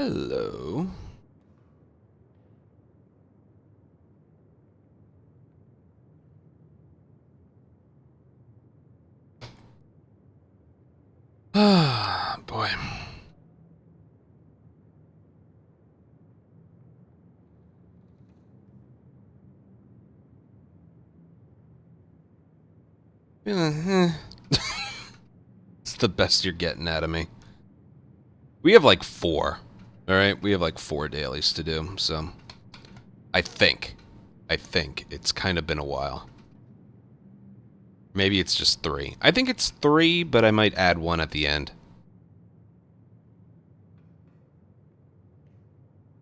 Hello. Ah, boy. It's the best you're getting out of me. We have like 4. Alright, we have like 4 dailies to do, so... I think it's kind of been a while. Maybe it's just 3. I think it's 3, but I might add 1 at the end.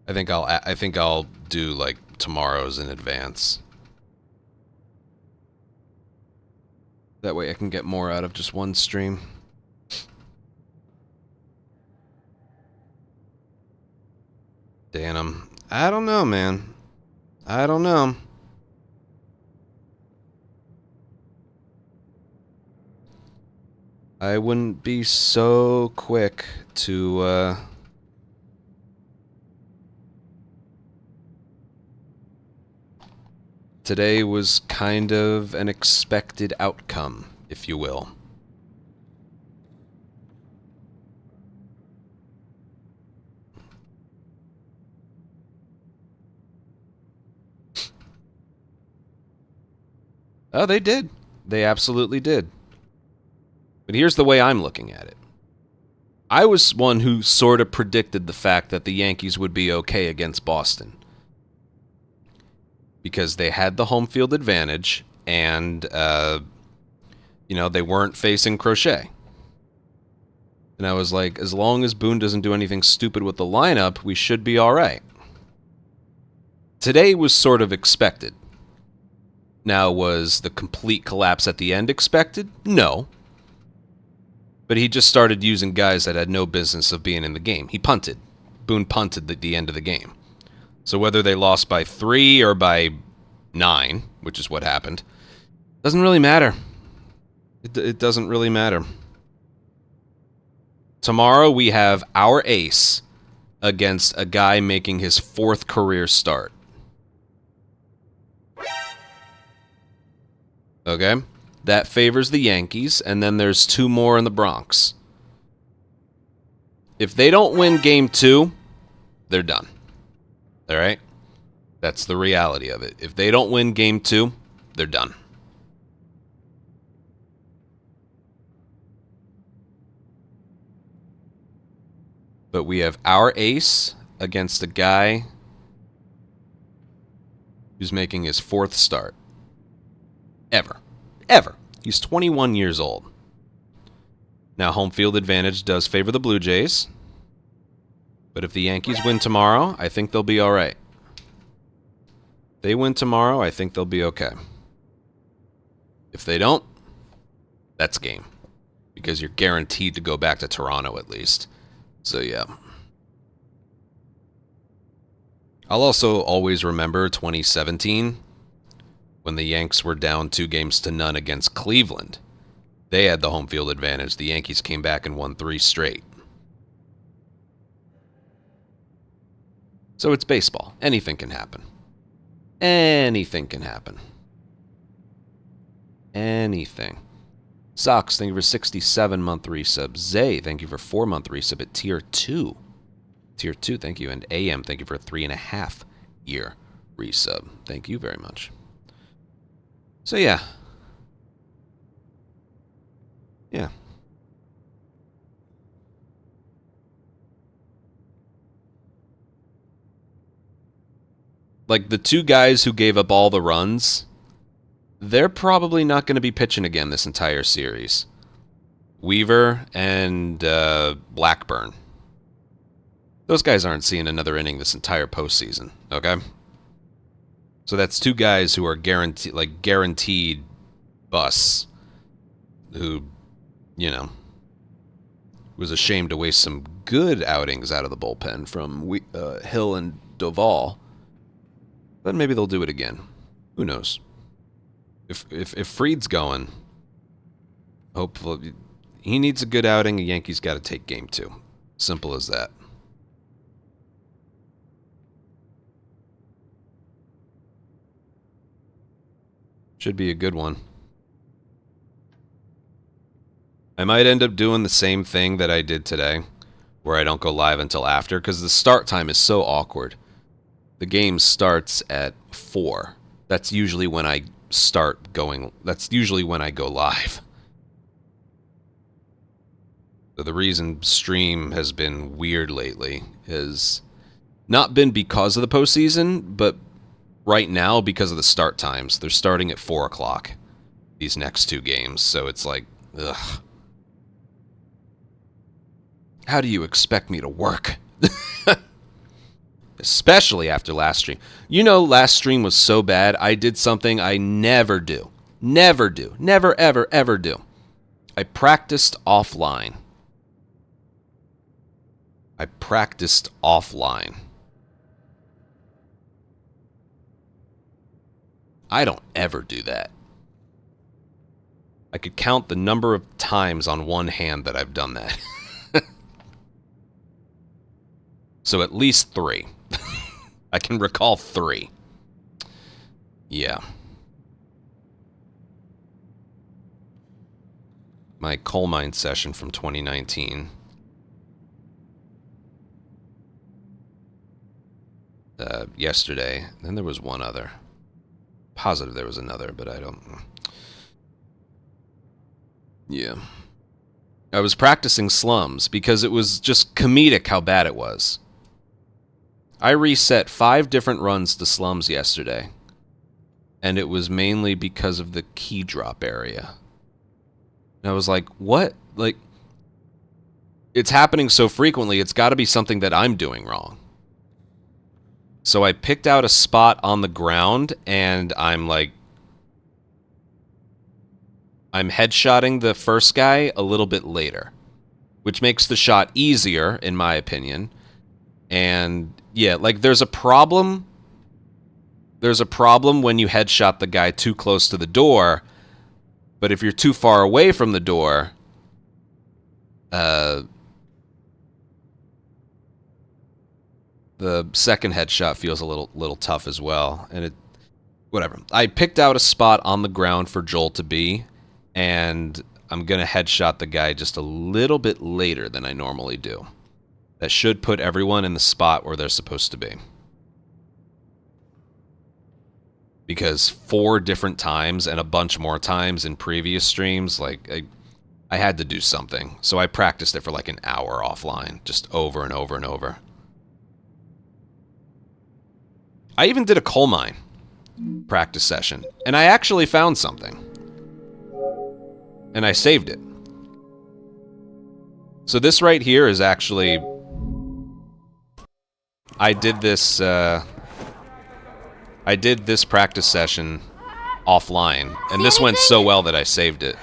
I think I'll do like tomorrow's in advance. That way I can get more out of just one stream. Damn. I don't know, man. I don't know. I wouldn't be so quick to, Today was kind of an expected outcome, if you will. Oh, they did. They absolutely did. But here's the way I'm looking at it. I was one who sort of predicted the fact that the Yankees would be okay against Boston. Because they had the home field advantage, and, you know, they weren't facing Crochet. And I was like, as long as Boone doesn't do anything stupid with the lineup, we should be alright. Today was sort of expected. Now, was the complete collapse at the end expected? No. But he just started using guys that had no business of being in the game. He punted. Boone punted at the end of the game. So whether they lost by 3 or by 9, which is what happened, doesn't really matter. It doesn't really matter. Tomorrow we have our ace against a guy making his 4th career start. Okay? That favors the Yankees, and then there's 2 more in the Bronx. If they don't win Game 2, they're done. Alright? That's the reality of it. If they don't win Game 2, they're done. But we have our ace against a guy who's making his 4th start. Ever. He's 21 years old. Now, home field advantage does favor the Blue Jays. But if the Yankees win tomorrow, I think they'll be alright. If they win tomorrow, I think they'll be okay. If they don't, that's game. Because you're guaranteed to go back to Toronto at least. So, yeah. I'll also always remember 2017, when the Yanks were down 2-0 against Cleveland. They had the home field advantage. The Yankees came back and won 3 straight. So it's baseball. Anything can happen. Anything can happen. Anything. Sox, thank you for 67-month resub. Zay, thank you for 4-month resub at Tier 2. Tier 2, thank you. And AM, thank you for a 3.5-year resub. Thank you very much. So, yeah. Yeah. Like, the 2 guys who gave up all the runs, they're probably not going to be pitching again this entire series. Weaver and Blackburn. Those guys aren't seeing another inning this entire postseason, okay? So that's 2 guys who are guaranteed busts, who, you know, was ashamed to waste some good outings out of the bullpen from Hill and Doval. But maybe they'll do it again. Who knows? If Fried's going, hopefully he needs a good outing. The Yankees got to take Game 2. Simple as that. Should be a good one. I might end up doing the same thing that I did today, where I don't go live until after, because the start time is so awkward. The game starts at 4. That's usually when I start going... That's usually when I go live. So the reason stream has been weird lately has not been because of the postseason, but right now because of the start times. They're starting at 4 o'clock, these next 2 games, so it's like, ugh. How do you expect me to work? Especially after last stream. You know, last stream was so bad, I did something I never do. Never do. Never, ever, ever do. I practiced offline. I practiced offline. I don't ever do that. I could count the number of times on one hand that I've done that. So at least 3. I can recall 3. Yeah. My coal mine session from 2019. Yesterday. Then there was one other. Positive there was another, but I don't... Yeah. I was practicing slums because it was just comedic how bad it was. I reset 5 different runs to slums yesterday, and it was mainly because of the key drop area. And I was like, what? Like, it's happening so frequently, it's got to be something that I'm doing wrong. So I picked out a spot on the ground, and I'm headshotting the first guy a little bit later, which makes the shot easier, in my opinion. And yeah, like there's a problem. There's a problem when you headshot the guy too close to the door, but if you're too far away from the door, the second headshot feels a little tough as well. And whatever. I picked out a spot on the ground for Joel to be, and I'm gonna headshot the guy just a little bit later than I normally do. That should put everyone in the spot where they're supposed to be. Because 4 different times and a bunch more times in previous streams, like, I had to do something. So I practiced it for like an hour offline, just over and over and over. I even did a coal mine practice session, and I actually found something. And I saved it. So this right here is actually... I did this practice session offline, and this went so well that I saved it.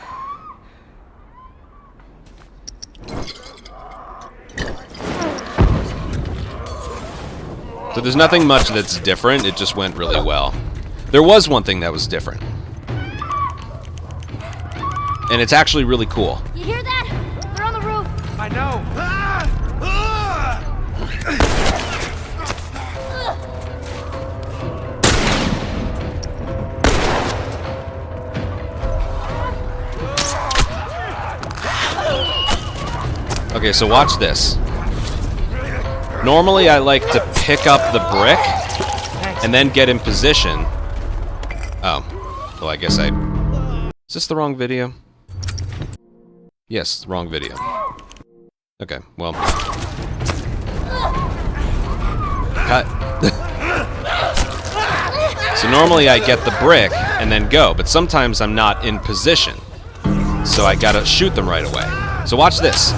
So there's nothing much that's different, it just went really well. There was one thing that was different. And it's actually really cool. You hear that? They're on the roof. I know. Okay, so watch this. Normally I like to pick up the brick and then get in position. Oh, well I guess I... Is this the wrong video? Yes, wrong video. Okay, well... Cut. So normally I get the brick and then go, but sometimes I'm not in position. So I gotta shoot them right away. So watch this.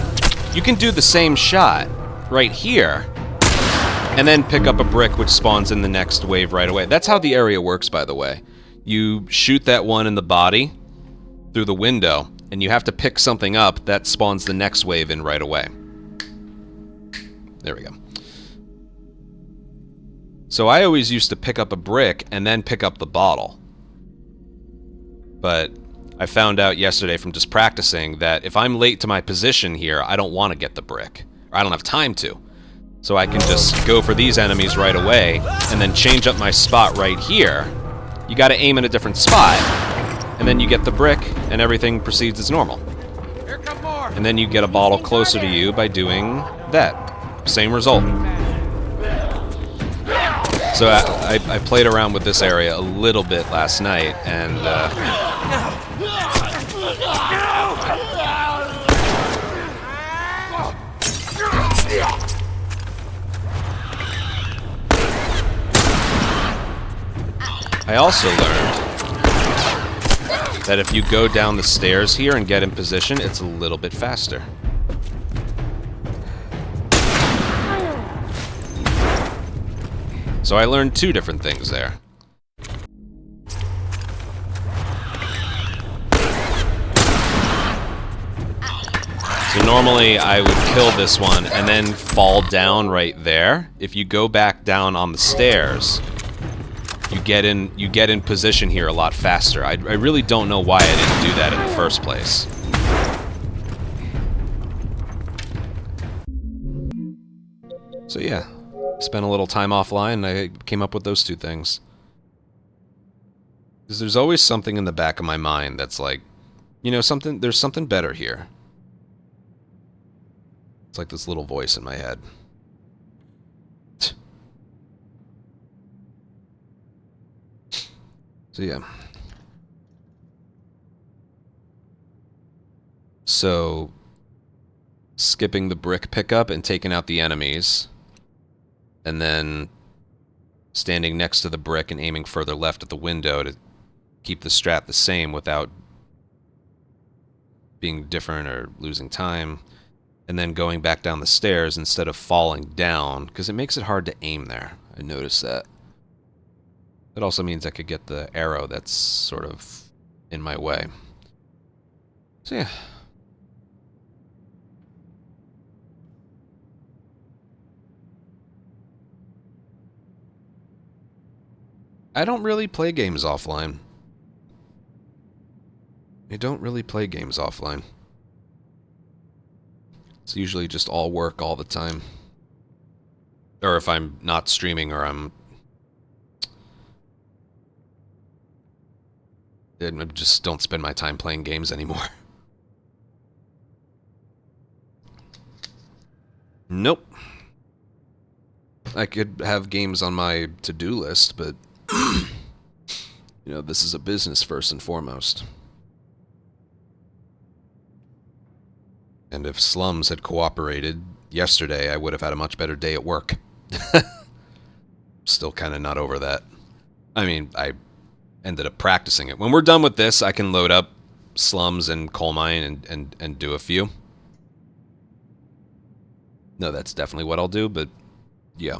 You can do the same shot right here, and then pick up a brick which spawns in the next wave right away. That's how the area works, by the way. You shoot that one in the body through the window, and you have to pick something up that spawns the next wave in right away. There we go. So I always used to pick up a brick and then pick up the bottle. But I found out yesterday from just practicing that if I'm late to my position here, I don't want to get the brick. Or I don't have time to. So I can just go for these enemies right away and then change up my spot right here you got to aim in a different spot, and then you get the brick, and everything proceeds as normal. Here come more. And then you get a bottle closer to you by doing that. Same result. So I played around with this area a little bit last night, and I also learned that if you go down the stairs here and get in position, it's a little bit faster. So I learned two different things there. So normally I would kill this one and then fall down right there. If you go back down on the stairs, you get in position here a lot faster. I really don't know why I didn't do that in the first place. So yeah, spent a little time offline and I came up with those two things. Because there's always something in the back of my mind that's like, you know, there's something better here. It's like this little voice in my head. So yeah. So skipping the brick pickup and taking out the enemies, and then standing next to the brick and aiming further left at the window to keep the strat the same without being different or losing time, and then going back down the stairs instead of falling down, because it makes it hard to aim there. I noticed that. It also means I could get the arrow that's sort of in my way. So yeah. I don't really play games offline. It's usually just all work all the time. Or if I'm not streaming or I just don't spend my time playing games anymore. Nope. I could have games on my to-do list, but you know, this is a business first and foremost. And if Slums had cooperated yesterday, I would have had a much better day at work. Still kind of not over that. I mean, I ended up practicing it. When we're done with this, I can load up Slums and Coal Mine and do a few. No, that's definitely what I'll do, but yeah.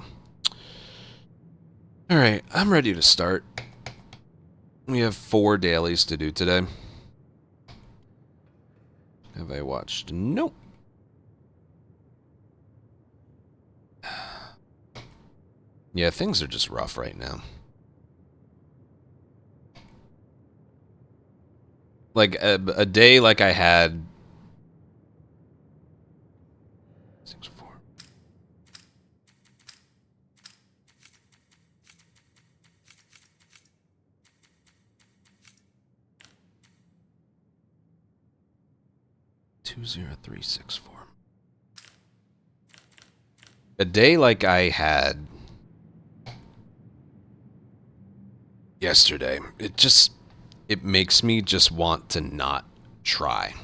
Alright, I'm ready to start. We have 4 dailies to do today. Have I watched? Nope. Yeah, things are just rough right now. Like, a day like I had... 6-4. A day like I had yesterday, it makes me just want to not try.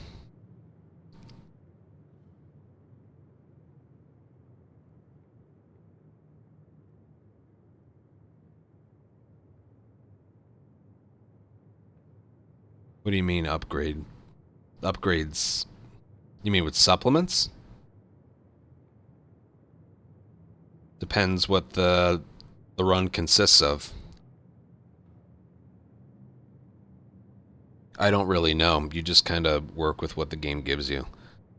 What do you mean upgrade? Upgrades? You mean with supplements? Depends what the run consists of. I don't really know. You just kind of work with what the game gives you.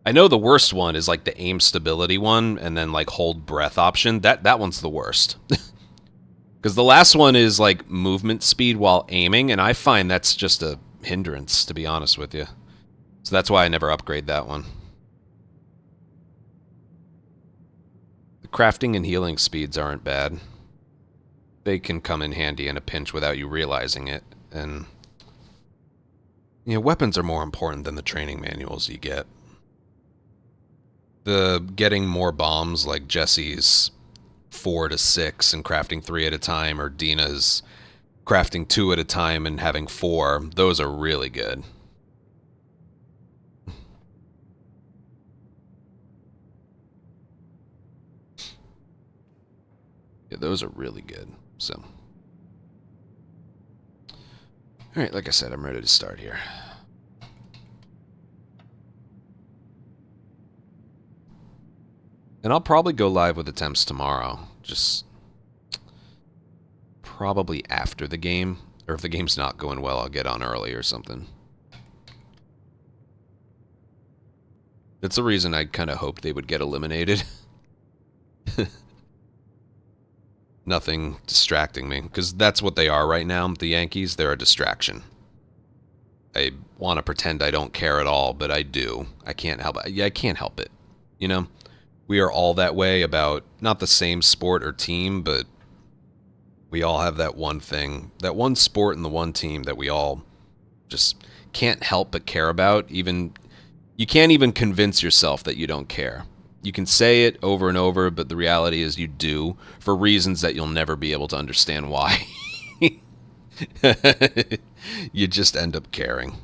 I know the worst one is like the aim stability one and then like hold breath option. That one's the worst. Because the last one is like movement speed while aiming, and I find that's just a hindrance, to be honest with you. So that's why I never upgrade that one. The crafting and healing speeds aren't bad. they can come in handy in a pinch without you realizing it. And, weapons are more important than the training manuals you get. The getting more bombs like Jesse's 4 to 6 and crafting 3 at a time, or Dina's crafting 2 at a time and having 4, those are really good. Yeah, those are really good. So, alright, like I said, I'm ready to start here. And I'll probably go live with attempts tomorrow. Just probably after the game. Or if the game's not going well, I'll get on early or something. That's the reason I kind of hoped they would get eliminated. Nothing distracting me. Because that's what they are right now, the Yankees. They're a distraction. I want to pretend I don't care at all, but I do. I can't help it. Yeah, I can't help it. You know? We are all that way about not the same sport or team, but we all have that one thing, that one sport and the one team that we all just can't help but care about. Even you can't even convince yourself that you don't care. You can say it over and over, but the reality is you do, for reasons that you'll never be able to understand why. You just end up caring.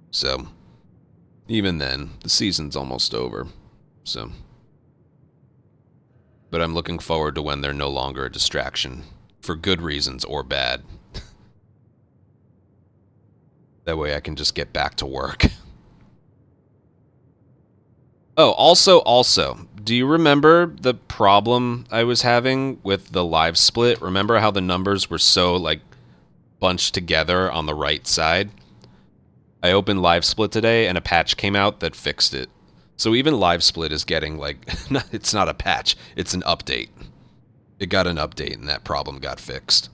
So, even then, the season's almost over. So, but I'm looking forward to when they're no longer a distraction, for good reasons or bad. That way I can just get back to work. Oh, also, do you remember the problem I was having with the live split? Remember how the numbers were so, like, bunched together on the right side? I opened live split today and a patch came out that fixed it. So even live split is getting, like, it's not a patch, it's an update. It got an update and that problem got fixed.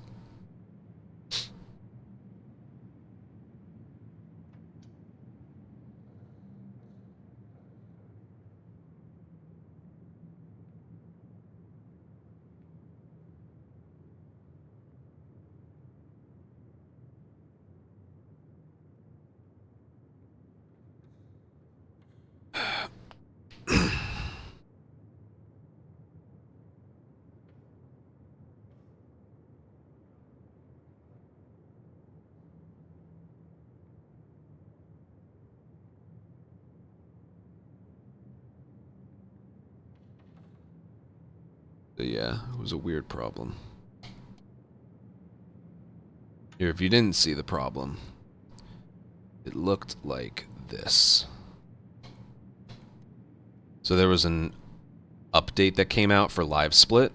But yeah, it was a weird problem. Here, if you didn't see the problem, it looked like this. So there was an update that came out for live split.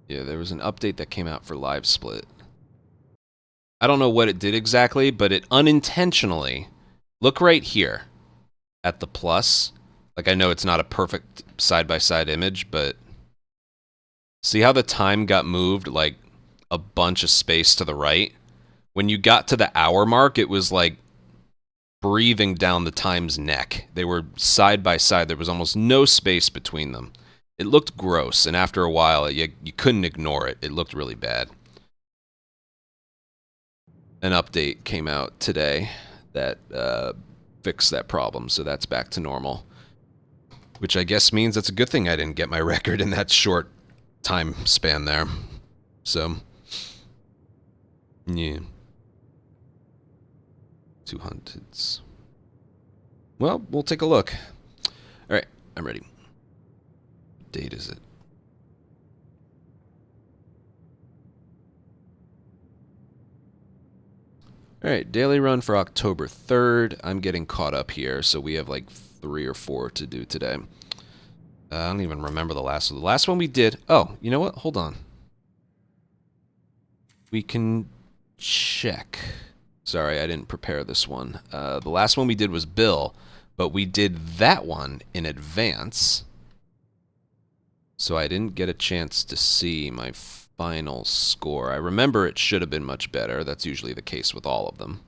Yeah, there was an update that came out for live split. I don't know what it did exactly, but it unintentionally, look right here at the plus. Like, I know it's not a perfect side-by-side image, but see how the time got moved like a bunch of space to the right? When you got to the hour mark, it was like breathing down the time's neck. They were side by side. There was almost no space between them. It looked gross, and after a while, you couldn't ignore it. It looked really bad. An update came out today that fixed that problem, so that's back to normal. Which I guess means that's a good thing I didn't get my record in that short time span there. So, yeah. 200s. Well, we'll take a look. Alright, I'm ready. What date is it? Alright, daily run for October 3rd. I'm getting caught up here, so we have like 3 or 4 to do today. I don't even remember the last one. The last one we did... Oh, you know what? Hold on. We can check. Sorry, I didn't prepare this one. The last one we did was Bill, but we did that one in advance. So I didn't get a chance to see my final score. I remember it should have been much better. That's usually the case with all of them.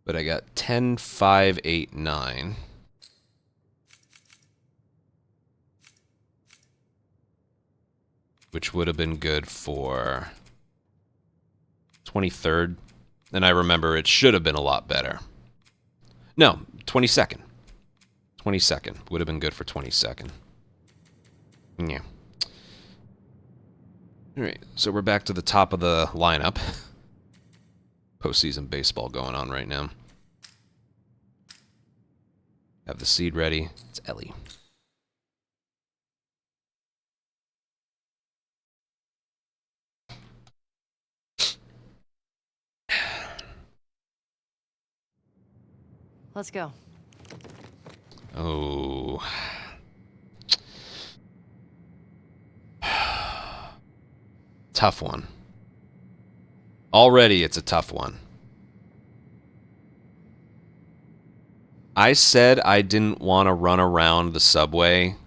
But I got 10, 5, 8, 9. Which would have been good for 23rd. And I remember it should have been a lot better. No, 22nd. 22nd. Would have been good for 22nd. Yeah. Alright, so we're back to the top of the lineup. Postseason baseball going on right now. Have the seed ready. It's Ellie. Let's go. Oh. Tough one. Already it's a tough one. I said I didn't want to run around the subway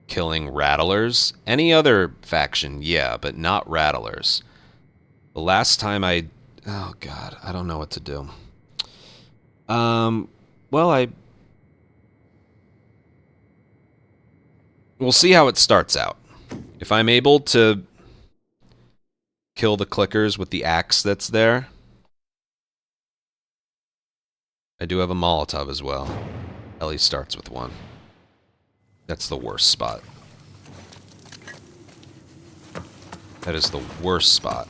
killing rattlers. Any other faction, yeah, but not rattlers. The last time I... Oh, God, I don't know what to do. Well, we'll see how it starts out. If I'm able to kill the clickers with the axe that's there... I do have a Molotov as well. Ellie starts with one. That's the worst spot. That is the worst spot.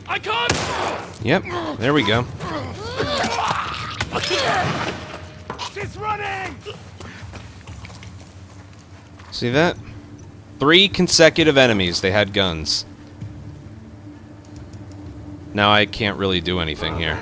I can't! Yep, there we go. She's running! See that? 3 consecutive enemies, they had guns. Now I can't really do anything here.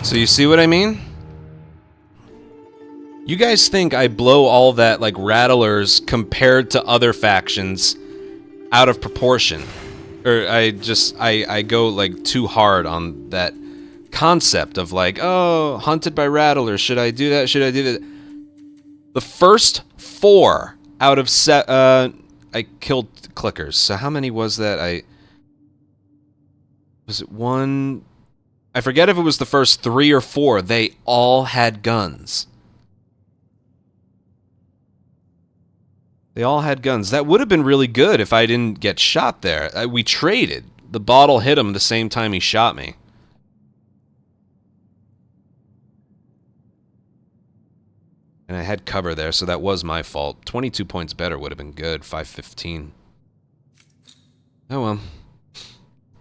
So you see what I mean? You guys think I blow all that, like, rattlers compared to other factions out of proportion. Or I go, like, too hard on that concept of, like, oh, hunted by rattlers, should I do that, should I do that? The first 4 out of I killed clickers. So how many was that? Was it 1... I forget if it was the first 3 or 4. They all had guns. They all had guns. That would have been really good if I didn't get shot there. We traded. The bottle hit him the same time he shot me. And I had cover there, so that was my fault. 22 points better would have been good. 515. Oh well.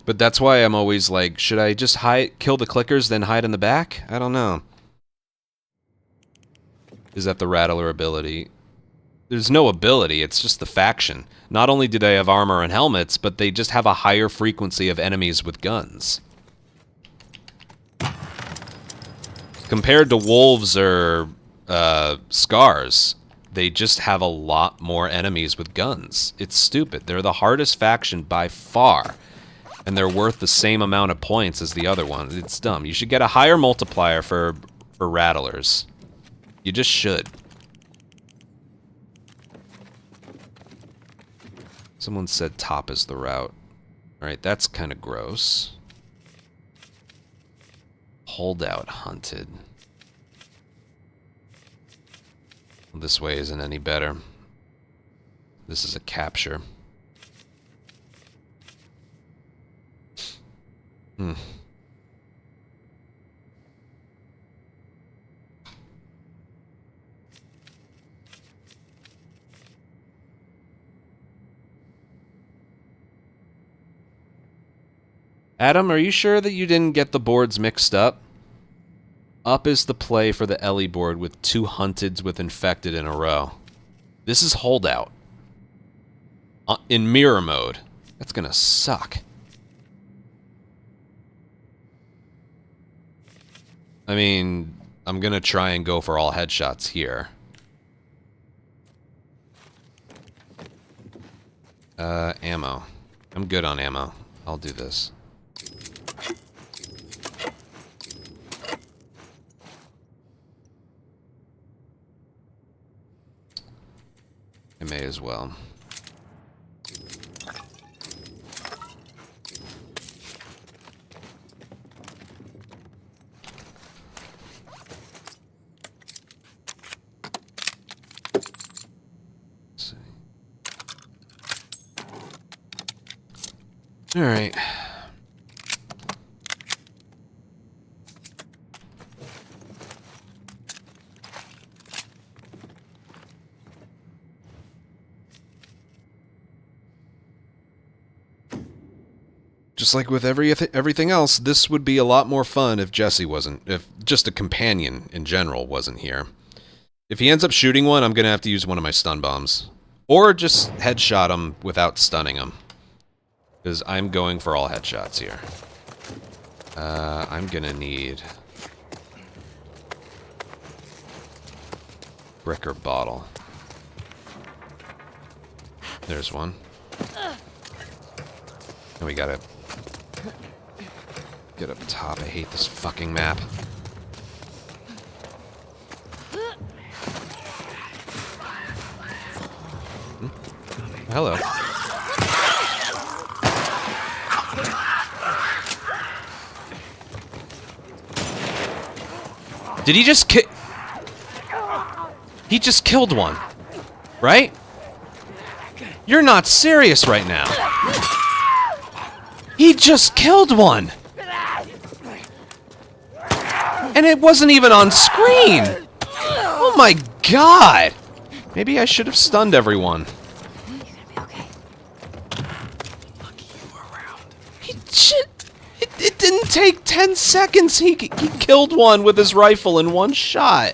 But that's why I'm always like, should I just kill the clickers, then hide in the back? I don't know. Is that the Rattler ability? There's no ability, it's just the faction. Not only do they have armor and helmets, but they just have a higher frequency of enemies with guns. Compared to wolves or scars, They just have a lot more enemies with guns. It's stupid. They're the hardest faction by far. And they're worth the same amount of points as the other one. It's dumb. You should get a higher multiplier for rattlers. You just should. Someone said top is the route. Alright, that's kind of gross. Holdout hunted. This way isn't any better. This is a capture. Adam, are you sure that you didn't get the boards mixed up? Up is the play for the Ellie board with 2 hunteds with infected in a row. This is holdout. In mirror mode. That's gonna suck. I mean, I'm gonna try and go for all headshots here. Ammo. I'm good on ammo. I'll do this. I may as well. All right. Just like with everything else, this would be a lot more fun if Jesse wasn't, if just a companion in general wasn't here. If he ends up shooting one, I'm going to have to use one of my stun bombs. Or just headshot him without stunning him. Because I'm going for all headshots here. I'm going to need brick or bottle. There's one. And we gotta get up top. I hate this fucking map. Hello. Did he just kill? He just killed one, right? You're not serious right now. He just killed one. And it wasn't even on screen. Oh my god. Maybe I should have stunned everyone. It didn't take 10 seconds. He killed one with his rifle in one shot.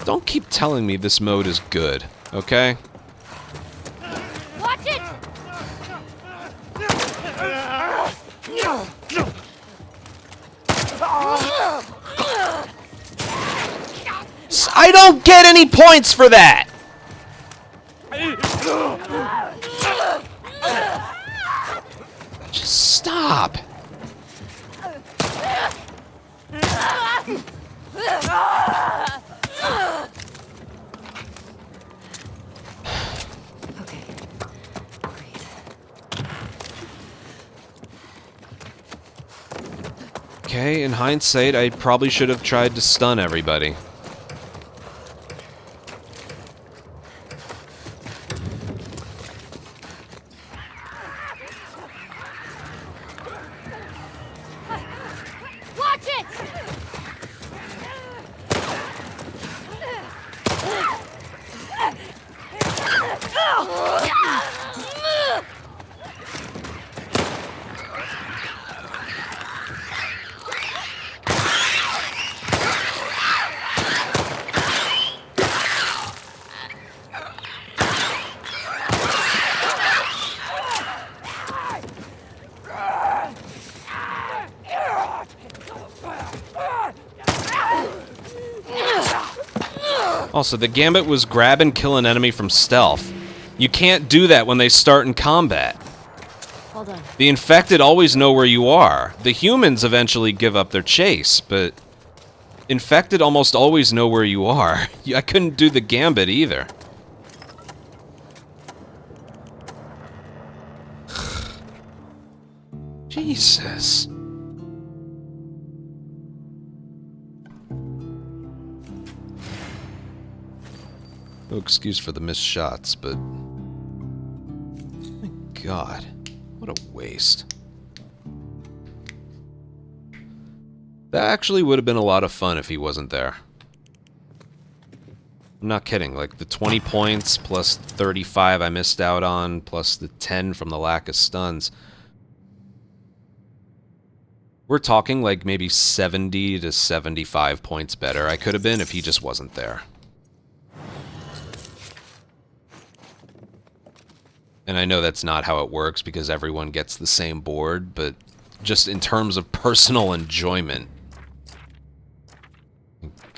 Don't keep telling me this mode is good, okay? Watch it! I don't get any points for that! Just stop. Okay. Great. Okay, in hindsight, I probably should have tried to stun everybody. Watch it! Also, the Gambit was grab and kill an enemy from stealth. You can't do that when they start in combat. Hold on. The infected always know where you are. The humans eventually give up their chase, but infected almost always know where you are. I couldn't do the Gambit either. Jesus. No excuse for the missed shots, but... my God. What a waste. That actually would have been a lot of fun if he wasn't there. I'm not kidding. Like, the 20 points plus 35 I missed out on, plus the 10 from the lack of stuns. We're talking like maybe 70 to 75 points better I could have been if he just wasn't there. And I know that's not how it works because everyone gets the same board, but just in terms of personal enjoyment.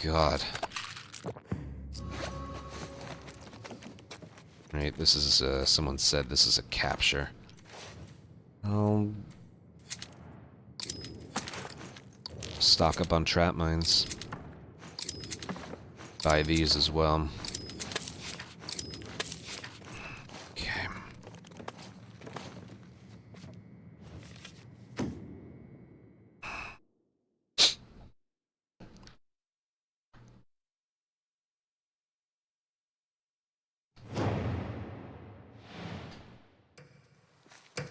God. Right, this is, someone said this is a capture. Stock up on trap mines. Buy these as well. Okay.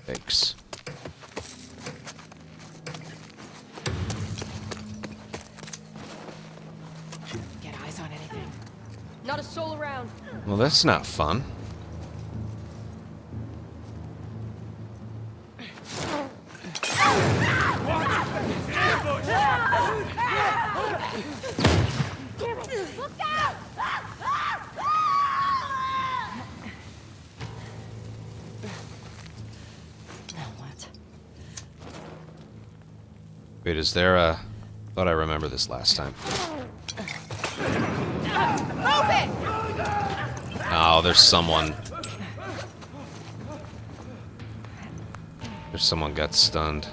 Thanks. Get eyes on anything. Not a soul around. Well, that's not fun. Look out! Now what? Wait, is there a... thought I remember this last time. Open! Oh, there's someone. There's someone got stunned.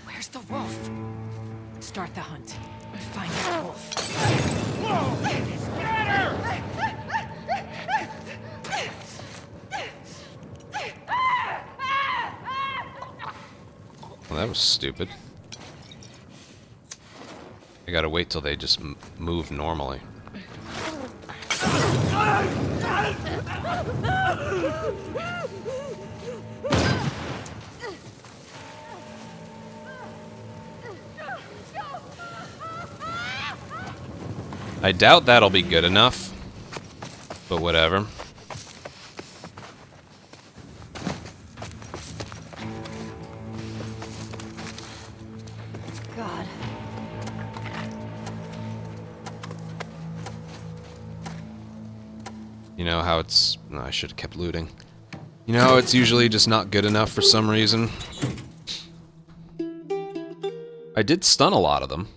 Where's the wolf? Start the hunt. Find the wolf. Well, that was stupid. I gotta wait till they just move normally. I doubt that'll be good enough, but whatever. God. You know how it's... no, I should have kept looting. You know how it's usually just not good enough for some reason? I did stun a lot of them.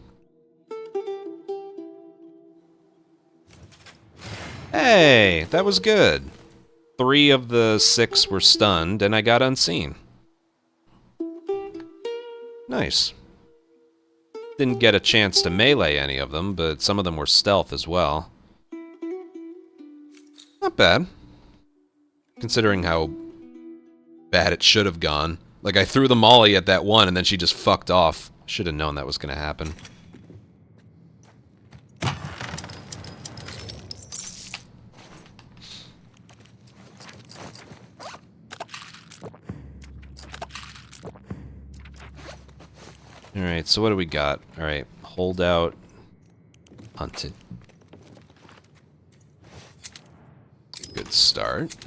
Hey, that was good. 3 of the 6 were stunned, and I got unseen. Nice. Didn't get a chance to melee any of them, but some of them were stealth as well. Not bad. Considering how bad it should have gone. Like, I threw the molly at that one, and then she just fucked off. Should have known that was going to happen. Alright, so what do we got? Alright, hold out. Hunted. Good start.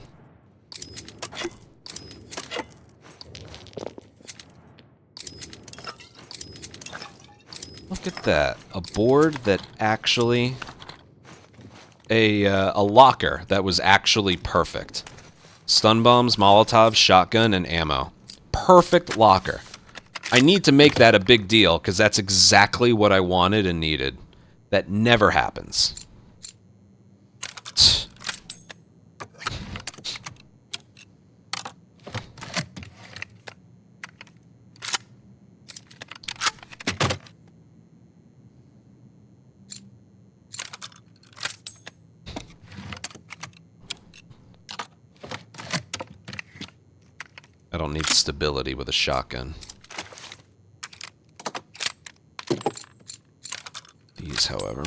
Look at that. A board that actually... A locker that was actually perfect. Stun bombs, Molotovs, shotgun, and ammo. Perfect locker. I need to make that a big deal, because that's exactly what I wanted and needed. That never happens. I don't need stability with a shotgun. These, however.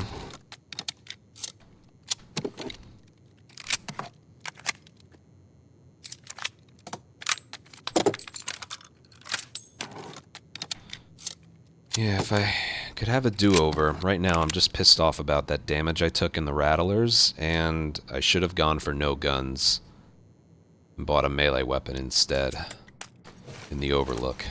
Yeah, if I could have a do-over. Right now, I'm just pissed off about that damage I took in the Rattlers, and I should have gone for no guns. And bought a melee weapon instead. In the Overlook.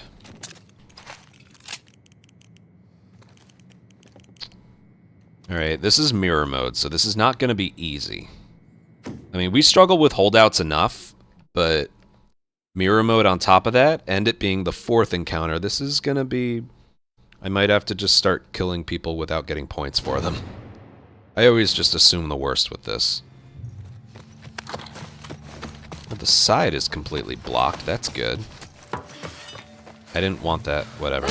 Alright, this is mirror mode, so this is not going to be easy. I mean, we struggle with holdouts enough, but mirror mode on top of that, and it being the 4th encounter, this is going to be... I might have to just start killing people without getting points for them. I always just assume the worst with this. Well, the side is completely blocked. That's good. I didn't want that. Whatever.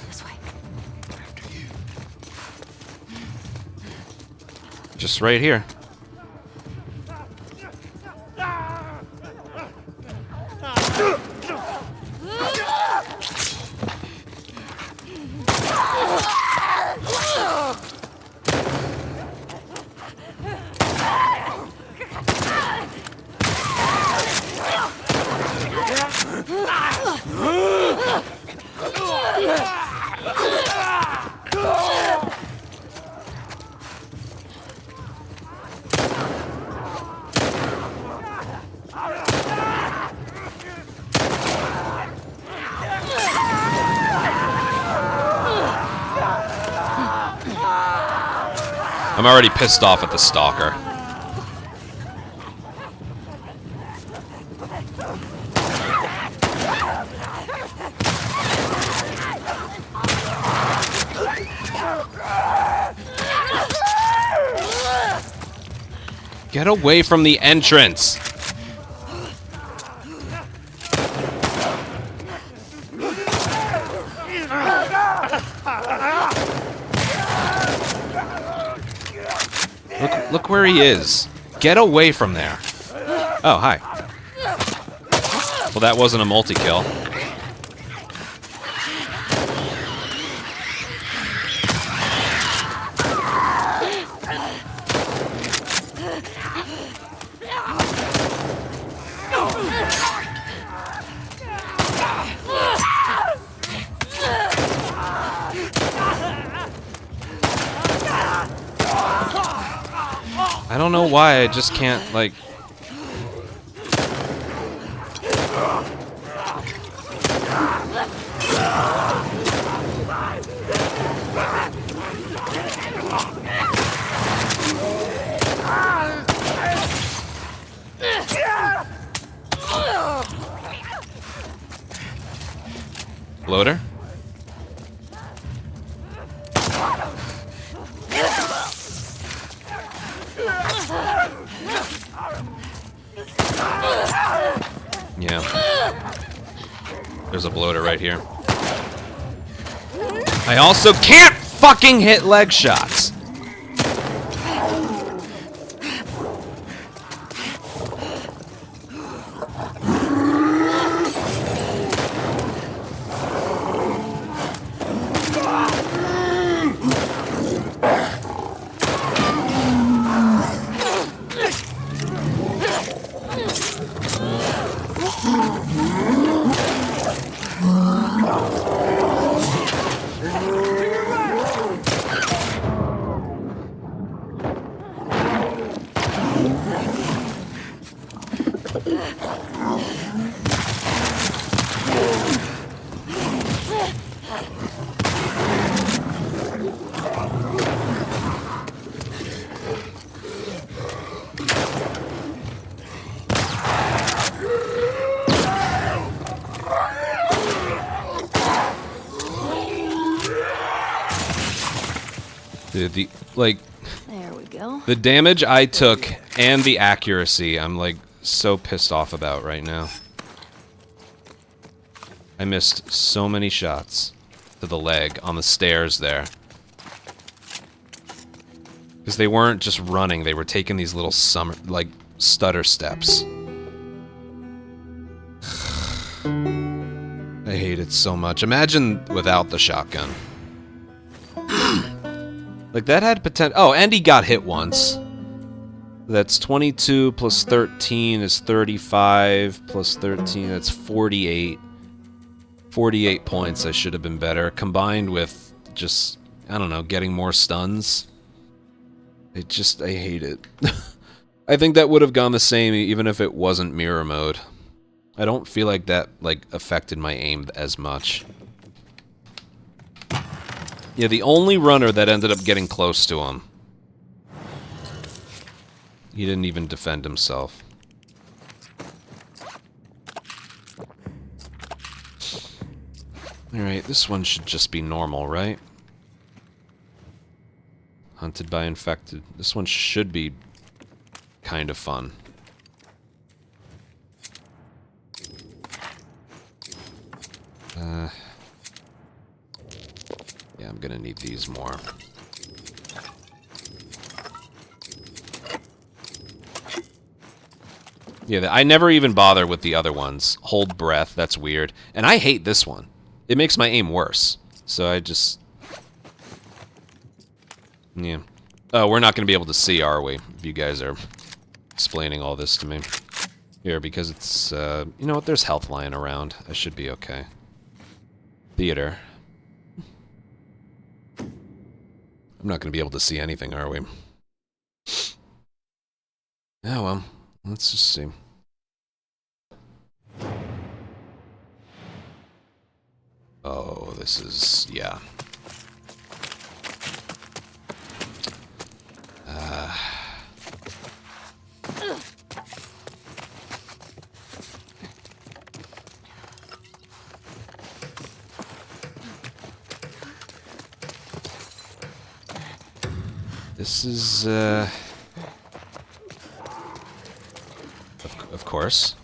This way. Just right here. I'm already pissed off at the stalker. Get away from the entrance! Look where he is. Get away from there. Oh, hi. Well, that wasn't a multi-kill. I don't know why I just can't, like... Loader? Yeah. There's a bloater right here. I also can't fucking hit leg shots! Dude, like, There we go. the damage I took and the accuracy, I'm like so pissed off about right now. I missed so many shots to the leg on the stairs there. Because they weren't just running, they were taking these little stutter steps. I hate it so much. Imagine without the shotgun. Like, that had potential. Oh, and he got hit once. That's 22 plus 13 is 35 plus 13, that's 48. 48 points. I should have been better. Combined with just, I don't know, getting more stuns. I hate it. I think that would have gone the same even if it wasn't mirror mode. I don't feel like that, like, affected my aim as much. Yeah, the only runner that ended up getting close to him. He didn't even defend himself. Alright, this one should just be normal, right? Hunted by infected. This one should be kind of fun. Yeah, I'm gonna need these more. Yeah, I never even bother with the other ones. Hold breath, that's weird. And I hate this one. It makes my aim worse. So I just... Yeah. Oh, we're not gonna be able to see, are we? If you guys are explaining all this to me. Here, because it's, you know what? There's health lying around. I should be okay. Theater. I'm not going to be able to see anything, are we? Oh, well. Let's just see. Oh, this is... yeah. This is, of course.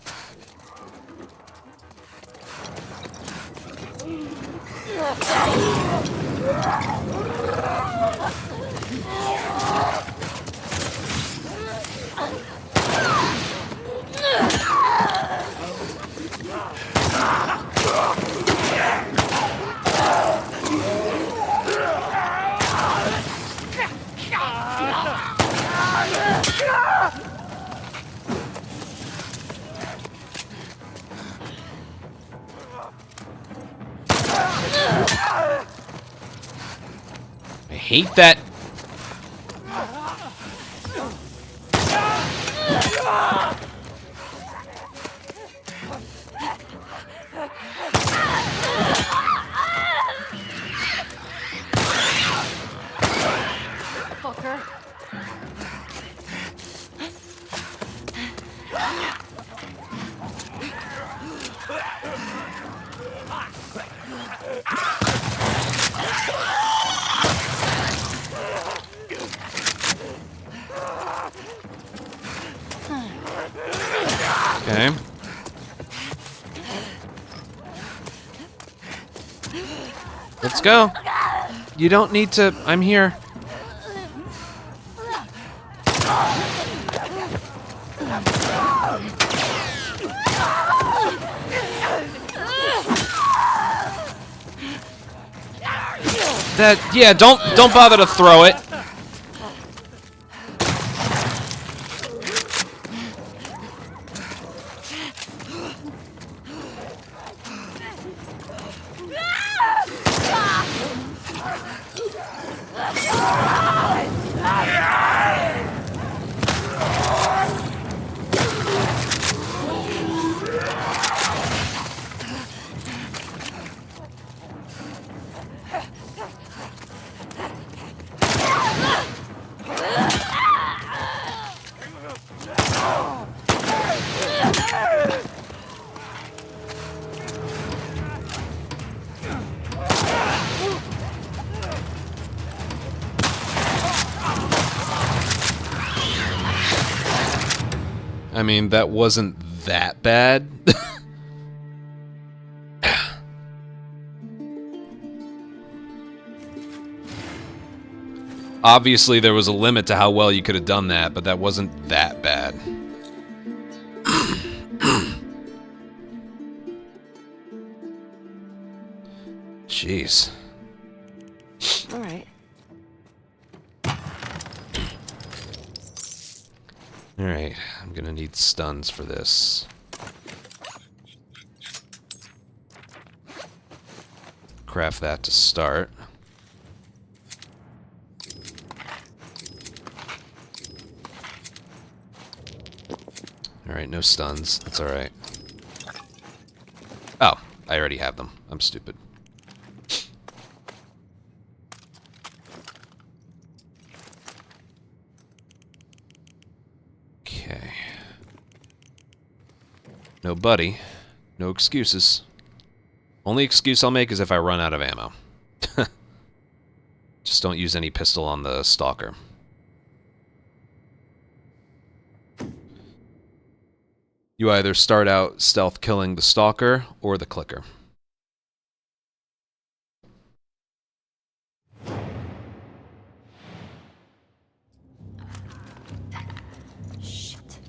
I hate that. Fucker. Okay. Let's go. You don't need to... I'm here. Yeah, don't bother to throw it. I mean, that wasn't that bad. Obviously, there was a limit to how well you could have done that, but that wasn't that bad. Jeez. All right. Alright, I'm gonna need stuns for this. Craft that to start. Alright, no stuns. That's alright. Oh, I already have them. I'm stupid. Okay. No buddy. No excuses. Only excuse I'll make is if I run out of ammo. Just don't use any pistol on the stalker. You either start out stealth killing the stalker or the clicker. Shit.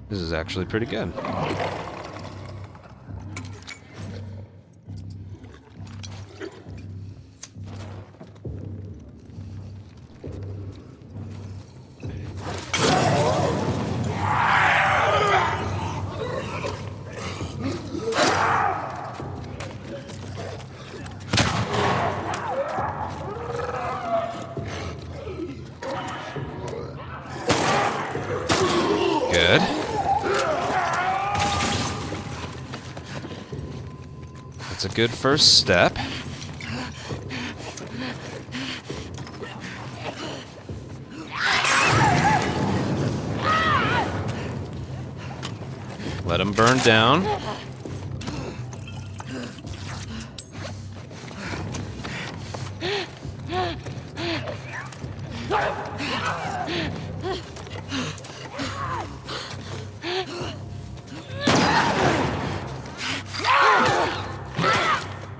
This is actually pretty good. Good. That's a good first step. Let him burn down.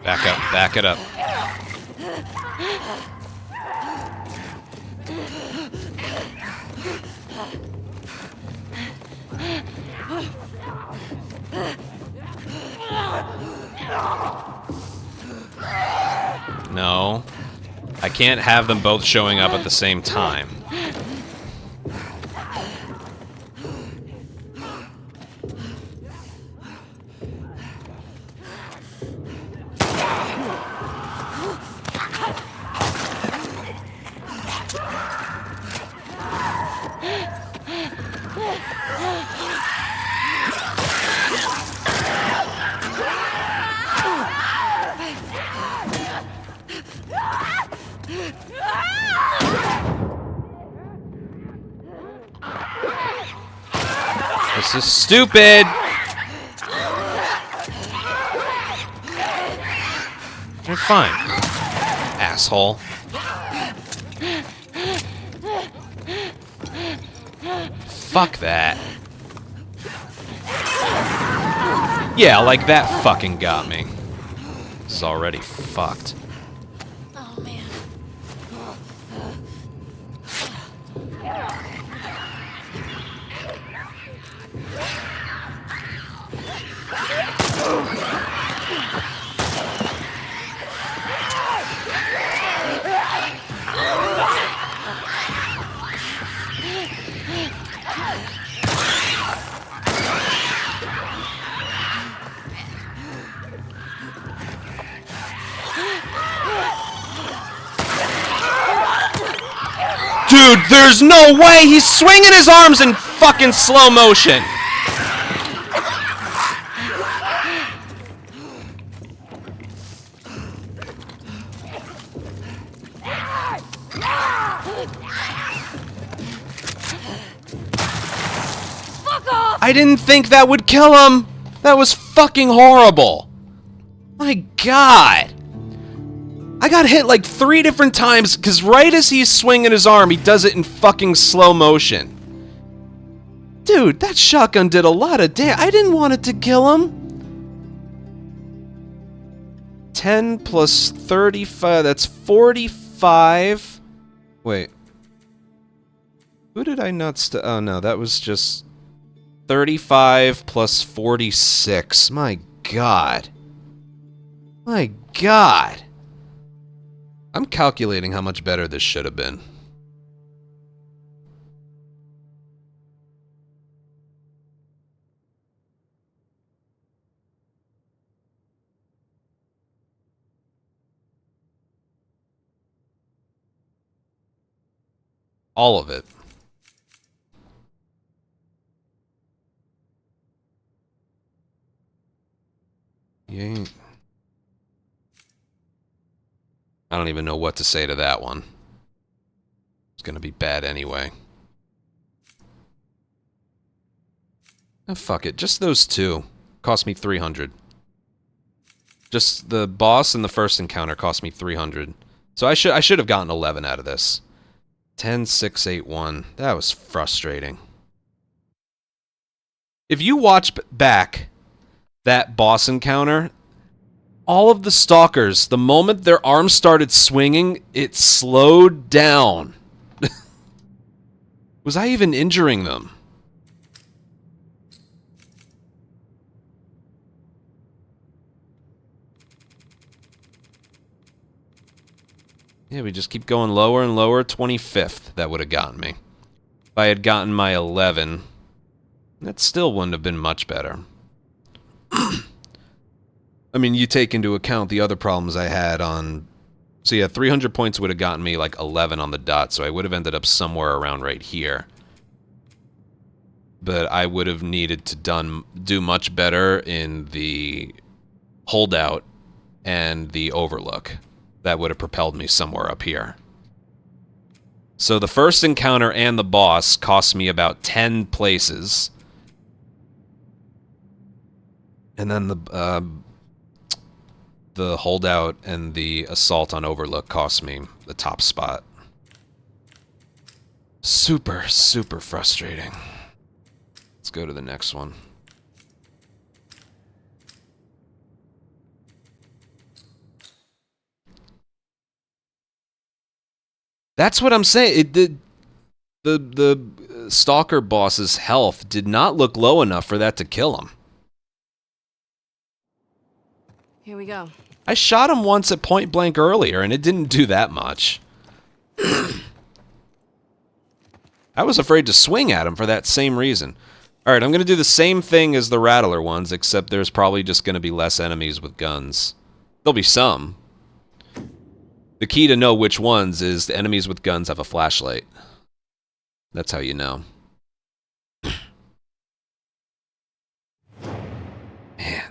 Back up, back it up. No. I can't have them both showing up at the same time. This is stupid! You're fine, asshole. Fuck that. Yeah, like that fucking got me. This is already fucked. Oh, man. Dude, there's no way! He's swinging his arms in fucking slow motion! Fuck off! I didn't think that would kill him! That was fucking horrible! My God! I got hit like 3 different times, because right as he's swinging his arm, he does it in fucking slow motion. Dude, that shotgun did a lot of damage. I didn't want it to kill him. 10 plus 35, that's 45. Wait. Who did I not oh no, that was just 35 plus 46. My God. My God. I'm calculating how much better this should have been. All of it. You ain't... I don't even know what to say to that one. It's gonna be bad anyway. Oh, fuck it. Just those two. Cost me 300. Just the boss and the first encounter cost me 300. So I should have gotten 11 out of this. 10, 6, 8, 1. That was frustrating. If you watch back that boss encounter, all of the stalkers, the moment their arms started swinging, it slowed down. Was I even injuring them? Yeah, we just keep going lower and lower. 25th, that would have gotten me. If I had gotten my 11, that still wouldn't have been much better. I mean, you take into account the other problems I had on... So yeah, 300 points would have gotten me like 11 on the dot, so I would have ended up somewhere around right here. But I would have needed to do much better in the holdout and the overlook. That would have propelled me somewhere up here. So the first encounter and the boss cost me about 10 places. And then the holdout and the assault on overlook cost me the top spot. Super, super frustrating. Let's go to the next one. That's what I'm saying. The stalker boss's health did not look low enough for that to kill him. Here we go. I shot him once at point blank earlier, and it didn't do that much. I was afraid to swing at him for that same reason. Alright, I'm going to do the same thing as the Rattler ones, except there's probably just going to be less enemies with guns. There'll be some. The key to know which ones is the enemies with guns have a flashlight. That's how you know. Man.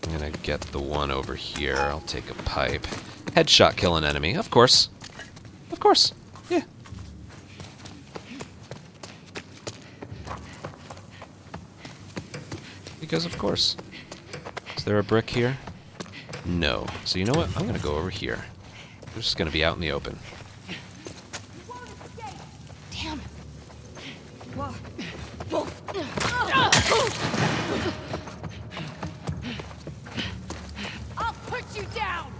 I'm gonna get the one over here. I'll take a pipe. Headshot kill an enemy. Of course. Of course. Yeah. Because of course. Is there a brick here? No. So you know what? I'm gonna go over here. We're just gonna be out in the open. Damn. Whoa. I'll put you down.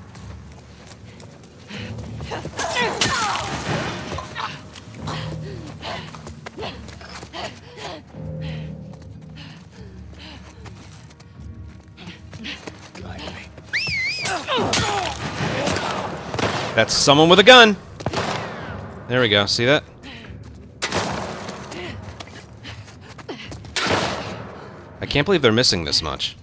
That's someone with a gun. There we go. See that? I can't believe they're missing this much.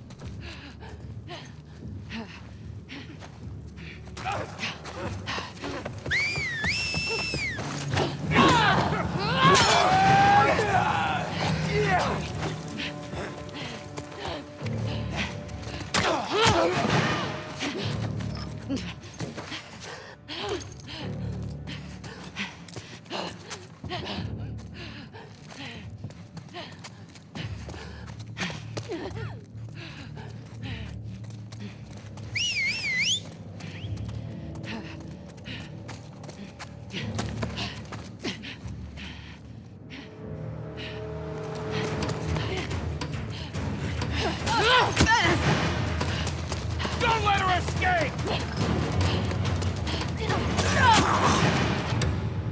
Don't let her escape!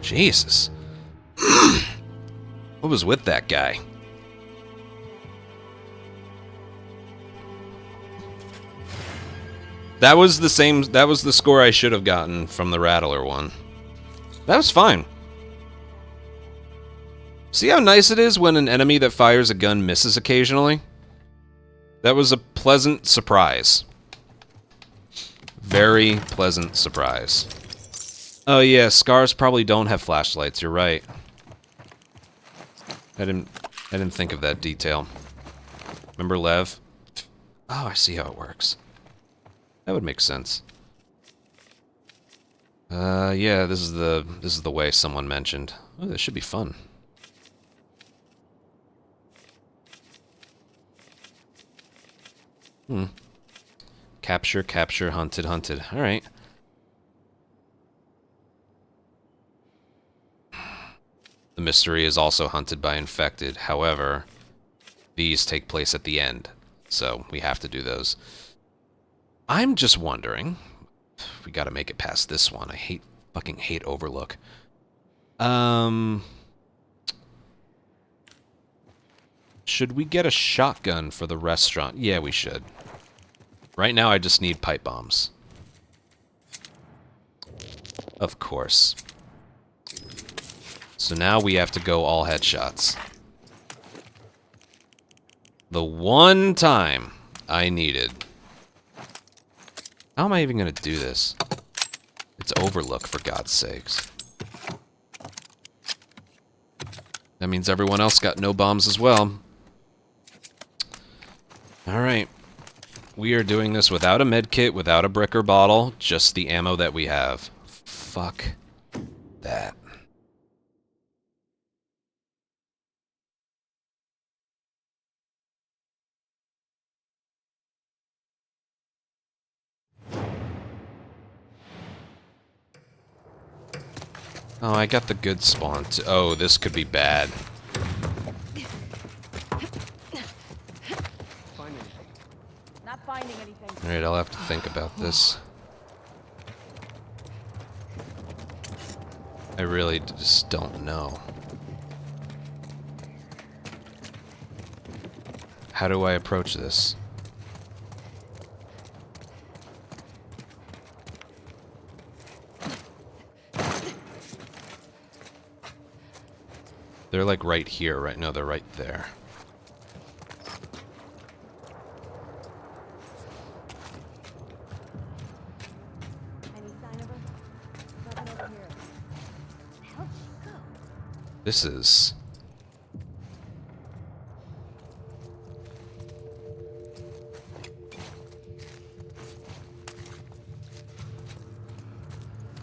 Jesus. What was with that guy? That was the same. That was the score I should have gotten from the Rattler one. That was fine. See how nice it is when an enemy that fires a gun misses occasionally? That was a pleasant surprise. Very pleasant surprise. Oh yeah, scars probably don't have flashlights, you're right. I didn't think of that detail. Remember Lev? Oh, I see how it works. That would make sense. Yeah, this is the way someone mentioned. Oh, this should be fun. Capture, capture, hunted, hunted. Alright. The mystery is also hunted by infected. However, these take place at the end. So, we have to do those. I'm just wondering. We gotta make it past this one. I fucking hate Overlook. Should we get a shotgun for the restaurant? Yeah, we should. Right now, I just need pipe bombs. Of course. So now we have to go all headshots. The one time I needed. How am I even gonna do this? It's Overlook, for God's sakes. That means everyone else got no bombs as well. Alright. We are doing this without a medkit, without a brick or bottle, just the ammo that we have. Fuck that. Oh, I got the good spawn too. Oh, this could be bad. Not finding anything. Alright, I'll have to think about this. I really just don't know. How do I approach this? They're like right here, right? No, they're right there. Any sign of her? Nothing over here. How'd she go? This is...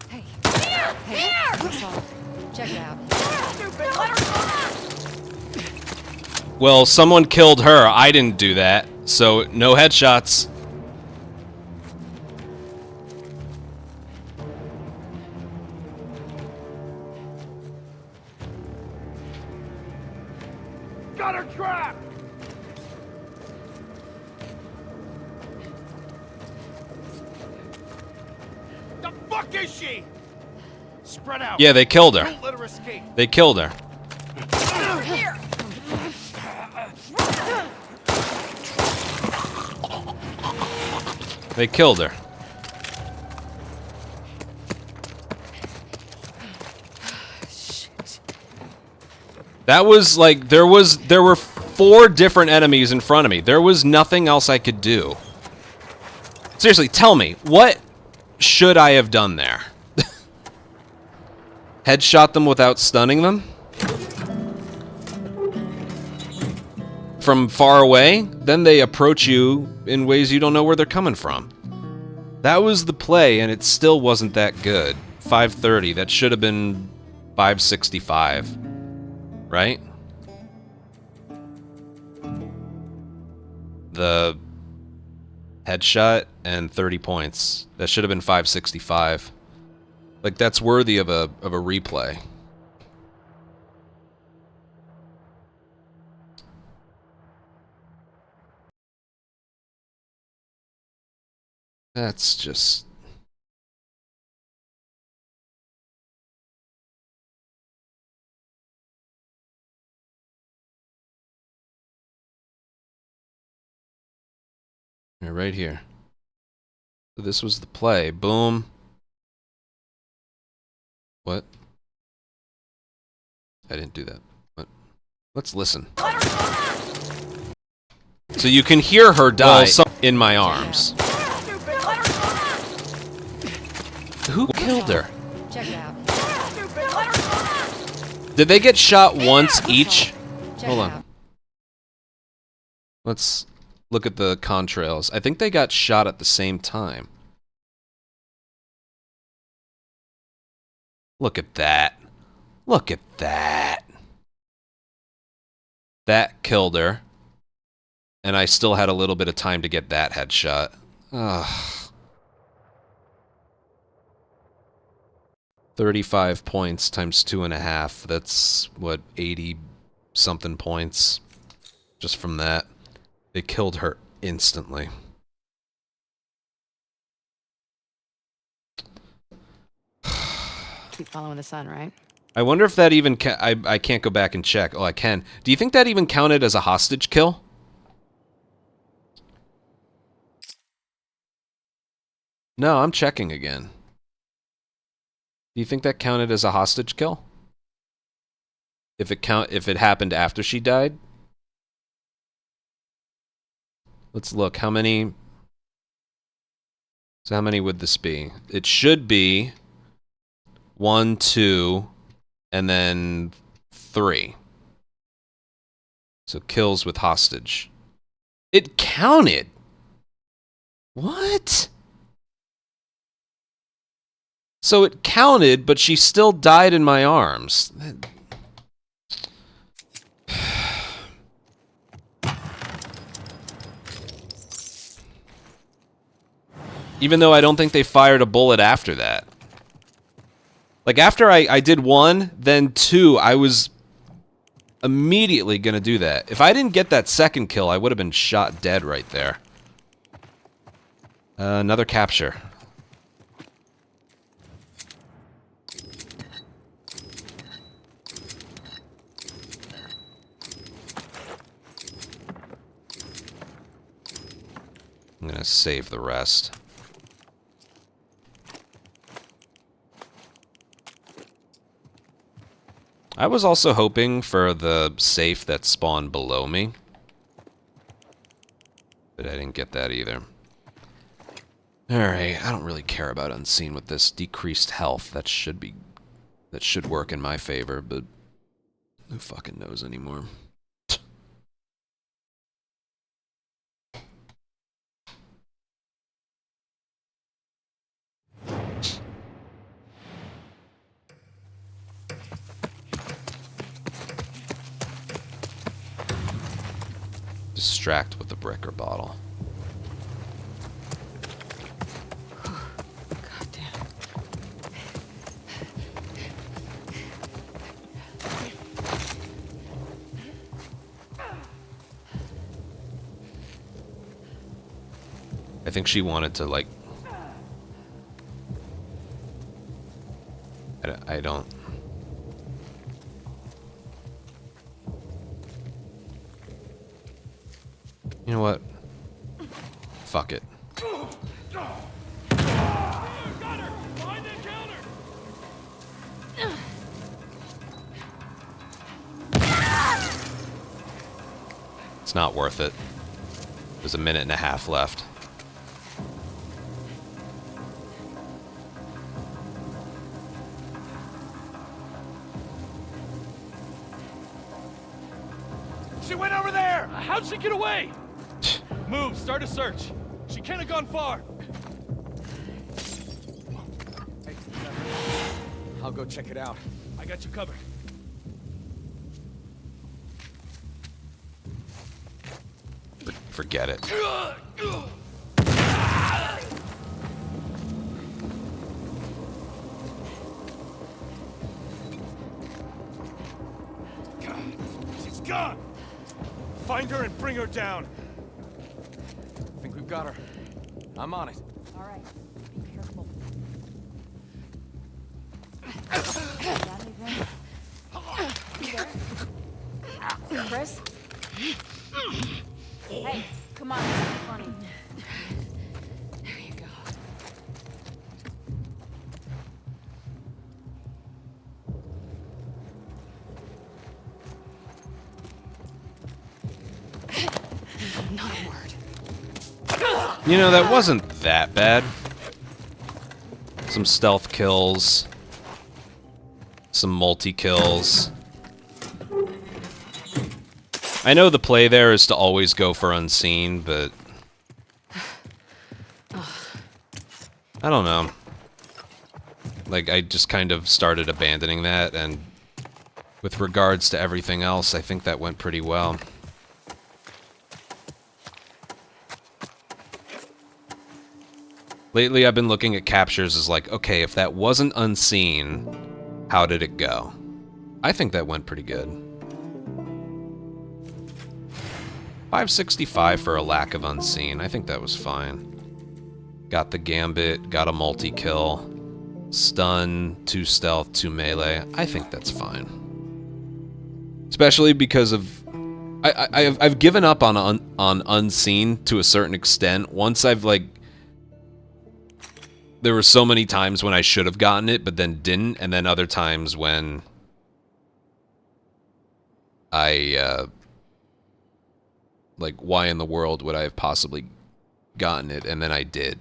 Hey. Hey. That's all. Check it out. Stupid. Let her go. Well, someone killed her. I didn't do that. So, no headshots. Got her trapped! The fuck is she? Spread out. Yeah, they killed her. Don't let her escape. They killed her. Here. They killed her. Shit. That was like there were 4 different enemies in front of me. There was nothing else I could do. Seriously, tell me, what should I have done there? Headshot them without stunning them? From far away? Then they approach you in ways you don't know where they're coming from. That was the play, and it still wasn't that good. 530, that should have been 565. Right? the headshot and 30 points. That should have been 565. Like, that's worthy of a replay. That's just... right here. So this was the play. Boom. What? I didn't do that. What? Let's listen. So you can hear her die in my arms. Who killed her? Check it out. Did they get shot once each? Check Hold it on. out. Let's look at the contrails. I think they got shot at the same time. Look at that. Look at that. That killed her. And I still had a little bit of time to get that headshot. Ugh. 35 points times 2.5. That's, what, 80-something points? Just from that. They killed her instantly. Keep following the sun, right? I wonder if that even... I can't go back and check. Oh, I can. Do you think that even counted as a hostage kill? No, I'm checking again. Do you think that counted as a hostage kill? If it happened after she died? Let's look. How many... So how many would this be? It should be 1, 2, and then 3. So kills with hostage. It counted! What? So it counted, but she still died in my arms. Even though I don't think they fired a bullet after that. Like, after I did 1, then 2, I was immediately gonna do that. If I didn't get that second kill, I would have been shot dead right there. Another capture. I'm gonna save the rest. I was also hoping for the safe that spawned below me. But I didn't get that either. Alright, I don't really care about unseen with this decreased health. That should work in my favor, but who fucking knows anymore? Distract with the brick or bottle. God damn. I think she wanted to, like... I don't... You know what? Fuck it. It's not worth it. There's a minute and a half left. She went over there! How'd she get away? Move, start a search. She can't have gone far. Hey, I'll go check it out. I got you covered. Forget it. God, she's gone! Find her and bring her down. I think we've got her. I'm on it. All right. Be careful. Got anything? You there? Chris? Hey, come on. This is funny. There you go. Not a word. You know, that wasn't that bad. Some stealth kills. Some multi-kills. I know the play there is to always go for unseen, but... I don't know. Like, I just kind of started abandoning that, and with regards to everything else, I think that went pretty well. Lately, I've been looking at captures as like, okay, if that wasn't unseen, how did it go? I think that went pretty good. 565 for a lack of unseen. I think that was fine. Got the gambit, got a multi-kill. Stun, 2 stealth, 2 melee. I think that's fine. Especially because of... I've given up on unseen to a certain extent. Once I've, like... There were so many times when I should have gotten it, but then didn't, and then other times when... like, why in the world would I have possibly gotten it, and then I did.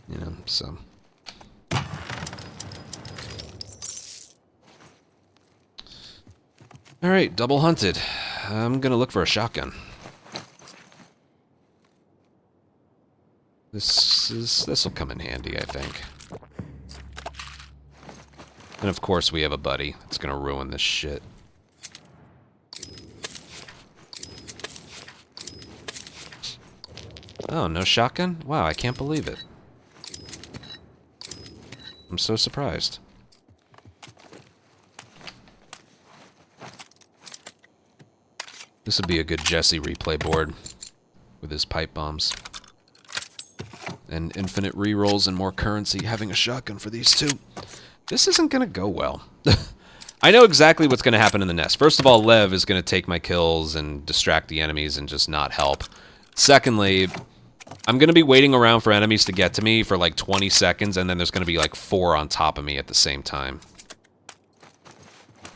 You know, so... Alright, double hunted. I'm gonna look for a shotgun. This'll come in handy, I think. And of course we have a buddy that's gonna ruin this shit. Oh, no shotgun? Wow, I can't believe it. I'm so surprised. This would be a good Jesse replay board with his pipe bombs. And infinite rerolls and more currency. Having a shotgun for these two. This isn't going to go well. I know exactly what's going to happen in the nest. First of all, Lev is going to take my kills and distract the enemies and just not help. Secondly, I'm going to be waiting around for enemies to get to me for like 20 seconds, and then there's going to be like 4 on top of me at the same time.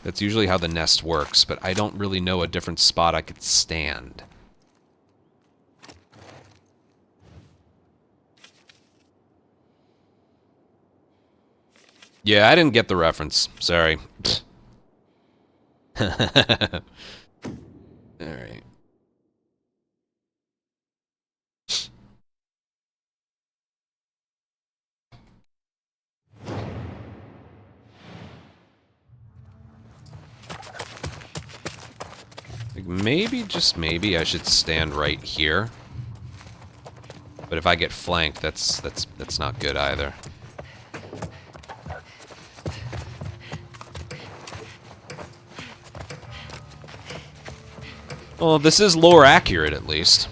That's usually how the nest works, but I don't really know a different spot I could stand. Yeah, I didn't get the reference. Sorry. Alright. Like maybe, just maybe, I should stand right here. But if I get flanked, that's not good either. Well, this is lore accurate, at least.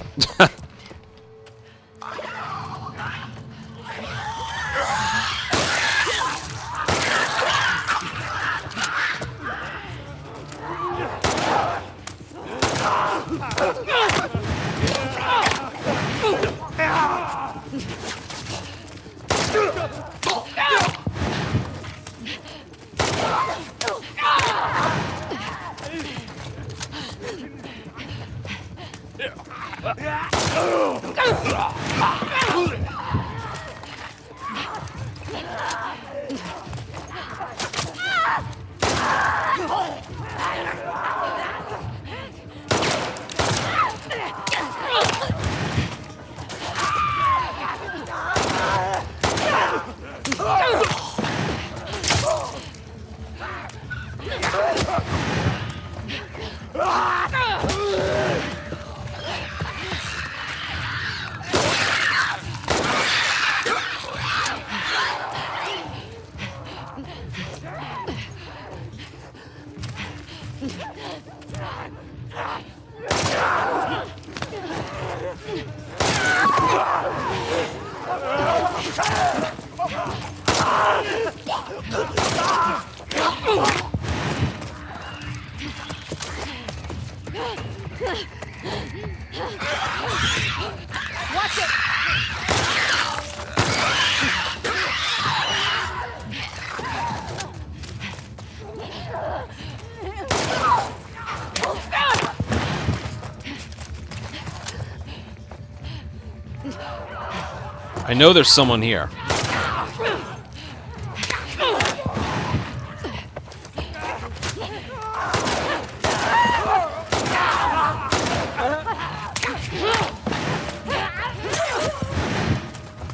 I know there's someone here.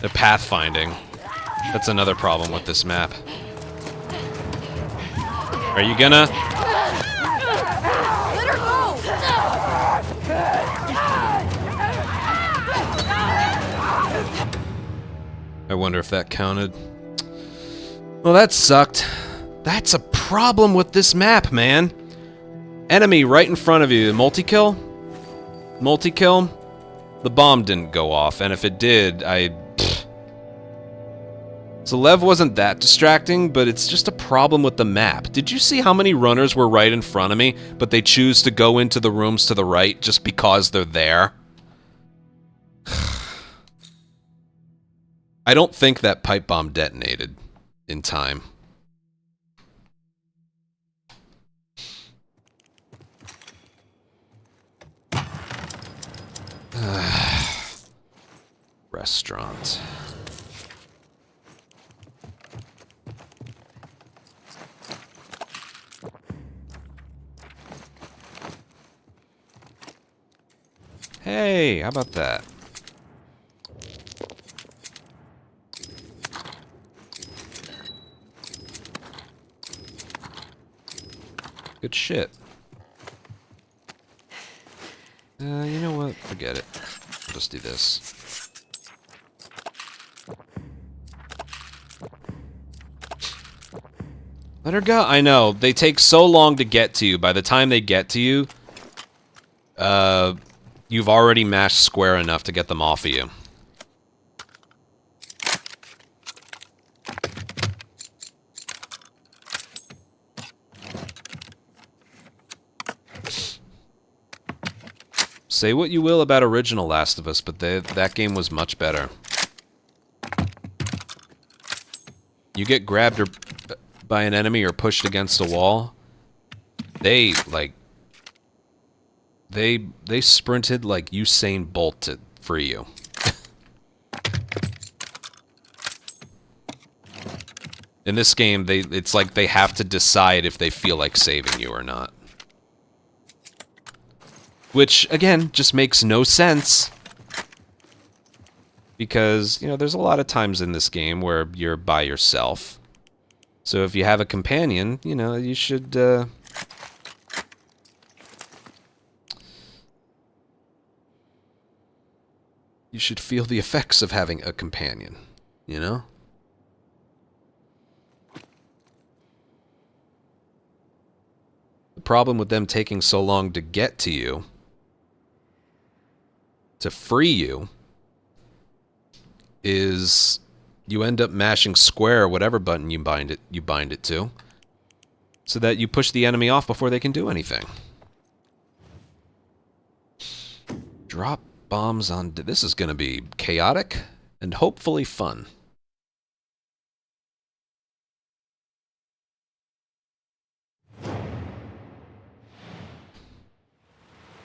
The pathfinding. That's another problem with this map. Are you gonna? Let her go! I wonder if that counted. Well, that sucked. That's a problem with this map, man. Enemy right in front of you. Multi-kill? Multi-kill? The bomb didn't go off, and if it did, So Lev wasn't that distracting, but it's just a problem with the map. Did you see how many runners were right in front of me, but they choose to go into the rooms to the right just because they're there? I don't think that pipe bomb detonated in time. Restaurant. Hey, how about that? Good shit. You know what? Forget it. I'll just do this. Let her go. I know. They take so long to get to you. By the time they get to you, you've already mashed square enough to get them off of you. Say what you will about original Last of Us, but that game was much better. You get grabbed by an enemy or pushed against a wall, they sprinted like Usain Bolt to free you. In this game, it's like they have to decide if they feel like saving you or not. Which, again, just makes no sense. Because, you know, there's a lot of times in this game where you're by yourself. So if you have a companion, you know, you should, you should feel the effects of having a companion, you know? The problem with them taking so long to get to you, to free you, is you end up mashing square, whatever button you bind it to, so that you push the enemy off before they can do anything. Drop bombs on... This is going to be chaotic and hopefully fun.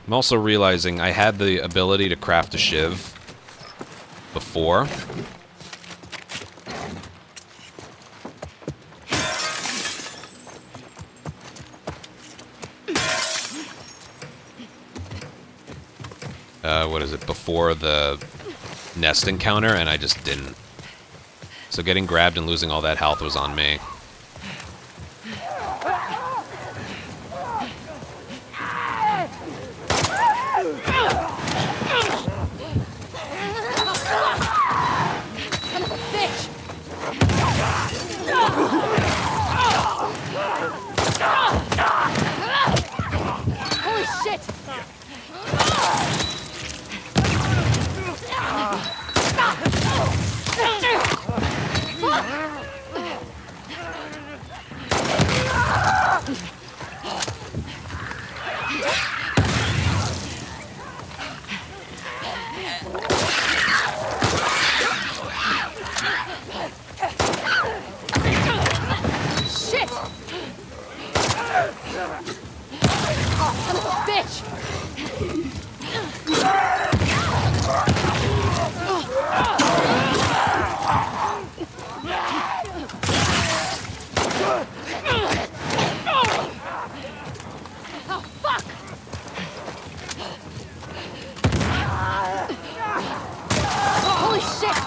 I'm also realizing I had the ability to craft a shiv before. What is it? Before the nest encounter, and I just didn't. So getting grabbed and losing all that health was on me. Holy shit! Shit! Oh, son of a bitch! Oh, fuck! Holy shit!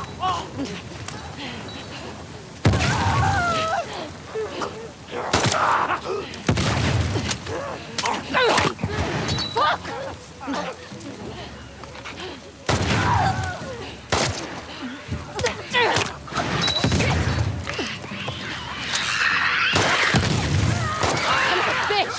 Bitch!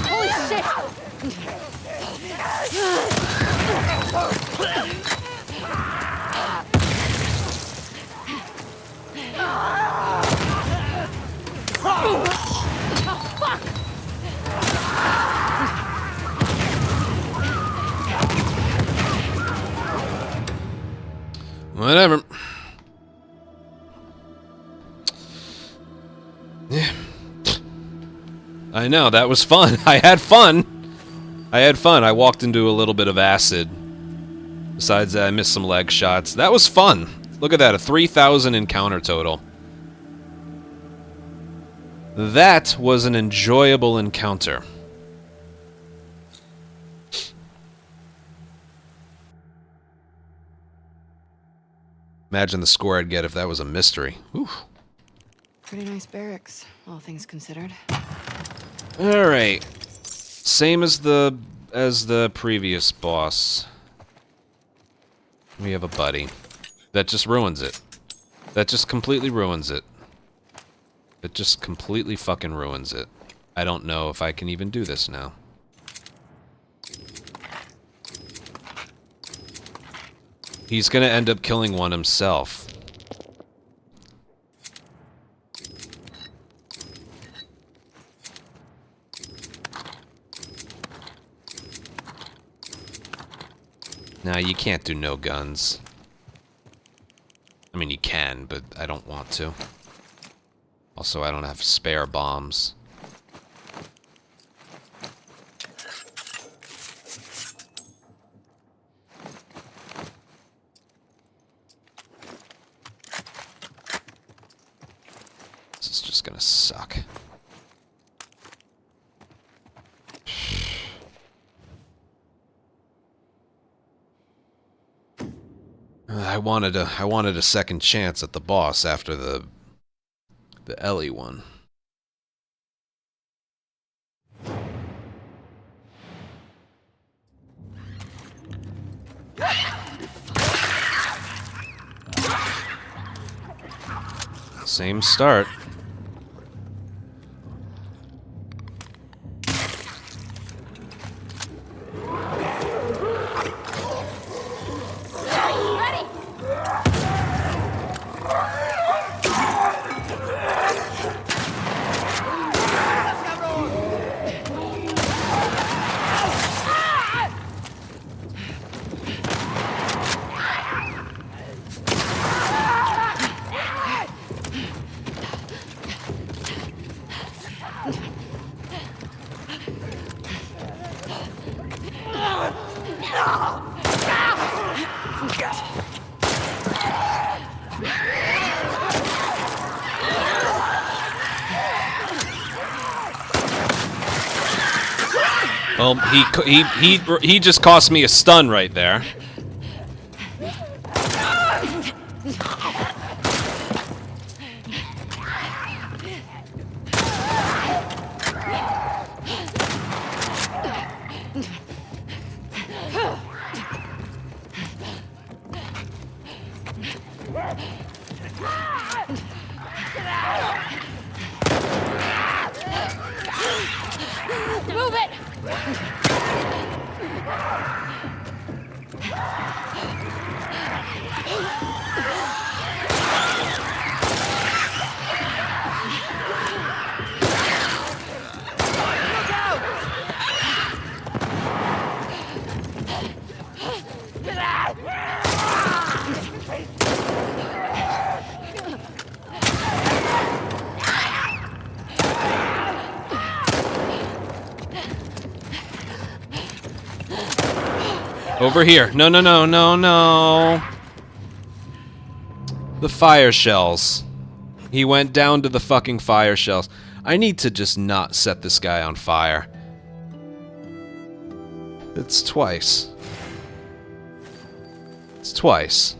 Holy shit! Oh, fuck! Whatever. Yeah. I know, that was fun. I had fun. I walked into a little bit of acid. Besides that, I missed some leg shots. That was fun. Look at that, a 3,000 encounter total. That was an enjoyable encounter. Imagine the score I'd get if that was a mystery. Whew. Pretty nice barracks, all things considered. Alright. Same as the previous boss. We have a buddy. That just ruins it. That just completely ruins it. It just completely fucking ruins it. I don't know if I can even do this now. He's gonna end up killing one himself. Nah, you can't do no guns. I mean, you can, but I don't want to. Also, I don't have spare bombs. This is just gonna suck. I wanted a second chance at the boss after the Ellie one. Same start. Well, he just cost me a stun right there. Move it! Over here. No, no, no, no, no. The fire shells. He went down to the fucking fire shells. I need to just not set this guy on fire. It's twice. It's twice.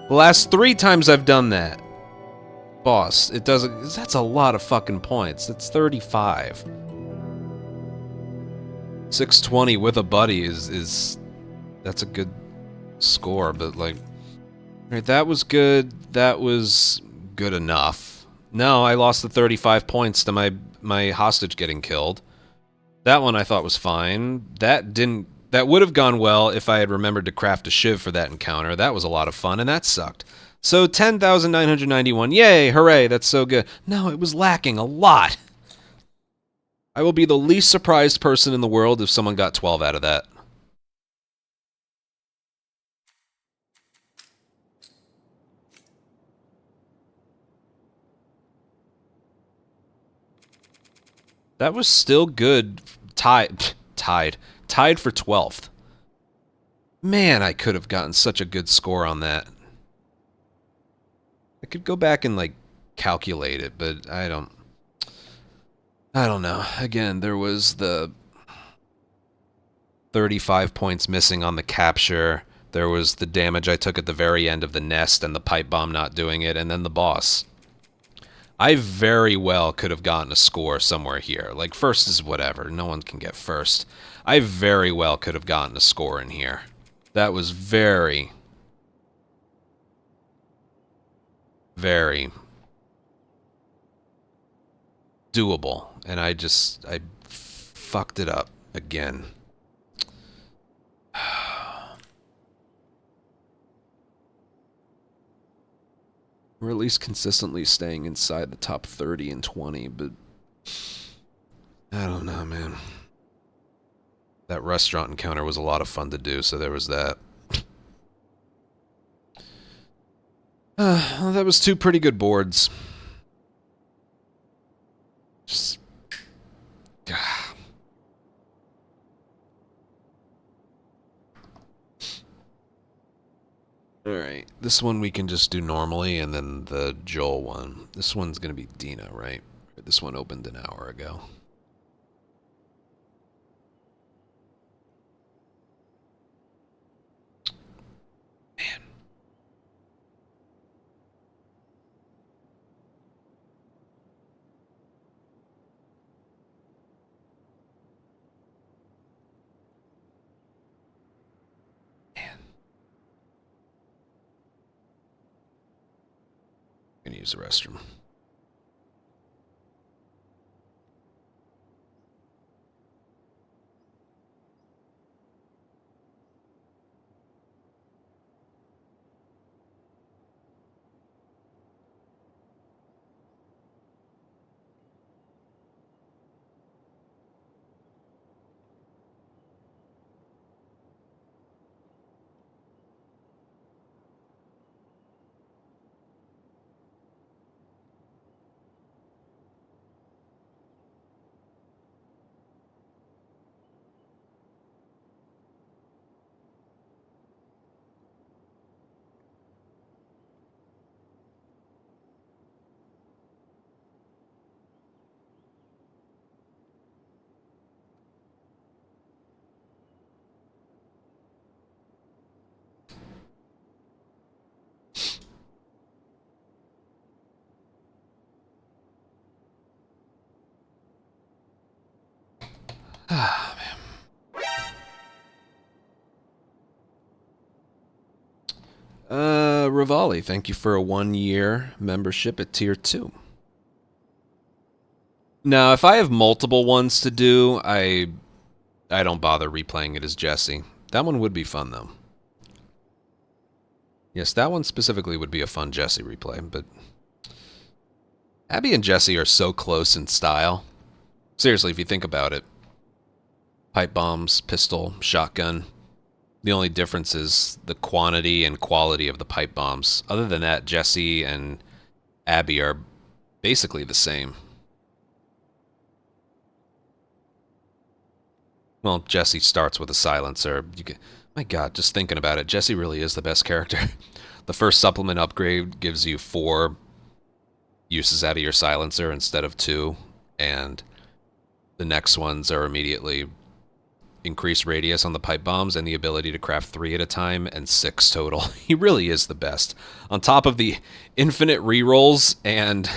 The last 3 times I've done that. Boss, it doesn't... That's a lot of fucking points. That's 35. 620 with a buddy is that's a good score, but like... Alright, that was good. That was good enough. No, I lost the 35 points to my hostage getting killed. That one I thought was fine. That didn't... That would have gone well if I had remembered to craft a shiv for that encounter. That was a lot of fun, and that sucked. So, 10,991. Yay, hooray, that's so good. No, it was lacking a lot. I will be the least surprised person in the world if someone got 12 out of that. That was still good. Tied for 12th. Man, I could have gotten such a good score on that. I could go back and, like, calculate it, but I don't know. Again, there was the 35 points missing on the capture. There was the damage I took at the very end of the nest and the pipe bomb not doing it, and then the boss. I very well could have gotten a score somewhere here. Like, first is whatever. No one can get first. I very well could have gotten a score in here. That was very, very doable. And I fucked it up again. Or at least consistently staying inside the top 30 and 20, but I don't know, man. That restaurant encounter was a lot of fun to do, so there was that. Well, that was 2 pretty good boards. Just... Alright, this one we can just do normally, and then the Joel one. This one's gonna be Dina, right? This one opened an hour ago. Man. I'm gonna use the restroom. Ah, man. Rivali, thank you for a 1-year membership at Tier 2. Now, if I have multiple ones to do, I don't bother replaying it as Jesse. That one would be fun, though. Yes, that one specifically would be a fun Jesse replay, but Abby and Jesse are so close in style. Seriously, if you think about it. Pipe bombs, pistol, shotgun. The only difference is the quantity and quality of the pipe bombs. Other than that, Jesse and Abby are basically the same. Well, Jesse starts with a silencer. My God, just thinking about it, Jesse really is the best character. The first supplement upgrade gives you 4 uses out of your silencer instead of 2, and the next ones are immediately increased radius on the pipe bombs and the ability to craft 3 at a time and 6 total. He really is the best. On top of the infinite rerolls and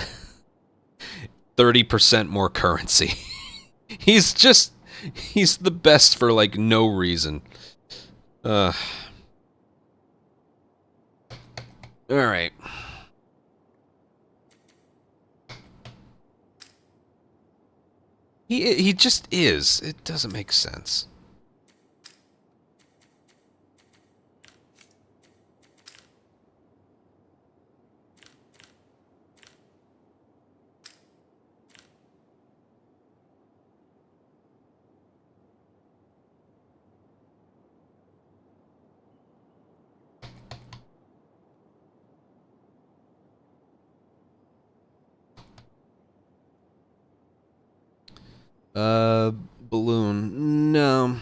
30% more currency. He's the best for like no reason. All right. He just is. It doesn't make sense. Balloon. No.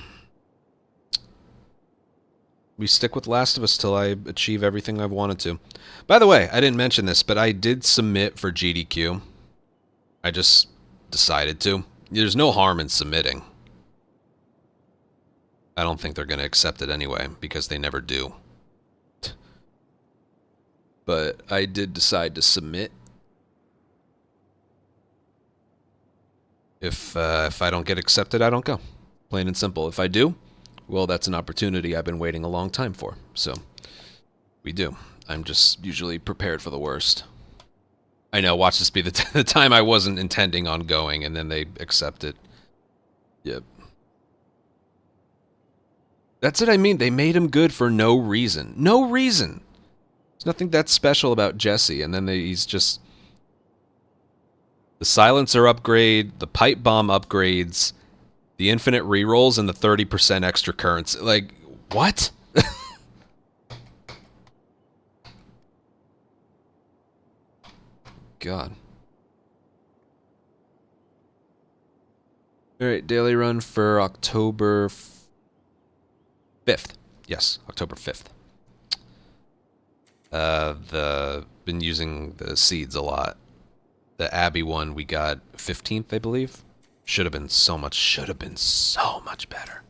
We stick with Last of Us till I achieve everything I've wanted to. By the way, I didn't mention this, but I did submit for GDQ. I just decided to. There's no harm in submitting. I don't think they're going to accept it anyway, because they never do. But I did decide to submit. If I don't get accepted, I don't go. Plain and simple. If I do, well, that's an opportunity I've been waiting a long time for. So, we do. I'm just usually prepared for the worst. I know, watch this be the time I wasn't intending on going, and then they accept it. Yep. That's what I mean. They made him good for no reason. No reason. There's nothing that special about Jesse, and then he's just... The silencer upgrade, the pipe bomb upgrades, the infinite rerolls, and the 30% extra currency. Like, what? God. Alright, daily run for October 5th. Yes, October 5th. Been using the seeds a lot. The Abby one we got 15th, I believe. Should have been so much better.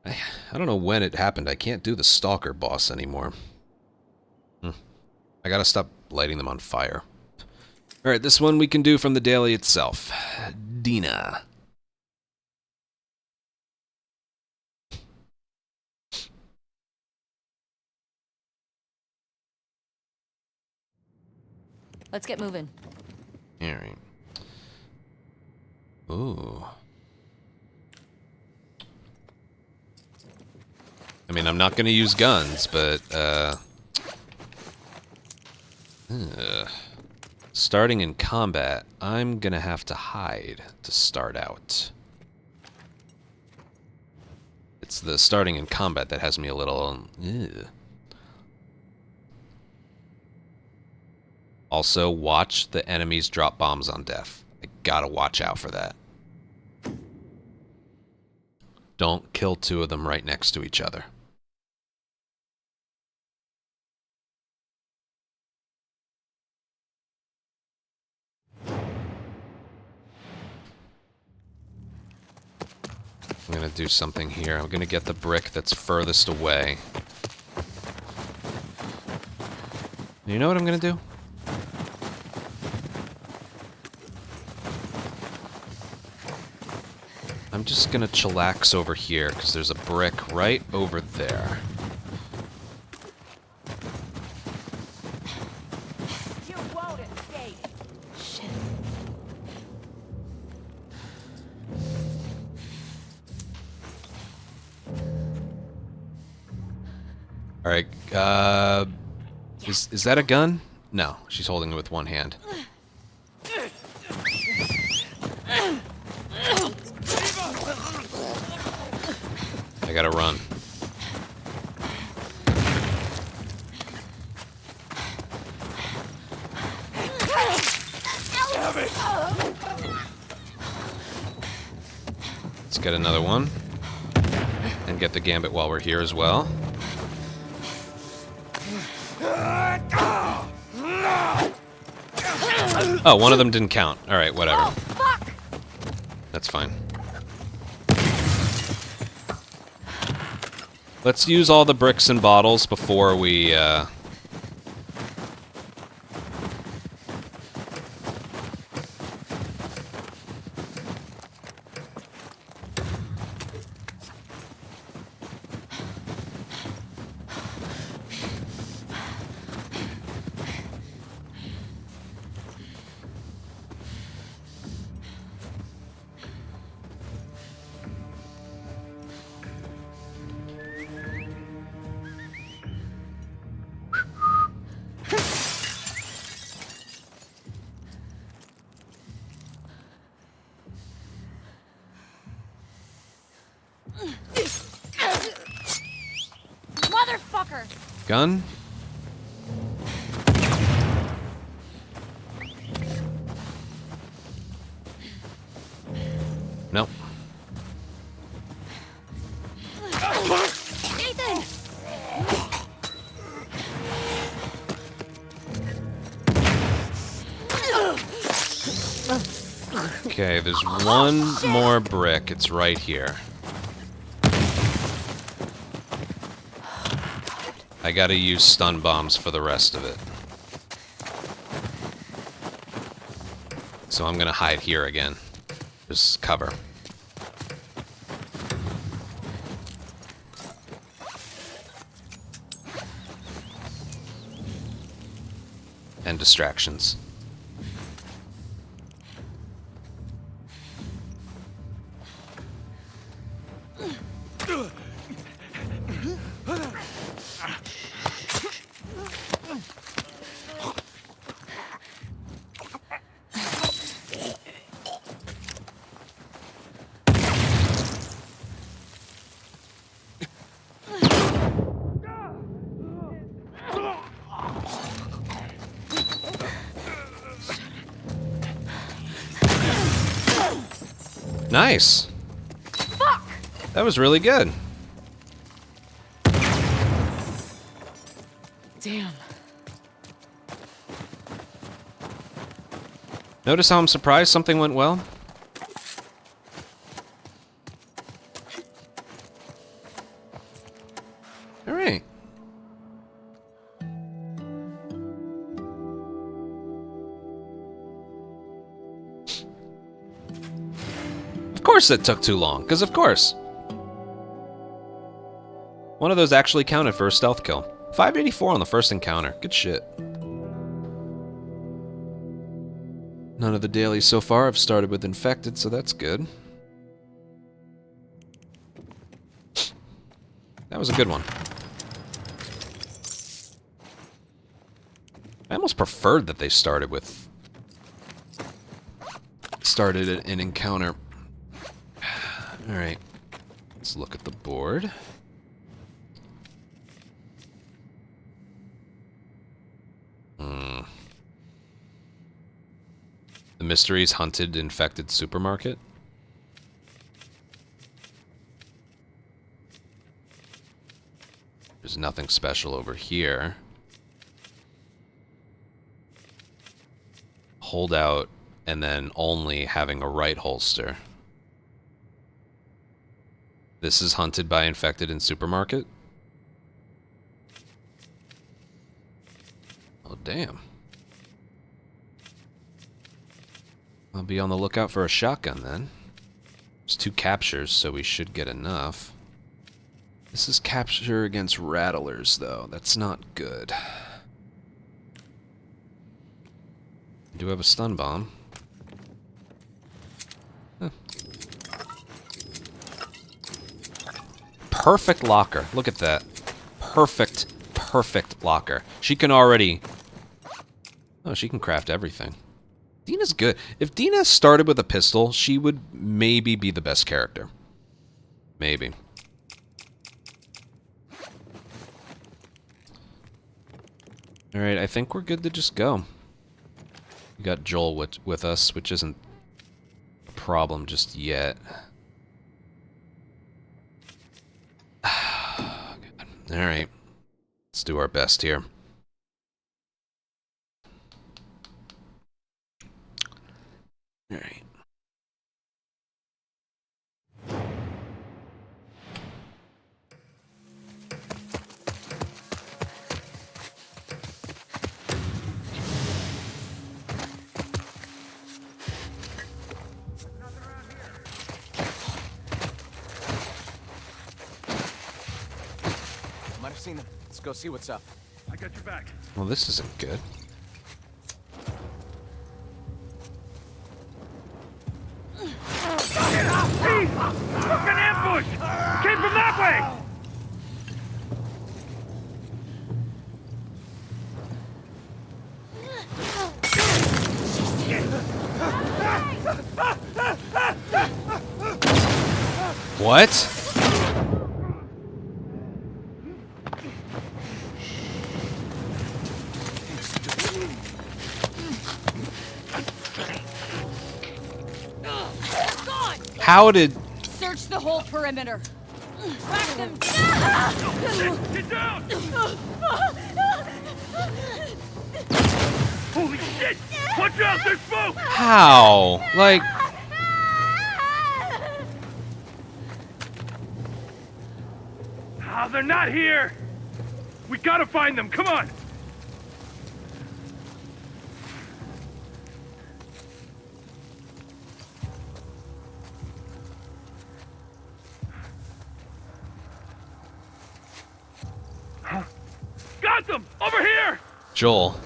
I don't know when it happened. I can't do the Stalker boss anymore. I gotta stop lighting them on fire. Alright, this one we can do from the daily itself. Dina. Let's get moving. Alright. Ooh. I mean, I'm not gonna use guns, but, starting in combat, I'm gonna have to hide to start out. It's the starting in combat that has me a little... Also, watch the enemies drop bombs on death. I gotta watch out for that. Don't kill 2 of them right next to each other. I'm gonna do something here. I'm gonna get the brick that's furthest away. You know what I'm gonna do? I'm just gonna chillax over here, because there's a brick right over there. You won't escape. Shit. Alright, is that a gun? No, she's holding it with one hand. I gotta run. Let's get another one. And get the gambit while we're here as well. Oh, one of them didn't count. Alright, whatever. Oh, fuck! That's fine. Let's use all the bricks and bottles before we, Motherfucker! gun? Nope. Nathan! Okay, there's one more brick. It's right here. I gotta use stun bombs for the rest of it. So I'm gonna hide here again. Just cover. And distractions. Nice. Fuck! That was really good. Damn. Notice how I'm surprised something went well? Alright. Of course it took too long, because of course. One of those actually counted for a stealth kill. 584 on the first encounter. Good shit. None of the dailies so far have started with infected, so that's good. That was a good one. I almost preferred that they started an encounter. Alright. Let's look at the board. The Mysteries Hunted Infected Supermarket. There's nothing special over here. Holdout and then only having a right holster. This is Hunted by Infected in Supermarket. Oh, damn. I'll be on the lookout for a shotgun then. There's 2 captures, so we should get enough. This is capture against rattlers, though. That's not good. We do have a stun bomb. Huh. Perfect locker. Look at that. Perfect locker. She can already... Oh, she can craft everything. Dina's good. If Dina started with a pistol, she would maybe be the best character. Maybe. Alright, I think we're good to just go. We got Joel with us, which isn't a problem just yet. Alright. Let's do our best here. Alright. Might have seen them. Let's go see what's up. I got your back. Well, this isn't good. Fucking ambush! Came from that way! What? How did... Search the whole perimeter. Track them. Get down! Holy shit! Watch out, there's smoke! How? Like... Ah, they're not here! We gotta find them, come on! Got them! Over here! Joel.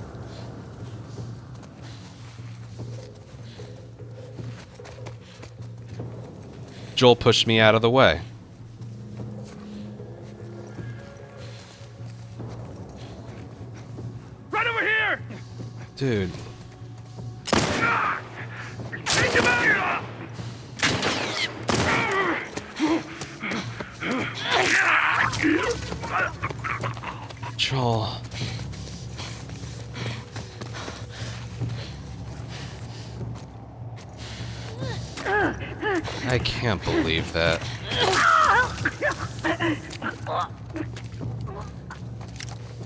Joel pushed me out of the way. Right over here! Dude. Take him out! Joel. I can't believe that.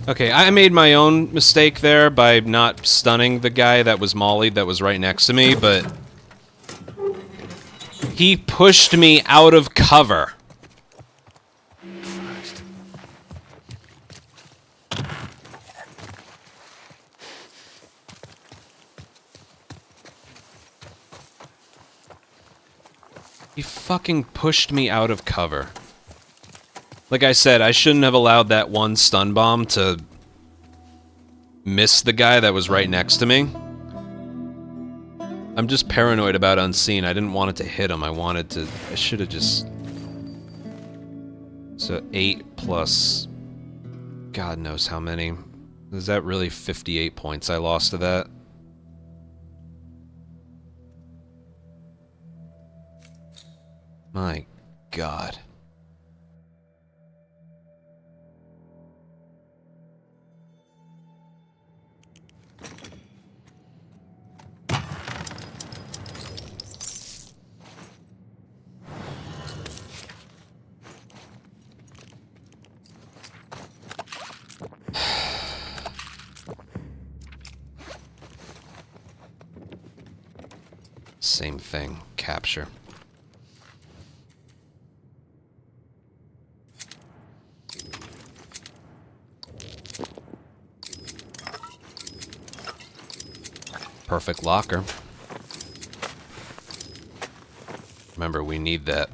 Okay, I made my own mistake there by not stunning the guy that was mollied that was right next to me, but he pushed me out of cover. He fucking pushed me out of cover. Like I said, I shouldn't have allowed that one stun bomb to miss the guy that was right next to me. I'm just paranoid about unseen. I didn't want it to hit him. I should have just... So 8 plus... God knows how many. Is that really 58 points I lost to that? My God. Same thing. Capture. Perfect locker. Remember, we need that.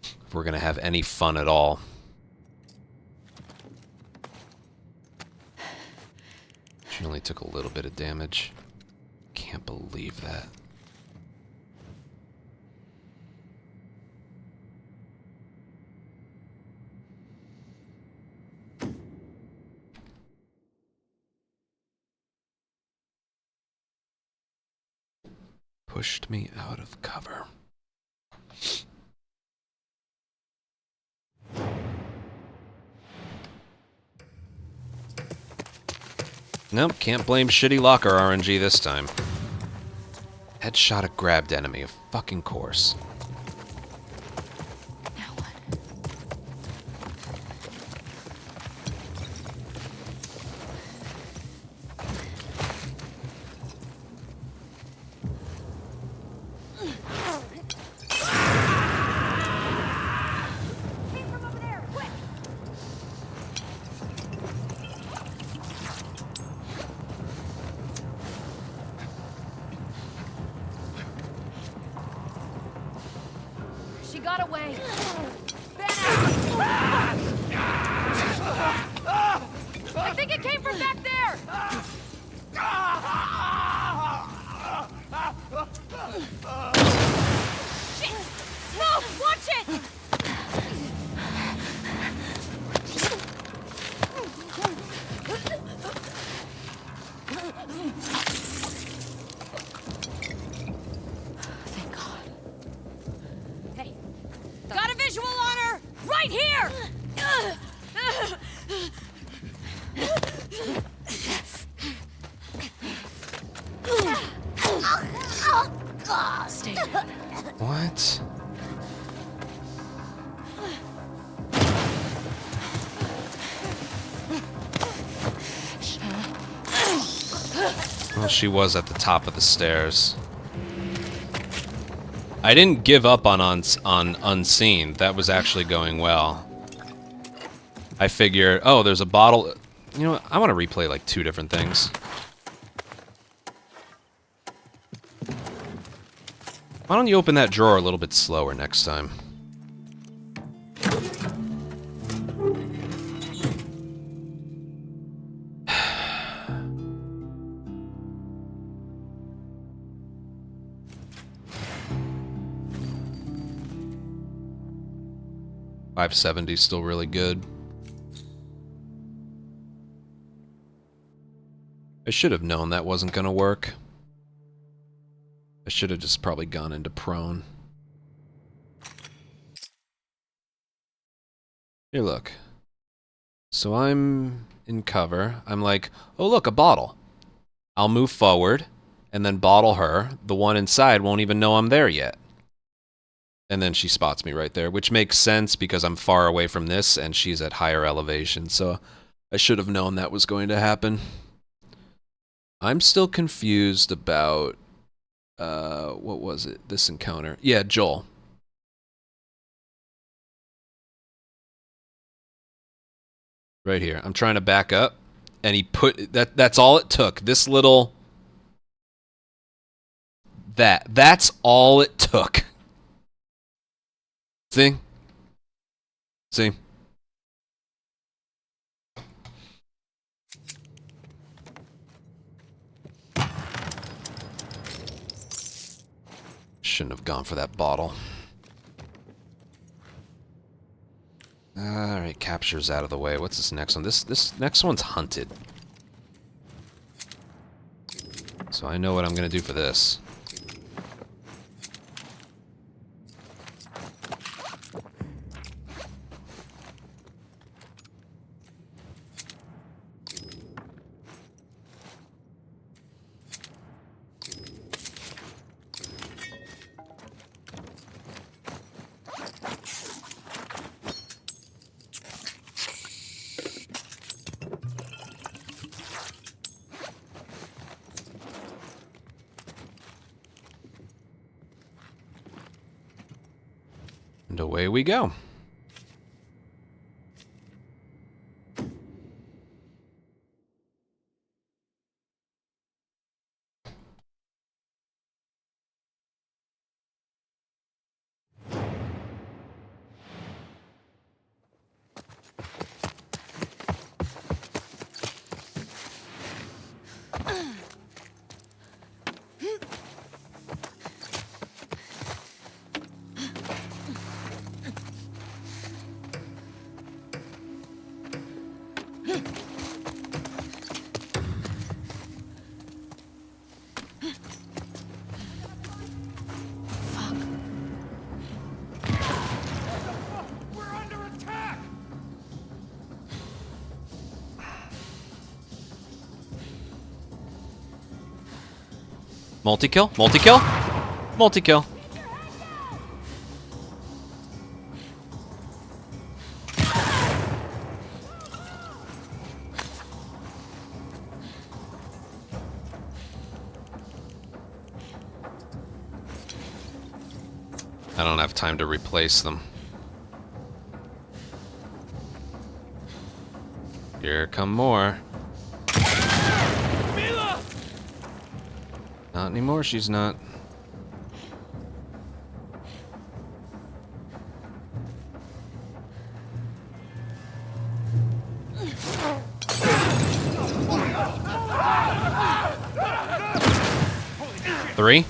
If we're gonna have any fun at all. She only took a little bit of damage. Can't believe that. Pushed me out of cover. Nope, can't blame shitty locker RNG this time. Headshot a grabbed enemy, of fucking course. Now what? Came from over there. Quick! She got away. Ban out! I think it came from back there! Shit! Smoke! Watch it! Thank God. Hey, Got a visual on her! Right here! Stay down. What? Well, she was at the top of the stairs. I didn't give up on Unseen. That was actually going well. I figured, oh, there's a bottle. You know what? I want to replay like 2 different things. Why don't you open that drawer a little bit slower next time? $570 still really good. I should have known that wasn't gonna work. I should have just probably gone into prone. Here, look. So I'm in cover. I'm like, oh look, a bottle. I'll move forward and then bottle her. The one inside won't even know I'm there yet. And then she spots me right there, which makes sense because I'm far away from this and she's at higher elevation. So I should have known that was going to happen. I'm still confused about, what was it? This encounter. Yeah, Joel. Right here. I'm trying to back up, and he put that's all it took. This little that's all it took. See? See? Shouldn't have gone for that bottle. Alright, capture's out of the way. What's this next one? This next one's hunted. So I know what I'm gonna do for this. And away we go. Multi-kill? Multi-kill? Multi-kill. I don't have time to replace them. Here come more. Mila! Not anymore, she's not. Three?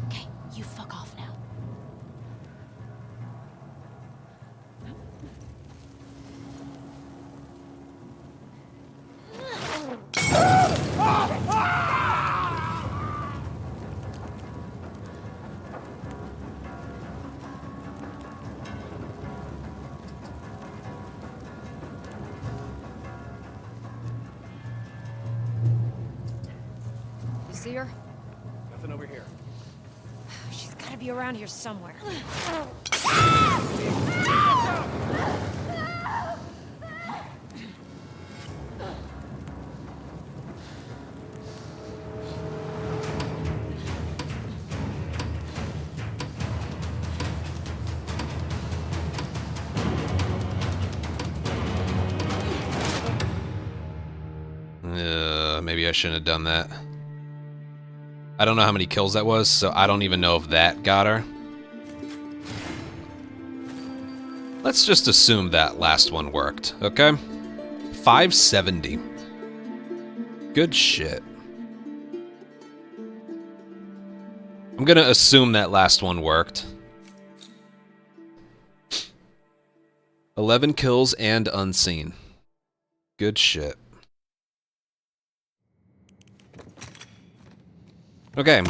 Okay, you fuck off now. You see her? Nothing over here. She's gotta be around here somewhere. Maybe I shouldn't have done that. I don't know how many kills that was, so I don't even know if that got her. Let's just assume that last one worked, okay? 570. Good shit. I'm gonna assume that last one worked. 11 kills and unseen. Good shit. Okay,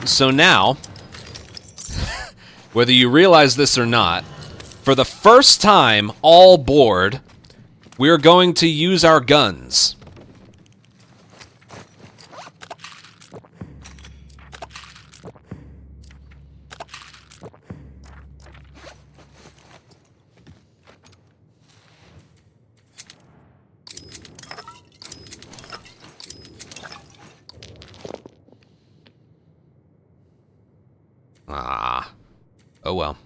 so now, whether you realize this or not, for the first time all board, we're going to use our guns. Ah. Oh well.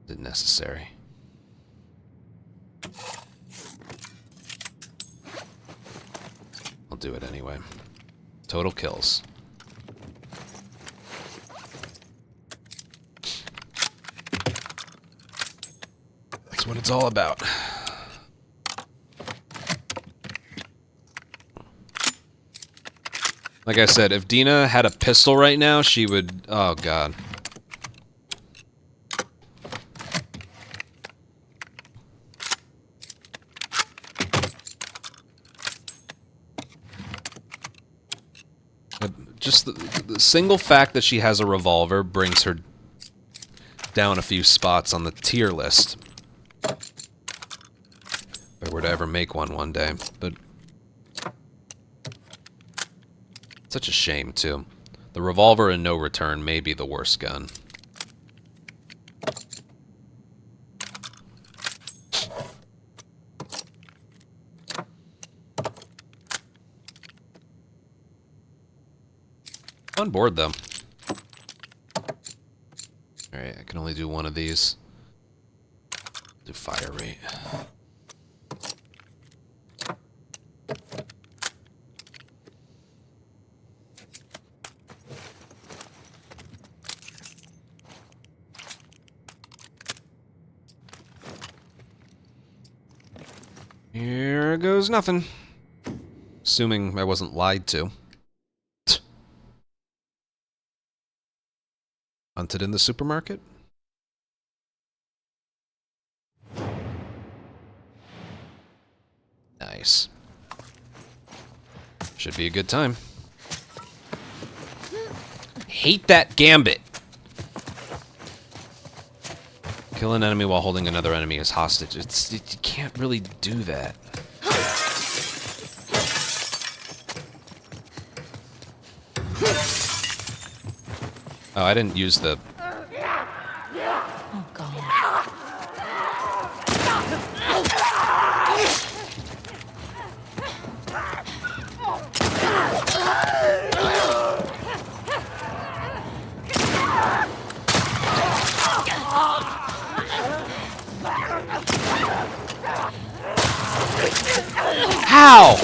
Isn't necessary. I'll do it anyway. Total kills. That's what it's all about. Like I said, if Dina had a pistol right now, she would... Oh, God. Just the single fact that she has a revolver brings her down a few spots on the tier list. If I were to ever make one day, but such a shame too. The revolver in No Return may be the worst gun. On board though. Alright, I can only do one of these. Do fire rate. Here goes nothing. Assuming I wasn't lied to. Hunted in the supermarket? Nice. Should be a good time. Hate that gambit. Kill an enemy while holding another enemy as hostage. You can't really do that. Oh, I didn't use the... Oh, God. How?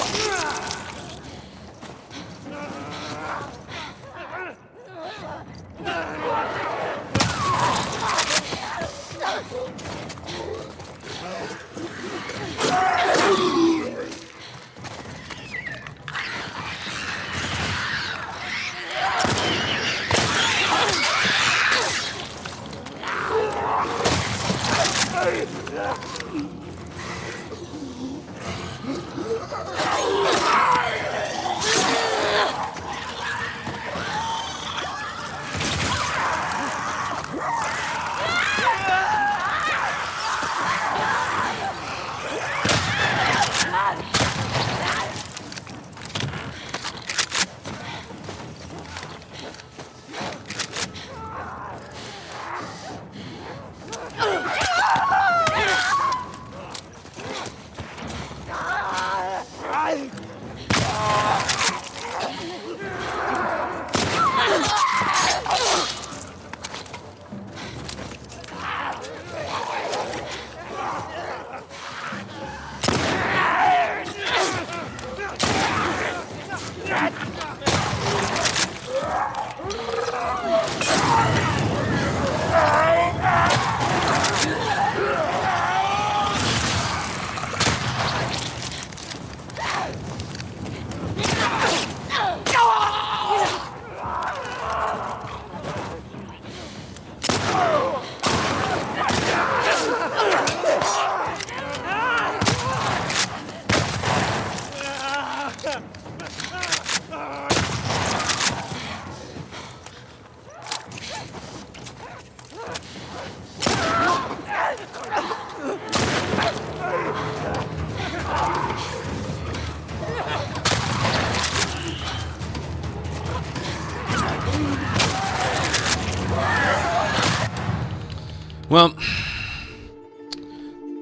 Well,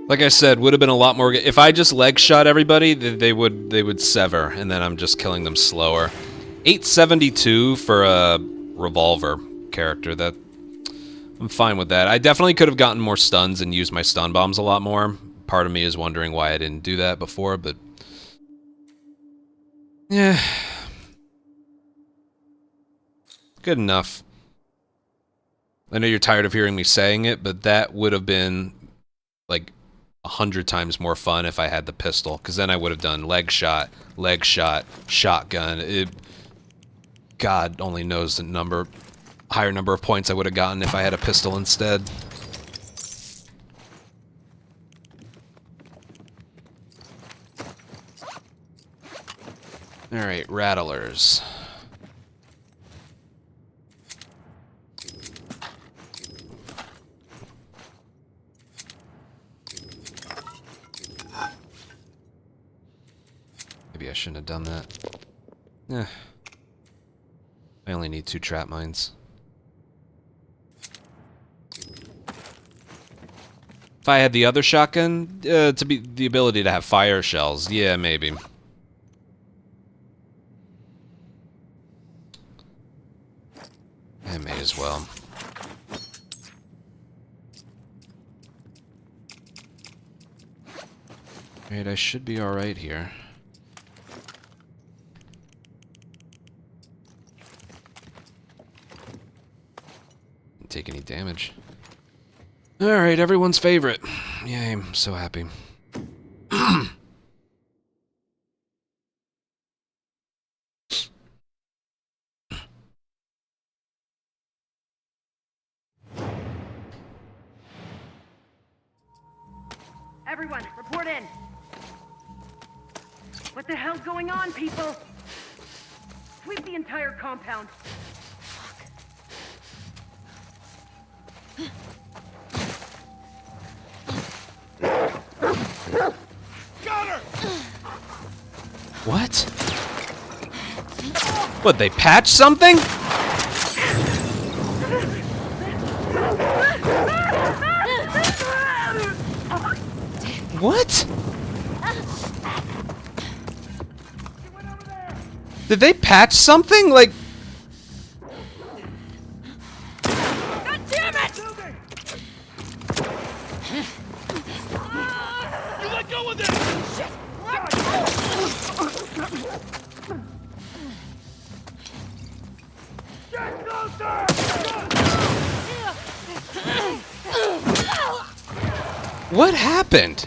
like I said, would have been a lot more. If I just leg shot everybody, they would sever, and then I'm just killing them slower. 872 for a revolver character. That I'm fine with that. I definitely could have gotten more stuns and used my stun bombs a lot more. Part of me is wondering why I didn't do that before, but yeah, good enough. I know you're tired of hearing me saying it, but that would have been like 100 times more fun if I had the pistol, because then I would have done leg shot, shotgun. God only knows the higher number of points I would have gotten if I had a pistol instead. Alright, rattlers. Maybe I shouldn't have done that. Eh. I only need 2 trap mines. If I had the other shotgun, to be the ability to have fire shells, yeah, maybe. I may as well. Alright, I should be alright here. Didn't take any damage. Alright, everyone's favorite. Yay, I'm so happy. Everyone, report in. What the hell's going on, people? Sweep the entire compound. Got her! What? What, they patched something? What? Did they patch something? Like... God damn it! You let go of this! Get closer! What happened?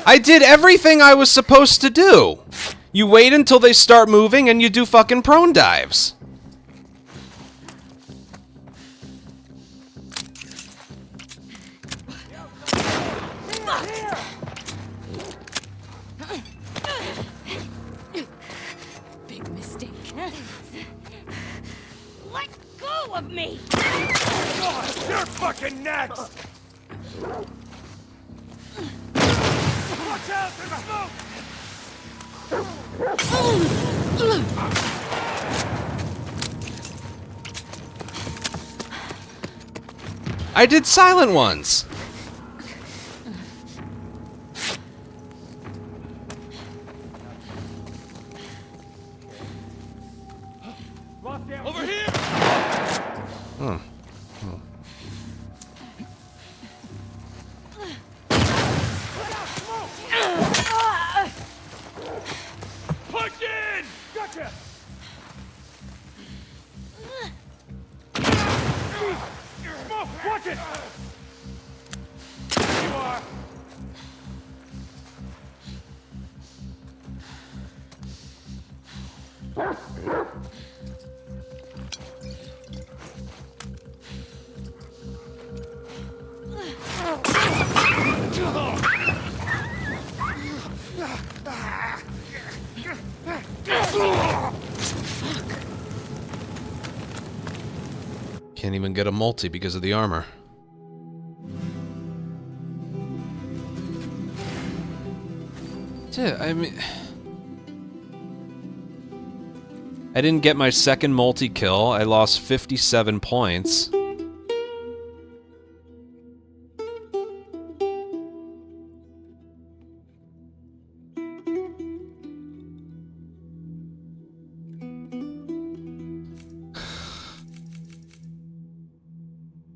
I did everything I was supposed to do. You wait until they start moving and you do fucking prone dives. Big mistake. Let go of me! You're fucking next! Watch out, there's smoke! I did silent ones. Over here! Push in! Gotcha! Smoke! Watch it! There you are! Can't even get a multi because of the armor. Yeah, I mean... I didn't get my second multi-kill. I lost 57 points.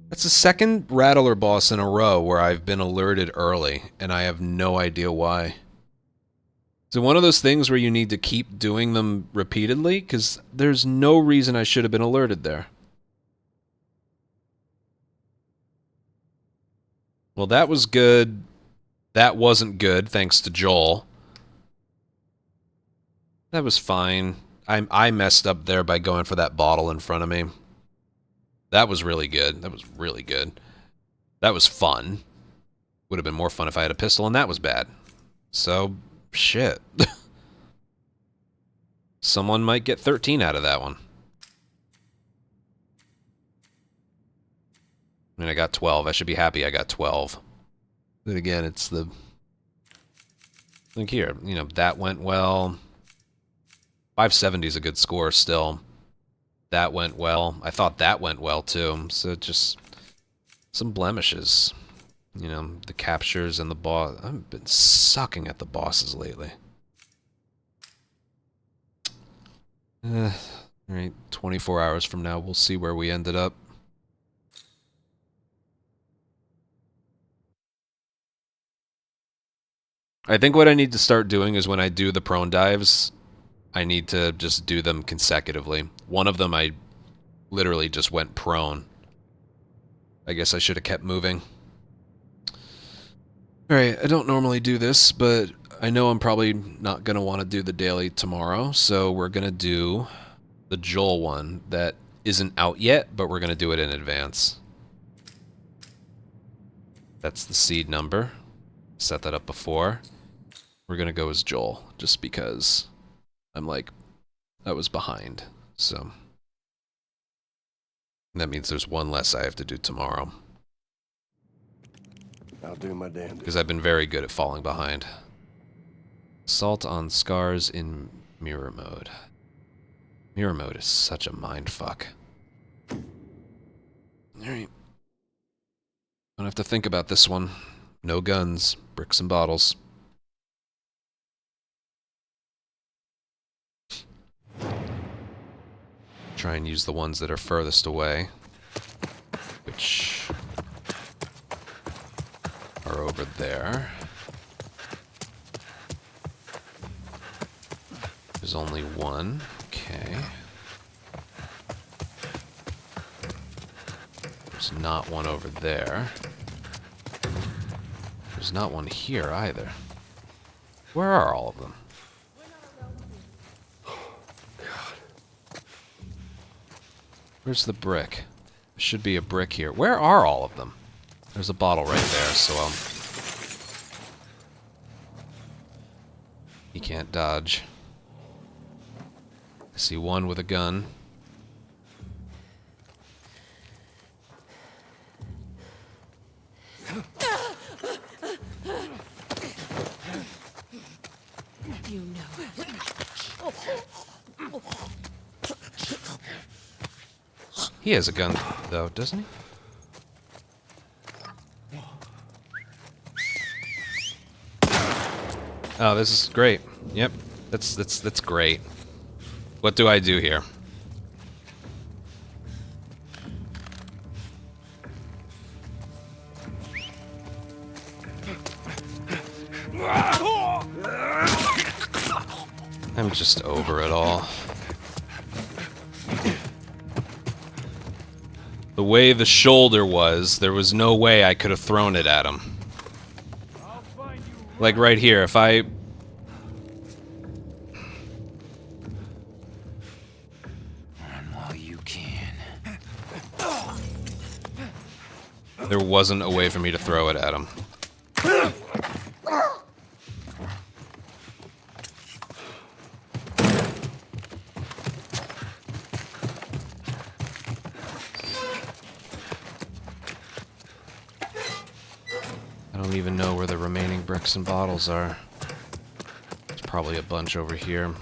That's the second Rattler boss in a row where I've been alerted early, and I have no idea why. Is it one of those things where you need to keep doing them repeatedly? Because there's no reason I should have been alerted there. Well, that was good. That wasn't good, thanks to Joel. That was fine. I messed up there by going for that bottle in front of me. That was really good. That was really good. That was fun. Would have been more fun if I had a pistol, and that was bad. So, shit. Someone might get 13 out of that one. I mean, I got 12. I should be happy I got 12. But again, it's the... Look here, you know, that went well. 570 is a good score still. That went well. I thought that went well too. So just some blemishes. You know, the captures and the boss. I've been sucking at the bosses lately. Alright, 24 hours from now, we'll see where we ended up. I think what I need to start doing is when I do the prone dives, I need to just do them consecutively. One of them I literally just went prone. I guess I should have kept moving. Alright, I don't normally do this, but I know I'm probably not going to want to do the daily tomorrow, so we're going to do the Joel one that isn't out yet, but we're going to do it in advance. That's the seed number. set that up before. We're gonna go as Joel, just because I'm like, I was behind, so. That means there's one less I have to do tomorrow. I'll do my damnedest. Because I've been very good at falling behind. Assault on scars in mirror mode. Mirror mode is such a mindfuck. Alright. Don't have to think about this one. No guns, bricks and bottles. Try and use the ones that are furthest away, which are over there. There's only one. Okay. There's not one over there. There's not one here either. Where are all of them? Where's the brick? There should be a brick here. Where are all of them? There's a bottle right there, so he can't dodge. I see one with a gun. You know it. He has a gun, though, doesn't he? Oh, this is great. Yep, that's great. What do I do here? I'm just over it all. The way the shoulder was, there was no way I could have thrown it at him. Like right here, if I... Run while you can. There wasn't a way for me to throw it at him. I don't even know where the remaining bricks and bottles are. There's probably a bunch over here.